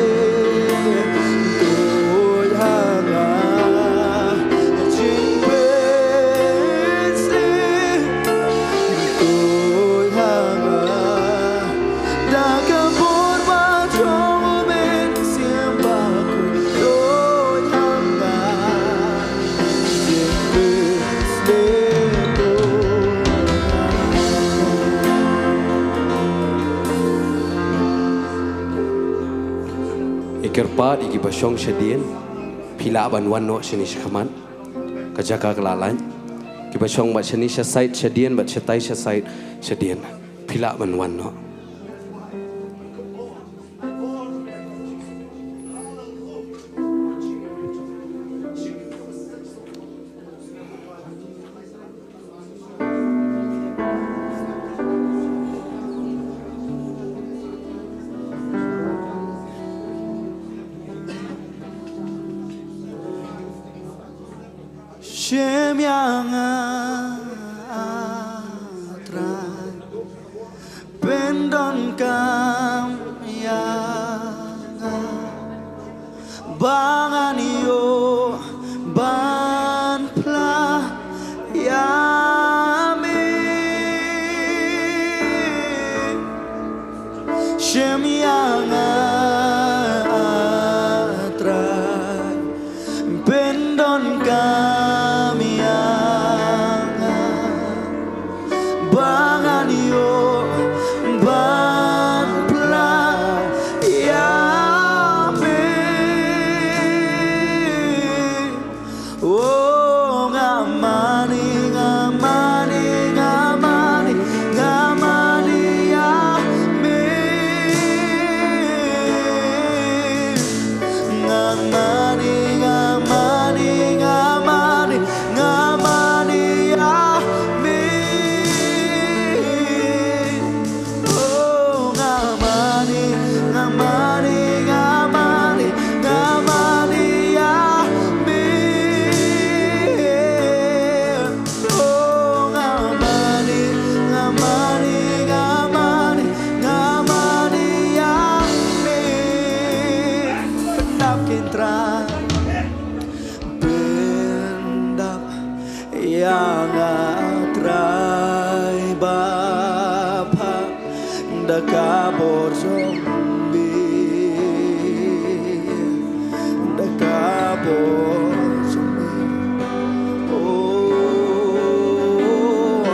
Tôi hanga Jingpe Sle Tôi hanga Da kabur ba jom men simbaku Tôi hanga Jingpe Sle Ikerpat iki basyong syadien pila ban wan no shini shkaman kajaka kalalan ki basyong bat shini sait syadien bat syatai sait syadien pila ban wan no Shem yang atrai pendon kam yang bangan yo ban pla yami Shem yang atrai pendon kam yang bangan yo ban pla yami Oh ngamani ngamani ngamani ngamani yami ngamani ngamani ngamani ngamani yami Oh ngamani ngamani ngamani ngamani yami Oh ngamani ngamani ngamani ngamani yami Pendap kintra Pendap yang atrai bapa Dakabor zombie Dakabor zombie Oh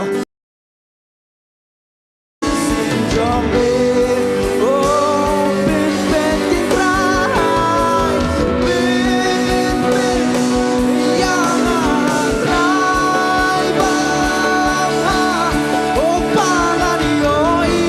zombie Oh bin kitrai bin yang atrai bapa Oh pangan yoi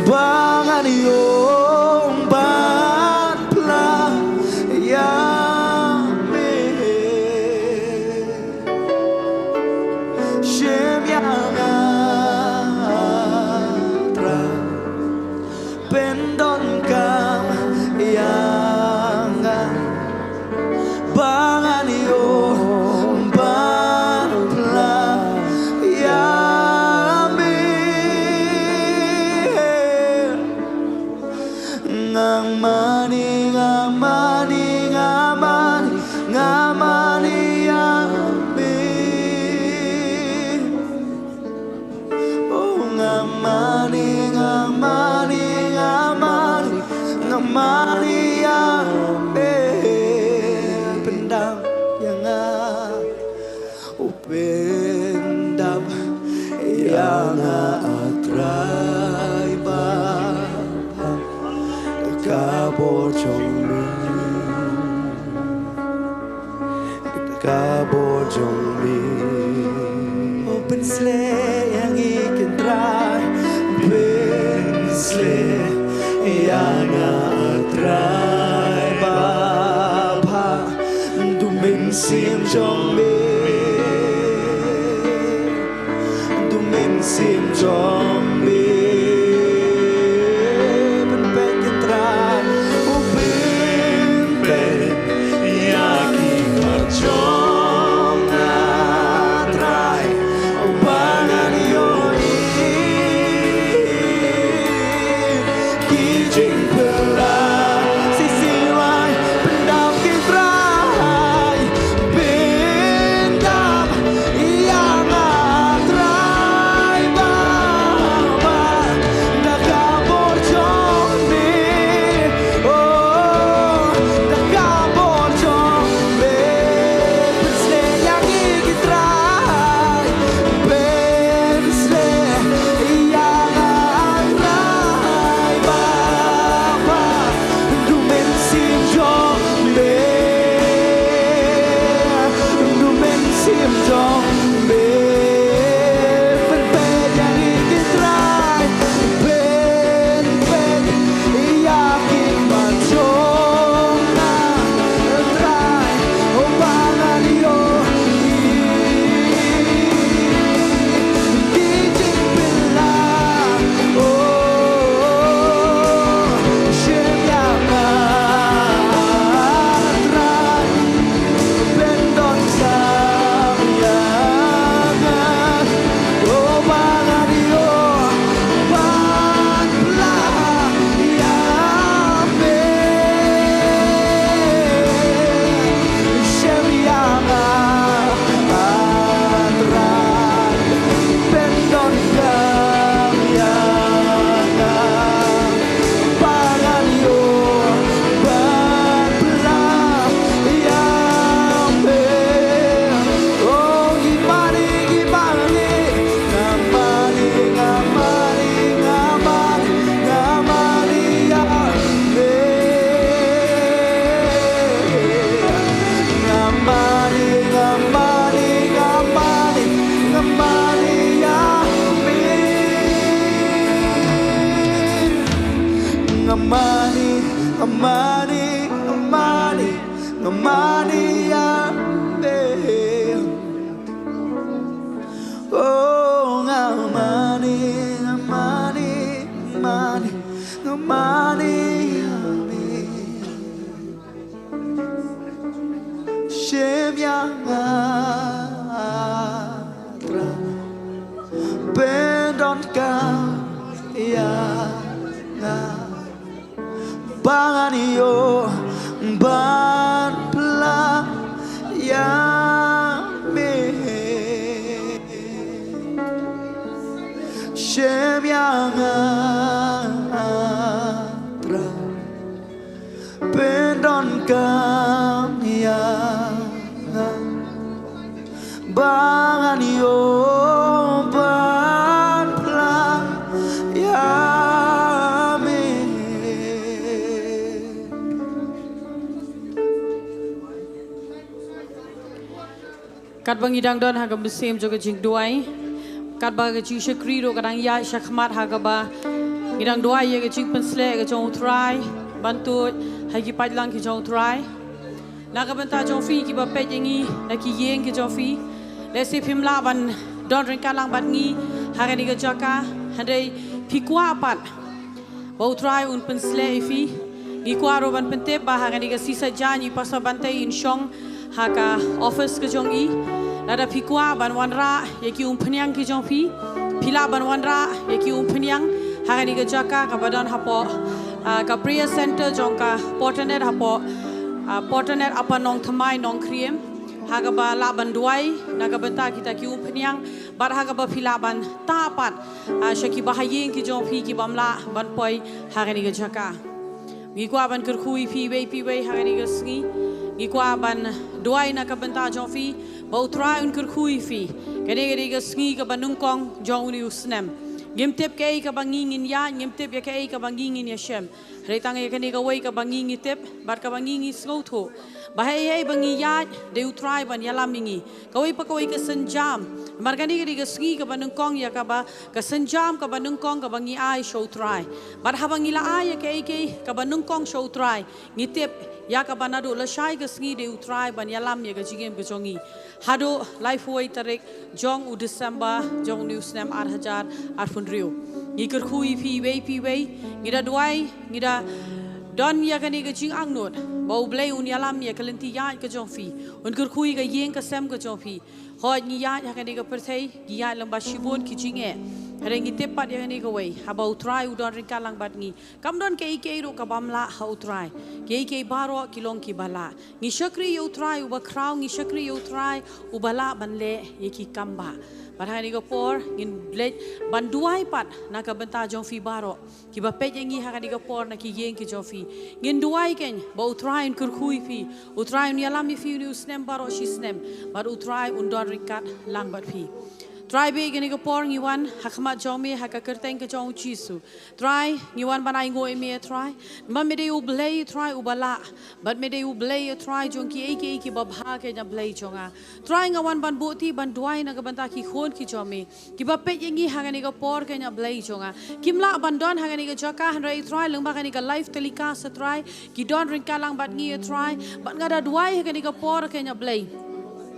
bangan yung banpla yami Shem yang atra pendon kam yang bangan yung banpla yami ngamani ngamani ngamani ngamani yami oh ngamani ngamani ngamani ngamani yami pendam yang pendam yang atrai kabor jong mi open sleigh yang ikan try open sleigh yang atrai bapa dumen sim jong mi dumen sim jong mi Kat bang idang don hagam besim juga jing duai. Kat bang jing syakri do kadang ya syakmat hagaba ngidang dua ye ke jing pensle ke jong try bantu hai ki padlang ki jong try na ka banta jong fi ki ba pe jengi na ki yeng ki jong fi le si phim la ban don ring kalang bat ngi ha ni ke jaka handai phikwa pat bau try un pensle fi gi kwa ro ban pente ba ha ni ke sisa jani paso bante in shong ha ka office ke jong i nada phikwa ban wanra ye ki phnyang ki jong fi phila ban wanra ye ki phnyang ha ni ke jaka ka badan hapo ka prayer center jong ka Potternet hapo Potternet apa Nongthymmai Nongkhryiem haga ba laban duai naga benta kita ki phnyang bar haga ba philaban tapat shaki bahayeng ki jong phi ki bamla ban poi haga ni jaka mi kwa ban ker khui phi wei haga ni sngi mi kwa ban duai naga benta jong phi ba utrai un ker khui phi kene ge sngi ka ban Nyngkong jong uni usnem ngim tep ke ka bangingin ya ngim tep ya ke ka bangingin ya shem retang ya kene ka wei ka bangingi tep bar ka bangingi snotho bahai bangi ya de utrai ban yalam ningi ka wei pa ka wei ka senjam margani ge sngi ka ban Nyngkong ya ka ba ka senjam ka ban Nyngkong ka bangi ai show try bar ha bangi la ai ya ke ka ban Nyngkong show try ngi tep ya ka banado la shai ka sngi de utrai ban yalam ya ka jigem ka jongi hado life way tarik jong u December jong news nem 8,000 Rio ngikir khui pi wei ngira duai ngira don ya kani ke jing angnot bau blai un yalam ya kalenti ya ke jong fi un kir khui ka yeng ka sem ka jong fi hoi ni ya kani ka perthai gi ya lamba shibon ki jinge hare ngi tepat ya kani ka wei habau try u don ring kalang bat ngi kam don ke ro ka bamla ha u try ke baro kilong ki bala ngi shakri u try u ba kraw ngi shakri u try u bala banle ye ki kamba Parhani ko por ngin bled banduai pat naka benta jong fi baro ki ba pe yengi hakani ko por na ki yeng ki jong fi ngin duai ken ba utrain kur khui fi utrain yalam fi ni usnem baro shi snem bar utrai undor rikat lang bat fi try be gani ko por ngi wan hakma jomi haka kerteng ke jong chisu try ngi wan banai ngoi me try ma me de u blay try u bala but me de u blay try jong ki ba bha ke na blay jonga try nga wan ban boti ban duai na ga banta ki khon ki jomi ki ba pe yengi hagani ko por ke na blay jonga kimla ban don hagani ko jaka han rai try lung ba gani ka life telecast sa try ki don ring kalang bat ngi try ban nga da duai hagani ko por ke na blay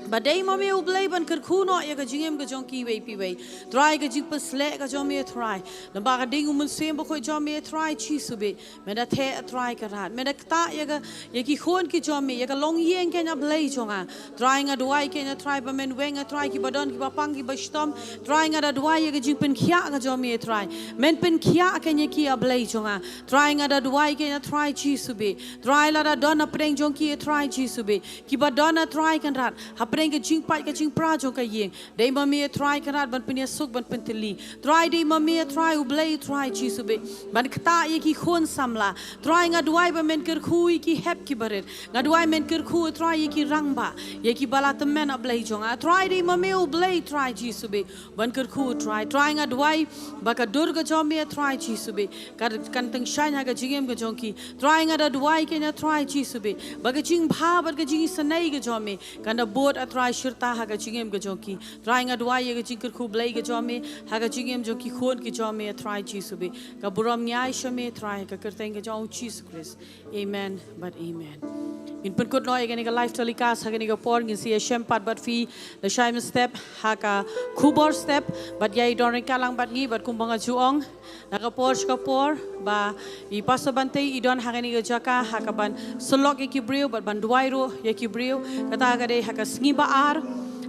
Badai mami ublay ban kerkuno ya ka jingem ka jong ki wei pi wei try ka jing pasle ka jong me try lamba ka ding umun sem ba khoi jong me try chi sube me da the try ka rat me da ta ya ki khon ki jong me ya ka long yeng ke na blay jonga try nga duai ke na try ba men wenga try ki badon ki ba pang ki ba stom try nga da duai ya ka jing pen khia ka jong me try men pen khia ka nya ki a blay jonga try nga da duai ke na try chi sube try la da don na preng jong ki try chi sube ki ba don na try kan rat Preng ke jing pat ke jing pra jong ka yeng dei mami try karat ban punya suk ban penteli try dei mami try u blay try chi sube ban kta ye ki khon samla try nga duai ba men ker khui ki hep ki baret nga duai men ker khu try ye ki rangba ye ki balat men a blay jong a try dei mami u blay try chi sube ban ker khu try nga duai ba ka durga jom me try chi sube kan teng shine ha ka jingem ka jong ki try nga da duai ke na try chi sube ba ka jing bha ba ka jing sanai ka jom me kan da boat try shirta ha ka jingem ga jonki try nga duai ye ga jingker khu blai ga jome ha ga jingem jonki khon ki jome try chi sube ka buram nyai shame try ka kerteng ga jong Jesus Christ amen but amen in pen kut noi ga ni ga life telecast ha ga ni ga por ngin si shem pat bat fi the shame step ha ka khubor step but yai don kalang bat ngi bat kumbanga juong na ka por ba I paso bante I don ha ga ni ga jaka ha ka ban solok ki brio bat ban duai ro ye ki brio kata ga de ha ka sngi baar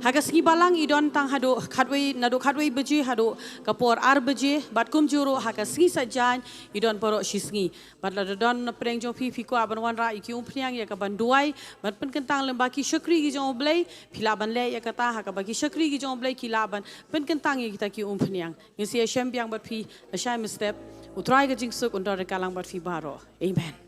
hagas ki balang idon tang hado khatwei baje hado kapor ar baje bat kum juro hagas ki sajan idon poro shisngi bat la don preng jong fi ko aban wan ra ki umpriang ya ka ban duai bat pen kentang lemba ki shakri ki jong blai phila ban le ya kata ha ka ba ki shakri ki jong blai ki la ban pen kentang ya kita ki umpriang ngisi shem biang bat fi a shai step utrai ga jing suk undor kalang bat fi baro amen